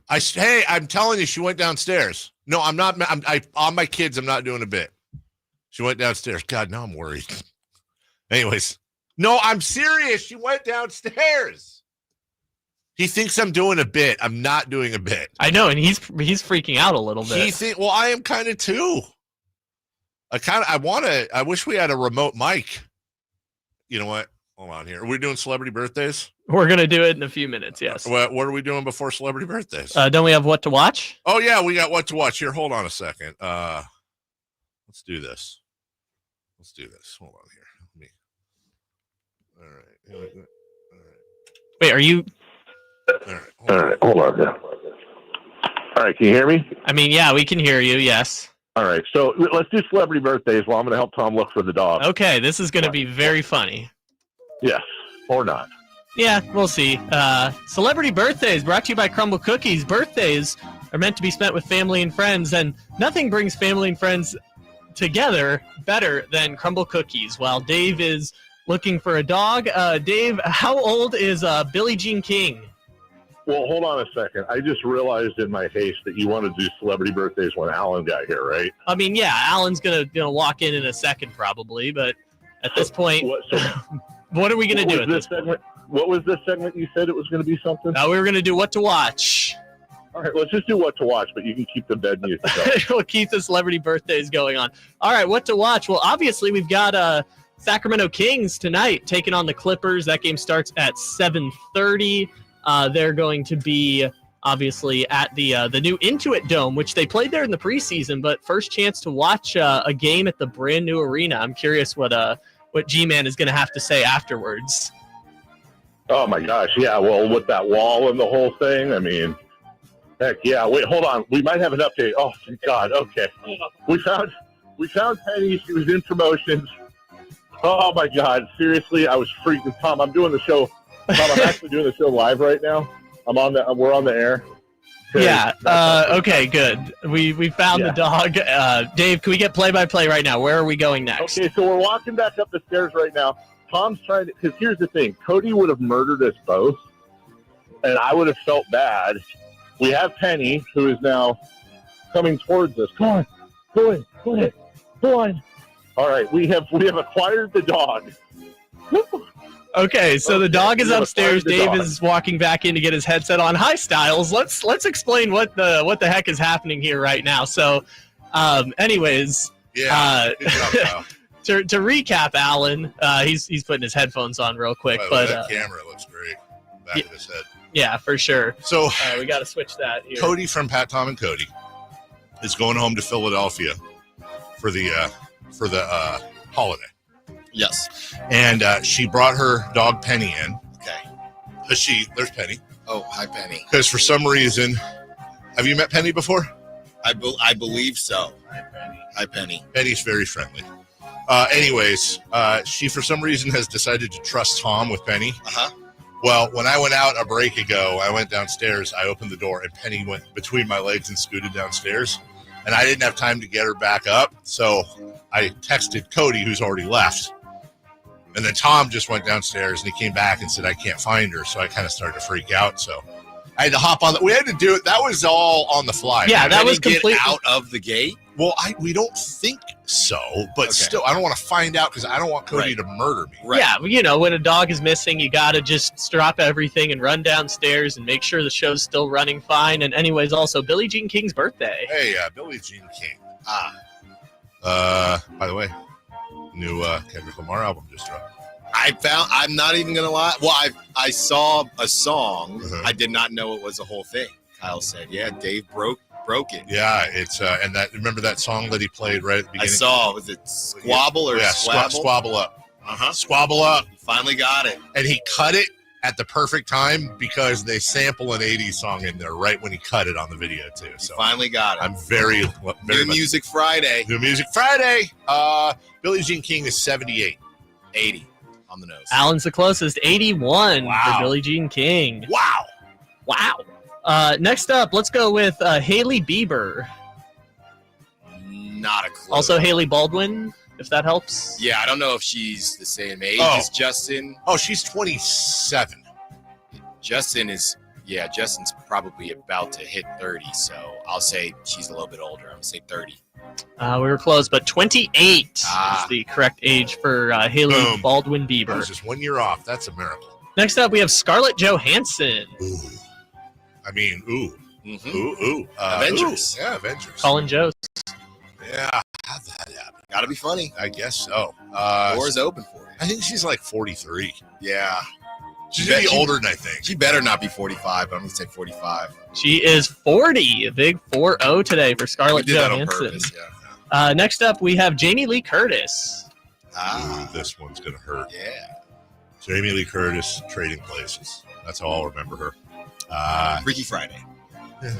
Hey, I'm telling you, she went downstairs. No, I'm not. On my kids, I'm not doing a bit. She went downstairs. God, now I'm worried. Anyways, no, I'm serious. She went downstairs. He thinks I'm doing a bit. I'm not doing a bit. I know, and he's freaking out a little bit. Well, I am kind of too. I wish we had a remote mic. You know what? Hold on here. Are we doing celebrity birthdays? We're going to do it in a few minutes, yes. What are we doing before celebrity birthdays? Don't we have what to watch? Oh, yeah, we got what to watch. Here, hold on a second. Let's do this. Hold on here. All right. Wait, are you? All right, hold on now. All right, can you hear me? I mean, yeah, we can hear you, yes. All right, so let's do celebrity birthdays while I'm going to help Tom look for the dog. Okay, this is going to be very funny. Yes, or not. Yeah, we'll see. Celebrity birthdays brought to you by Crumble Cookies. Birthdays are meant to be spent with family and friends, and nothing brings family and friends together better than Crumble Cookies. While Dave is looking for a dog, Dave, how old is Billie Jean King? Well, hold on a second. I just realized in my haste that you want to do celebrity birthdays when Alan got here, right? I mean, yeah, Alan's gonna walk in a second probably, but at this point, what are we gonna do at this point? What was this segment you said it was going to be something? We were going to do what to watch. All right, let's just do what to watch, but you can keep the bed music going. We'll keep the celebrity birthdays going on. All right, what to watch? Well, obviously, we've got Sacramento Kings tonight taking on the Clippers. That game starts at 7:30. They're going to be, obviously, at the new Intuit Dome, which they played there in the preseason, but first chance to watch a game at the brand new arena. I'm curious what G-Man is going to have to say afterwards. Oh, my gosh. Yeah, well, with that wall and the whole thing, I mean, heck, yeah. Wait, hold on. We might have an update. Oh, thank God. Okay. We found Penny. She was in promotions. Oh, my God. Seriously, I was freaking. Tom, I'm doing the show. Tom, I'm actually doing the show live right now. We're on the air. Yeah. Okay, good. We found the dog. Dave, can we get play-by-play right now? Where are we going next? Okay, so we're walking back up the stairs right now. Tom's trying to, because here's the thing. Cody would have murdered us both, and I would have felt bad. We have Penny, who is now coming towards us. Come on. All right, we have acquired the dog. Okay, so the dog is upstairs. Dave is walking back in to get his headset on. Hi, Styles. Let's explain what the heck is happening here right now. So, anyways, To recap, Alan, he's putting his headphones on real quick. But that camera looks great. Back of his head. Yeah, for sure. So we got to switch that here. Cody from Pat, Tom, and Cody is going home to Philadelphia for the holiday. Yes. And she brought her dog Penny in. Okay. There's Penny. Oh, hi, Penny. Because for some reason, have you met Penny before? I believe so. Hi, Penny. Penny's very friendly. Anyways, she for some reason has decided to trust Tom with Penny. Uh-huh. Well, when I went out a break ago, I went downstairs, I opened the door, and Penny went between my legs and scooted downstairs. And I didn't have time to get her back up, so I texted Cody, who's already left. And then Tom just went downstairs, and he came back and said, I can't find her. So I kind of started to freak out. So I had to hop on. We had to do it. That was all on the fly. Yeah, man. that was Get completely out of the gate. Well, we don't think so, but Okay. still, I don't want to find out because I don't want Cody Right. to murder me. Right. Yeah, you know, when a dog is missing, you got to just drop everything and run downstairs and make sure the show's still running fine. And anyways, also Billie Jean King's birthday. Hey, Billie Jean King. By the way, new Kendrick Lamar album just dropped. I'm not even gonna lie. Well, I saw a song. Uh-huh. I did not know it was a whole thing. Kyle said, "Yeah, Dave broke it." Yeah, it's and that remember that song that he played right at the I beginning. saw. Was it Squabble or Squabble? Squabble Up. Uh-huh. Squabble Up. He finally got it. And he cut it at the perfect time because they sample an 80s song in there right when he cut it on the video too. So Finally got it. I'm very New much. Music Friday. New Music Friday. Billie Jean King is 78. 80 on the nose. Alan's the closest, 81 Wow. for Billie Jean King. Wow. Next up, let's go with Hailey Bieber. Not a clue. Also Haley Baldwin, if that helps. Yeah, I don't know if she's the same age Oh. as Justin. Oh, she's 27. Justin's probably about to hit 30, so I'll say she's a little bit older. I'm gonna say 30. We were close, but 28 is the correct age for Haley Boom. Baldwin I Bieber. was just 1 year off. That's a miracle. Next up, we have Scarlett Johansson. Ooh. I mean, ooh. Mhm. Ooh. Avengers. Ooh. Yeah, Avengers. Colin Jost. Yeah. How'd that happen? Gotta be funny. I guess so. Door's open for you. I think she's like 43. Yeah. She's gonna be older than I think. She better not be 45, but I'm gonna say 45. She is 40. A big 4-0 today for We Scarlett did that on Johansson. purpose. Yeah. Next up, we have Jamie Lee Curtis. Ooh, this one's gonna hurt. Yeah. Jamie Lee Curtis, Trading Places. That's how I'll remember her. Freaky Friday. Yeah.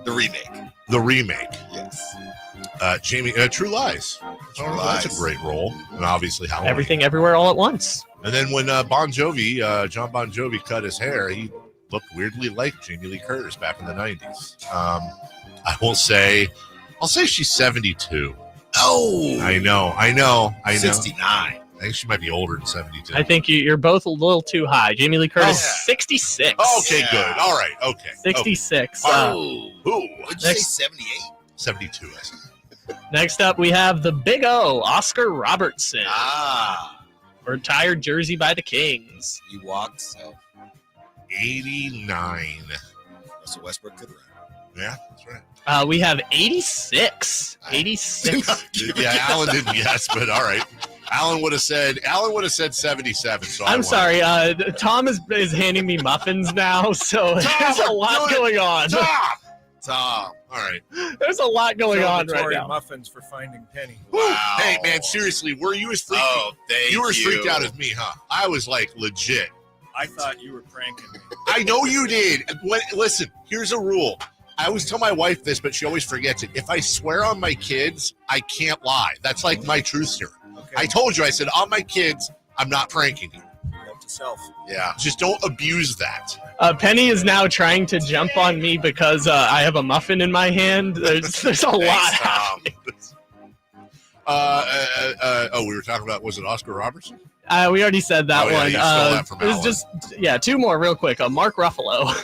The remake. The remake. Yes. Jamie, True Lies. True That's Lies. a great role. And obviously Halloween. Everything Everywhere All at Once. And then when John Bon Jovi cut his hair, he looked weirdly like Jamie Lee Curtis back in the 90s. I'll say she's 72. Oh. I know. 69. I think she might be older than 72. I think you're both a little too high. Jamie Lee Curtis, Oh. 66. Okay, Yeah. good. All right. Okay. 66. Oh. Ooh. What'd you say, Next- 78? 72. I said. Next up, we have the Big O, Oscar Robertson. Retired jersey by the Kings. He walked, so 89. Russell Westbrook could run. Yeah, that's right. We have 86. 86. Yeah, Alan didn't guess, but all right. Alan would have said 77. So I'm sorry. Tom is handing me muffins now, so there's a lot going on. Tom. All right. There's a lot going on right Celebratory now. muffins for Finding Penny. Wow. Hey, man, seriously, were you as freaked? You were as freaked out as me, huh? I was like legit. I thought you were pranking me. I know you did. Listen, here's a rule. I always tell my wife this, but she always forgets it. If I swear on my kids, I can't lie. That's like my truth serum. Okay. I told you, I said, on my kids, I'm not pranking you. Note to self. Yeah. Just don't abuse that. Penny is now trying to jump on me because I have a muffin in my hand. There's a lot. Tom. We were talking about, was it Oscar Robertson? We already said that Oh, yeah, one. you stole that from it was Alan. just two more real quick. Mark Ruffalo.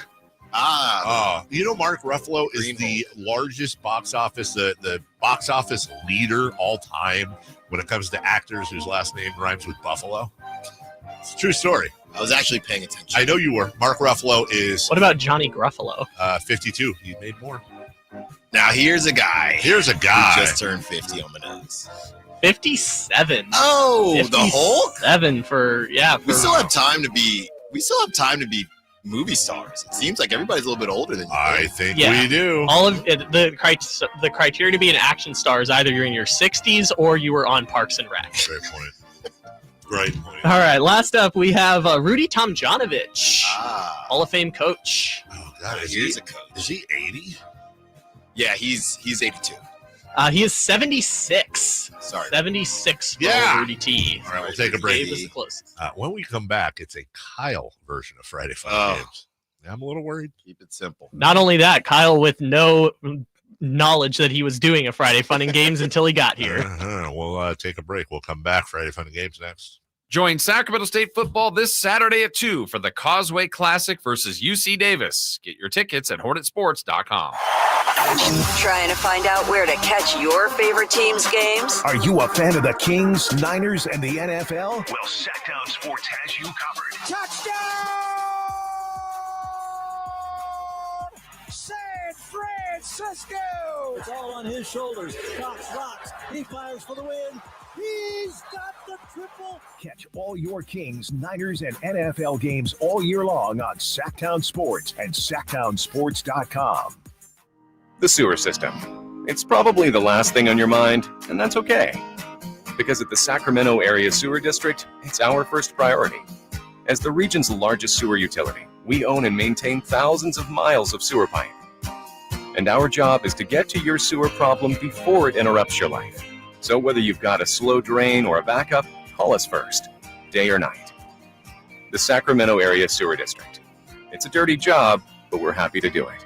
You know, Mark Ruffalo is the largest box office, the box office leader all time when it comes to actors whose last name rhymes with Buffalo. It's a true story. I was actually paying attention. I know you were. Mark Ruffalo is What about Johnny Gruffalo? 52. He made more. Now here's a guy. Who just turned 50 on the nose. 57. Oh, 57 the Hulk. 7 for We still have time to be. Movie stars. It seems like everybody's a little bit older than you. I think Yeah. we do. all of it, the criteria to be an action star is either you're in your 60s or you were on Parks and Rec. Great point. Great point. All right, last up we have Rudy Tomjanovich, Hall of Fame coach. Oh God, Here's a coach. Is he 80? Yeah, he's 82. He is 76. Sorry. 76 for Yeah. Rudy T. All right, we'll take a break. Dave was the closest. When we come back, it's a Kyle version of Friday Fun Games. I'm a little worried. Keep it simple. Not only that, Kyle with no knowledge that he was doing a Friday Fun and Games until he got here. We'll take a break. We'll come back. Friday Fun and Games next. Join Sacramento State football this Saturday at 2 for the Causeway Classic versus UC Davis. Get your tickets at hornetsports.com. Trying to find out where to catch your favorite team's games? Are you a fan of the Kings, Niners, and the NFL? Well, Sacktown Sports has you covered. San Francisco! It's all on his shoulders. Cox rocks. He fires for the win. He's got the triple. Catch all your Kings, Niners, and NFL games all year long on Sacktown Sports and sacktownsports.com. The sewer system. It's probably the last thing on your mind, and that's okay. Because at the Sacramento Area Sewer District, it's our first priority. As the region's largest sewer utility, we own and maintain thousands of miles of sewer pipe. And our job is to get to your sewer problem before it interrupts your life. So whether you've got a slow drain or a backup, call us first, day or night. The Sacramento Area Sewer District. It's a dirty job, but we're happy to do it.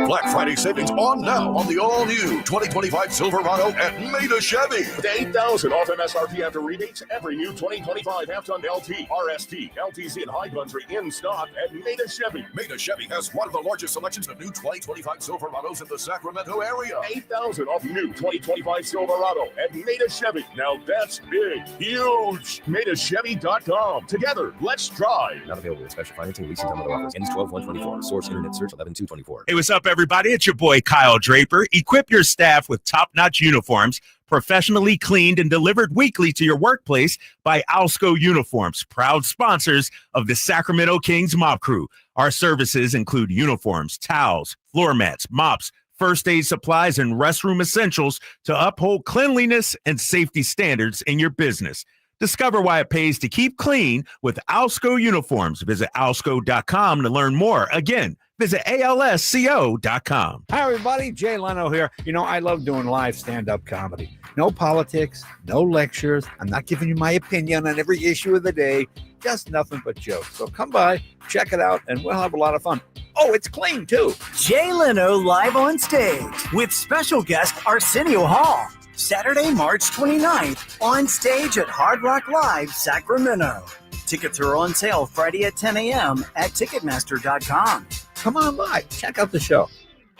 Black Friday savings on now on the all-new 2025 Silverado at Maida Chevy. With $8,000 off MSRP after rebates, every new 2025 half-ton LT, RST, LTZ, and High Country in stock at Maida Chevy. Maida Chevy has one of the largest selections of new 2025 Silverados in the Sacramento area. $8,000 off new 2025 Silverado at Maida Chevy. Now that's big, huge. MaidaChevy.com. Together, let's drive. Not available with special financing, leasing, and other offers. Ends 12/1/24. Source internet search 11/2/24. Hey, what's up, everybody? It's your boy, Kyle Draper. Equip your staff with top-notch uniforms, professionally cleaned and delivered weekly to your workplace by Alsco Uniforms, proud sponsors of the Sacramento Kings Mob Crew. Our services include uniforms, towels, floor mats, mops, first aid supplies, and restroom essentials to uphold cleanliness and safety standards in your business. Discover why it pays to keep clean with Alsco Uniforms. Visit alsco.com to learn more. Again, visit alsco.com. Hi, everybody. Jay Leno here. You know, I love doing live stand-up comedy. No politics, no lectures. I'm not giving you my opinion on every issue of the day. Just nothing but jokes. So come by, check it out, and we'll have a lot of fun. Oh, it's clean, too. Jay Leno live on stage with special guest Arsenio Hall. Saturday, March 29th, on stage at Hard Rock Live, Sacramento. Tickets are on sale Friday at 10 a.m. at Ticketmaster.com. Come on by. Check out the show.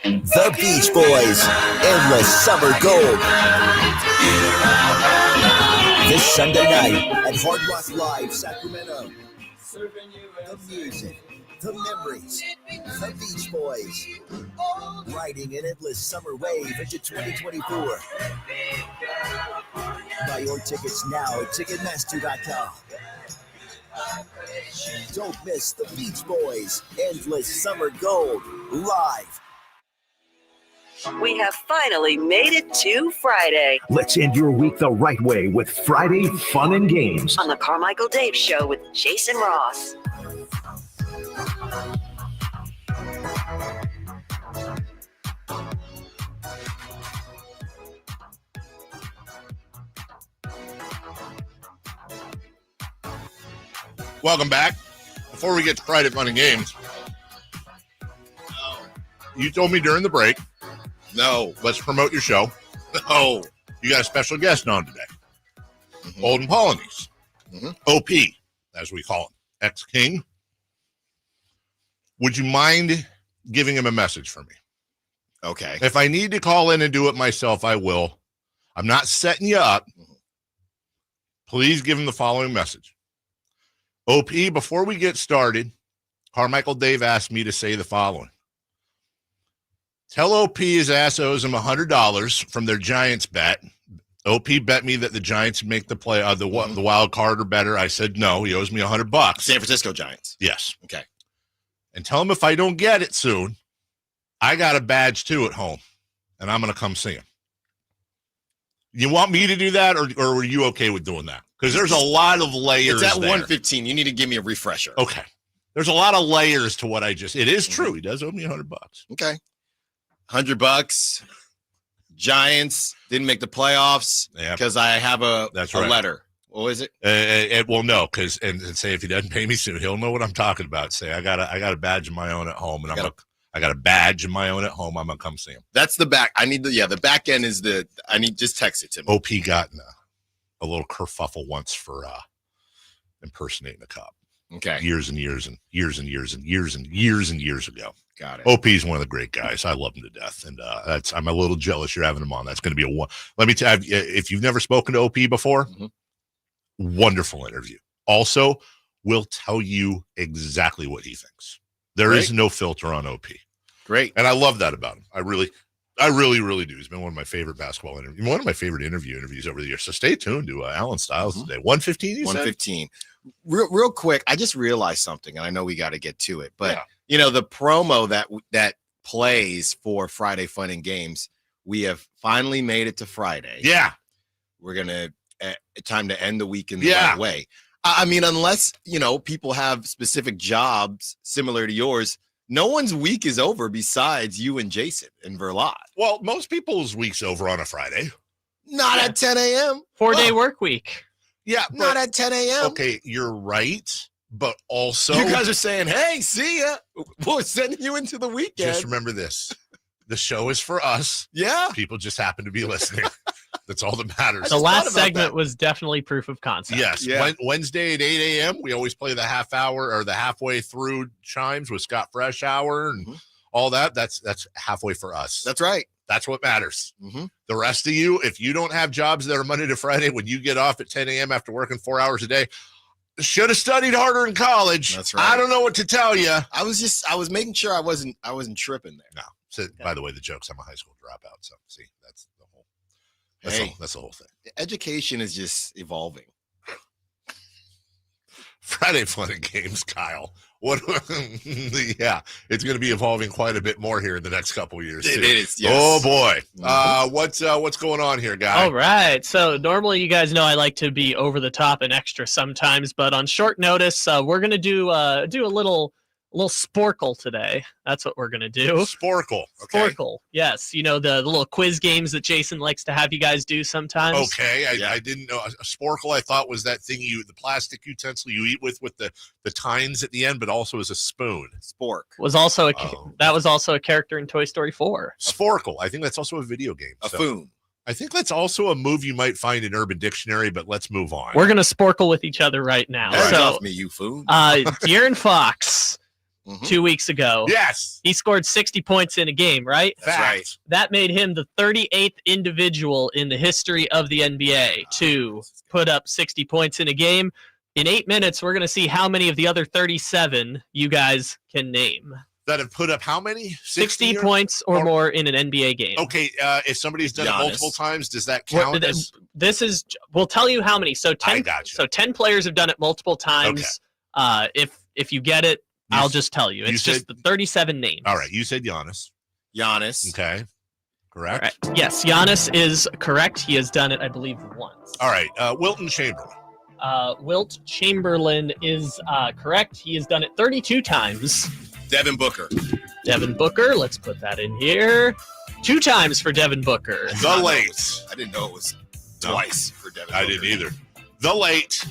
The Beach Boys, Endless Summer Gold. This Sunday night at Hard Rock Live, Sacramento. The music, the memories, the Beach Boys. Riding an endless summer wave into 2024. Buy your tickets now at Ticketmaster.com. Don't miss the Beach Boys, Endless Summer Gold, live. We have finally made it to Friday Let's end your week the right way with Friday Fun and Games. on the Carmichael Dave Show with Jason Ross. Welcome back. Before we get to Friday Fun and Games, you told me during the break, no, let's promote your show. No, you got a special guest on today. Golden Polonies. OP, as we call him, ex-King. Would you mind giving him a message for me? Okay. If I need to call in and do it myself, I will. I'm not setting you up. Please give him the following message. OP, before we get started, Carmichael Dave asked me to say the following. Tell OP his ass owes him $100 from their Giants bet. OP bet me that the Giants make the play, the wild card or better. I said no. He owes me $100. San Francisco Giants. Yes. Okay. And tell him if I don't get it soon, I got a badge too at home, and I'm going to come see him. You want me to do that, or are you okay with doing that? Because there's a lot of layers. It's at there. 115. You need to give me a refresher. Okay. There's a lot of layers to what I just. It is true. He does owe me $100. Okay. $100. Giants didn't make the playoffs because I have a letter. What was it? Well, no, because and say if he doesn't pay me soon, he'll know what I'm talking about. Say I got a badge of my own at home, and I got a badge of my own at home. I'm gonna come see him. That's the back. I need the back end is just text it to me. OP got in a little kerfuffle once for impersonating a cop. Okay. Years and years ago. Got it. OP is one of the great guys. I love him to death, and I'm a little jealous you're having him on. That's going to be a one. Let me tell you, if you've never spoken to OP before, wonderful interview. Also, will tell you exactly what he thinks. There is no filter on OP. Great, and I love that about him. I really do. He's been one of my favorite basketball interviews, one of my favorite interviews over the years. So stay tuned to Alan Styles today. 1:15. You 1:15. Real quick, I just realized something, and I know we got to get to it, but the promo that plays for Friday Fun and Games, we have finally made it to Friday. Yeah, we're gonna time to end the week in the right way. I mean, unless people have specific jobs similar to yours, no one's week is over besides you and Jason and Verlat. Well, most people's week's over on a Friday. Not at 10 a.m. 4-day work week. Yeah, not at 10 a.m. Okay, you're right, but also you guys are saying, "Hey, see ya. We're sending you into the weekend." Just remember this: the show is for us. Yeah, people just happen to be listening. That's all that matters. The last segment was definitely proof of concept. Yes, Wednesday at 8 a.m. We always play the half hour or the halfway through chimes with Scott Fresh Hour and all that. That's halfway for us. That's right. That's what matters. The rest of you, if you don't have jobs that are Monday to Friday, when you get off at 10 a.m. after working 4 hours a day, should have studied harder in college. That's right. I don't know what to tell you. I was making sure I wasn't tripping there. No. So, by the way, the joke's I'm a high school dropout. So see, that's the whole. That's the whole thing. Education is just evolving. Friday Fun and Games, Kyle. What? Yeah, it's going to be evolving quite a bit more here in the next couple of years. Too. It is. Yes. Oh boy. What's going on here, guy? All right. So normally, you guys know I like to be over the top and extra sometimes, but on short notice, we're going to do a little sporkle today. That's what we're going to do. Sporkle. Okay. Sporkle. Yes. The little quiz games that Jason likes to have you guys do sometimes. Okay. I didn't know. A sporkle I thought was that thing the plastic utensil you eat with the tines at the end, but also as a spoon. Spork. That was also a character in Toy Story 4. Sporkle. I think that's also a video game. A foon. I think that's also a move you might find in Urban Dictionary, but let's move on. We're going to sporkle with each other right now. Right. Off me, you foon. De'Aaron Fox. 2 weeks ago. Yes. He scored 60 points in a game, right? That's right. That made him the 38th individual in the history of the NBA to put up 60 points in a game. In 8 minutes, we're going to see how many of the other 37 you guys can name. That have put up how many? 60 points or more in an NBA game. Okay, if somebody's done it multiple times, does that count? We'll tell you how many. So 10. I got you. So 10 players have done it multiple times. Okay. If you get it, I'll just tell you. It's just the 37 names. All right. You said Giannis. Okay. Correct. Right. Yes, Giannis is correct. He has done it, I believe, once. All right. Wilton Chamberlain. Wilt Chamberlain is correct. He has done it 32 times. Devin Booker. Let's put that in here. 2 times for Devin Booker. The late. I didn't know it was twice for Devin Booker. I didn't either. The late.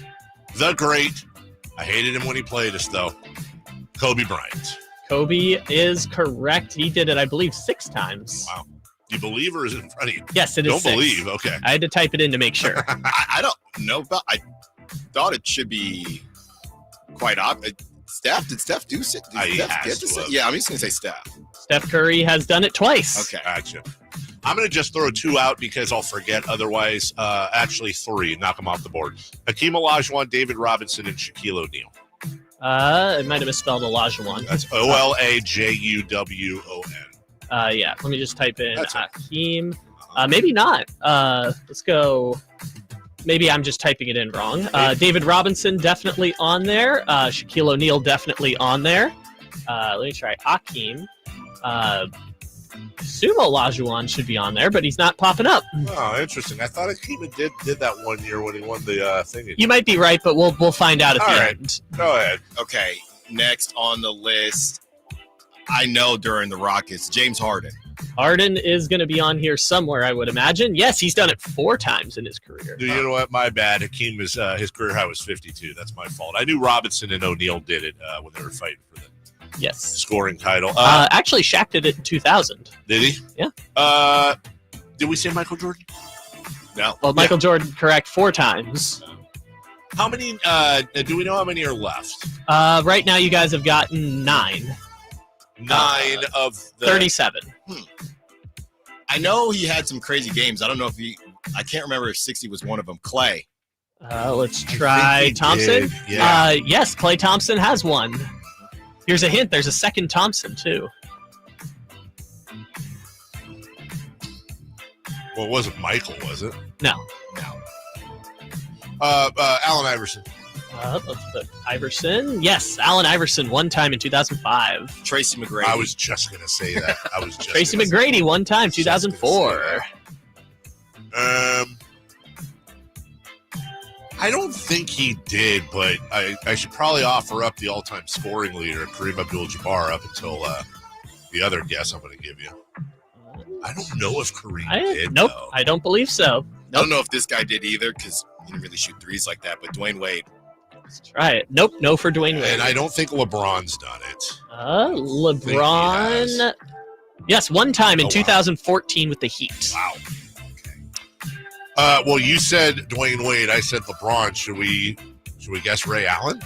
The great. I hated him when he played us, though. Kobe Bryant. Kobe is correct. He did it, I believe, 6 times. Wow. Do you believe or is it in front of you? Yes, it is. Don't 6. believe. Okay. I had to type it in to make sure. I don't know, but I thought it should be quite obvious. Did Steph do it? Yeah, I'm just going to say Steph. Steph Curry has done it twice. Okay. Gotcha. I'm going to just throw 2 out because I'll forget otherwise. Actually, 3. Knock them off the board. Hakeem Olajuwon, David Robinson, and Shaquille O'Neal. It might have misspelled Olajuwon. That's Olajuwon. Yeah, let me just type in Hakeem. Maybe not. Let's go. Maybe I'm just typing it in wrong. David Robinson definitely on there. Shaquille O'Neal definitely on there. Let me try Hakeem. Sumo Olajuwon should be on there, but he's not popping up. Oh, interesting. I thought Hakeem did that one year when he won the thing. You might be right, but we'll find out at the end. Go ahead. Okay, next on the list, I know during the Rockets, James Harden. Harden is going to be on here somewhere, I would imagine. Yes, he's done it 4 times in his career. You know what? My bad. Hakeem was his career high was 52. That's my fault. I knew Robinson and O'Neal did it when they were fighting for the scoring title. Actually, Shaq did it in 2000. Did he? Yeah. Did we say Michael Jordan? No. Well, Michael Jordan, correct, 4 times. How many? Do we know how many are left? Right now, you guys have gotten 9. 9 of the 37. I know he had some crazy games. I don't know if I can't remember if 60 was one of them. Clay. Let's try Thompson. Yeah. Yes, Klay Thompson has one. Here's a hint. There's a second Thompson, too. Well, it wasn't Michael, was it? No. Allen Iverson. Let's put Iverson. Yes, Allen Iverson one time in 2005. Tracy McGrady. I was just going to say that. Tracy McGrady one time, 2004. I don't think he did, but I should probably offer up the all-time scoring leader, Kareem Abdul-Jabbar, up until the other guess I'm going to give you. I don't know if Kareem did. Nope, though. I don't believe so. I don't know if this guy did either because he didn't really shoot threes like that, but Dwayne Wade. Let's try it. Nope, no for Dwayne Wade. And I don't think LeBron's done it. LeBron. Yes, one time in 2014 with the Heat. Wow. Well, you said Dwayne Wade. I said LeBron. Should we guess Ray Allen?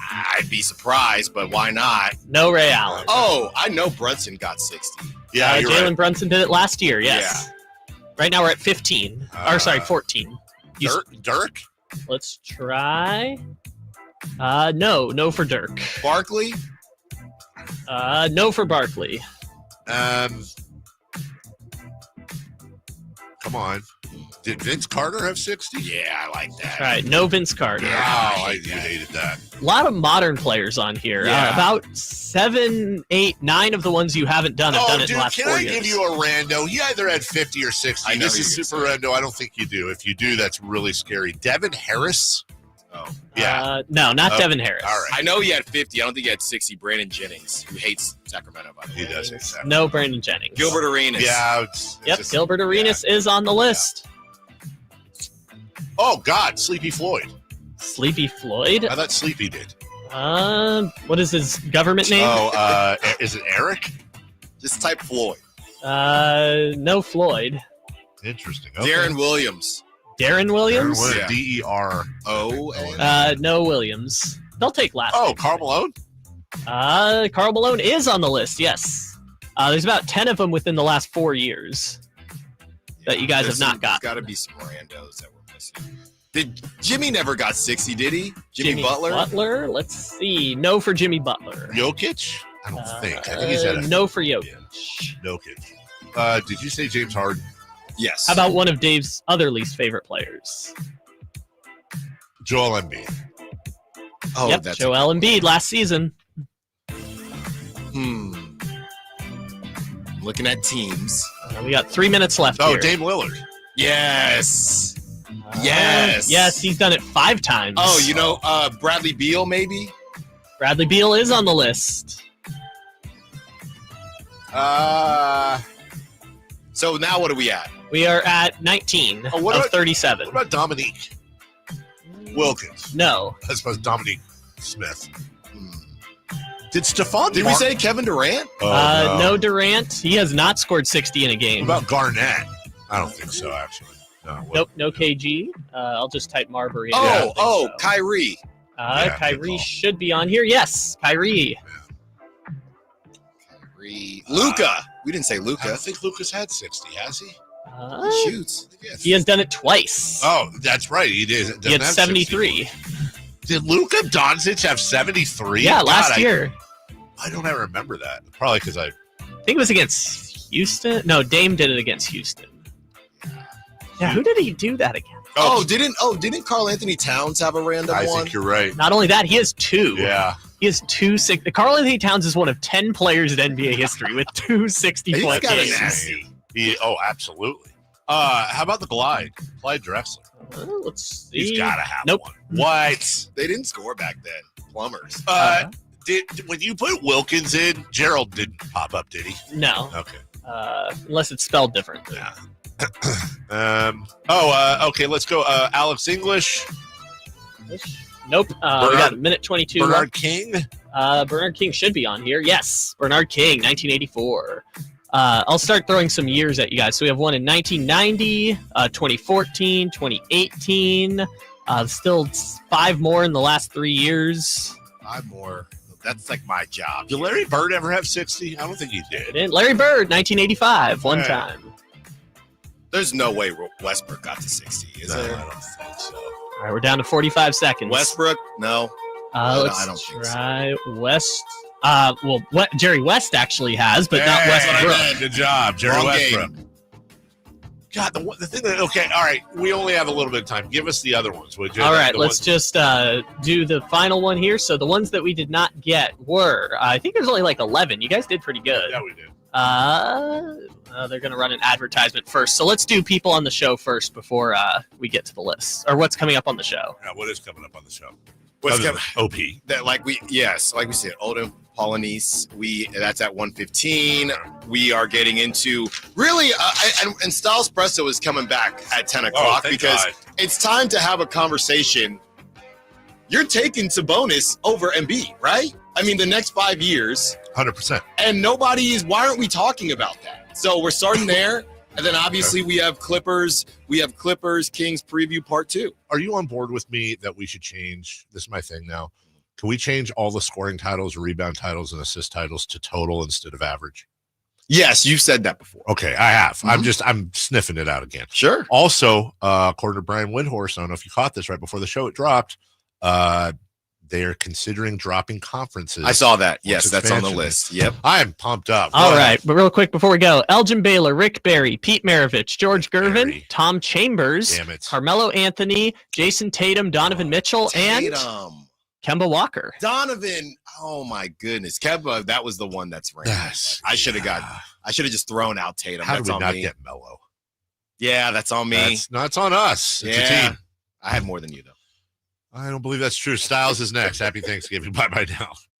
I'd be surprised, but why not? No Ray Allen. Oh, I know Brunson got 60. Yeah, you're Jalen right. Brunson did it last year. Yes. Yeah. Right now we're at 15. 14. Dirk? Let's try. No for Dirk. Barkley? No for Barkley. Come on. Did Vince Carter have 60? Yeah, I like that. All right, no Vince Carter. Wow, you hated that. A lot of modern players on here. Yeah. About 7, 8, 9 of the ones you haven't done have done it in the last can 4 I years. give you a rando? He either had 50 or 60. I know This you're is gonna super rando. I don't think you do. If you do, that's really scary. Devin Harris? Oh. Yeah. No, not Devin Harris. All right. I know he had 50. I don't think he had 60. Brandon Jennings, who hates Sacramento, by the way. He does hate Sacramento. No Brandon Jennings. Gilbert Arenas. Yeah. Yep, Gilbert Arenas is on the list. Oh, God. Sleepy Floyd. Sleepy Floyd? I thought Sleepy did. What is his government name? Oh, is it Eric? Just type Floyd. No Floyd. Interesting. Okay. Darren Williams. Darren Williams? Yeah. DERO. No Williams. They'll take last. Oh, name. Karl Malone? Karl Malone is on the list, yes. There's about 10 of them within the last 4 years that you guys have not got. There's got to be some randos that we're missing. Did Jimmy never got 60, did he? Jimmy Butler? Let's see. No for Jimmy Butler. Jokic? I don't think. I think he's had a no for Jokic. Jokic. Did you say James Harden? Yes. How about one of Dave's other least favorite players? Joel Embiid. Oh, yep, that's Joel Embiid last season. Looking at teams. We got 3 minutes left. Oh, here. Dame Lillard. Yes. Yes. Yes, he's done it 5 times. Oh, you know, Bradley Beal, maybe? Bradley Beal is on the list. So now what are we at? We are at 19 of 37. What about Dominique Wilkins? No. I suppose Dominique Smith. Did Stephon? Did we say Kevin Durant? No Durant. He has not scored 60 in a game. What about Garnett? I don't think so, actually. No. Nope, no KG. I'll just type Marbury. Kyrie. Kyrie should be on here. Yes, Kyrie. Luka. We didn't say I Luka. don't think Luka's had 60, has he? He shoots. He has done it twice. Oh, that's right. He did. He had 73. Did Luka Doncic have 73? Yeah, last year. I don't ever remember that. Probably because I think it was against Houston. No, Dame did it against Houston. Yeah, who did he do that against? Didn't Karl Anthony Towns have a random one? I think you're right. Not only that, he has 2. Yeah. He has 2 60. Karl Anthony Towns is one of 10 players in NBA history with 2 60-point games. Absolutely. How about the Clyde Drexler? Let's see. He's got to have Nope. one. What? They didn't score back then. Plumbers. When you put Wilkins in, Gerald didn't pop up, did he? No. Okay. Unless it's spelled different. Yeah. Okay. Let's go. Alex English. Nope. We got a minute 22. Bernard left. King. Bernard King should be on here. Yes. Bernard King, 1984. I'll start throwing some years at you guys. So we have one in 1990, 2014, 2018. Still 5 more in the last 3 years. 5 more. That's like my job. Did Larry Bird ever have 60? I don't think he did. Larry Bird, 1985, one time. There's no way Westbrook got to 60, is there? I don't think so. All right, we're down to 45 seconds. Westbrook? No. Let's I don't think so. try West. Jerry West actually has, but not Westbrook. Good job, Jerry Wrong Westbrook. game. God, the thing that, okay, all right, we only have a little bit of time. Give us the other ones, would you? All right, let's just do the final one here. So the ones that we did not get were, I think there's only like 11. You guys did pretty good. Yeah, we did. They're going to run an advertisement first. So let's do people on the show first before we get to the list, or what's coming up on the show. Yeah, what is coming up on the show? What's Other coming? than OP. That like we said, Odin Polynice. That's at 1:15. We are getting into really, and Styles Presto is coming back at 10 o'clock thank because God. it's time to have a conversation. You're taking Sabonis over Embiid, right? I mean, the next 5 years, 100%. and nobody is. Why aren't we talking about that? So we're starting there, and then obviously we have Clippers. We have Clippers Kings preview part 2. Are you on board with me that we should change? This is my thing now. Can we change all the scoring titles, rebound titles, and assist titles to total instead of average? Yes, you've said that before. Okay, I have. Mhm. I'm sniffing it out again. Sure. Also, according to Brian Windhorst, I don't know if you caught this right before the show, it dropped. They're considering dropping conferences. I saw that. Yes, once that's on the expansion list. is. Yep. I'm pumped up. All Go right, ahead. but real quick before we go, Elgin Baylor, Rick Barry, Pete Maravich, George Gervin, Barry. Tom Chambers, Damn it. Carmelo Anthony, Jason Tatum, Donovan Mitchell, and Tatum. Kemba Walker. Donovan. Oh my goodness, Kemba. That was the one that's ranked. Yes. I should have just thrown out Tatum. How That's did we on not me. get Melo? Yeah, that's on me. It's on us. It's a team. I had more than you though. I don't believe that's true. Styles is next. Happy Thanksgiving. Bye-bye now.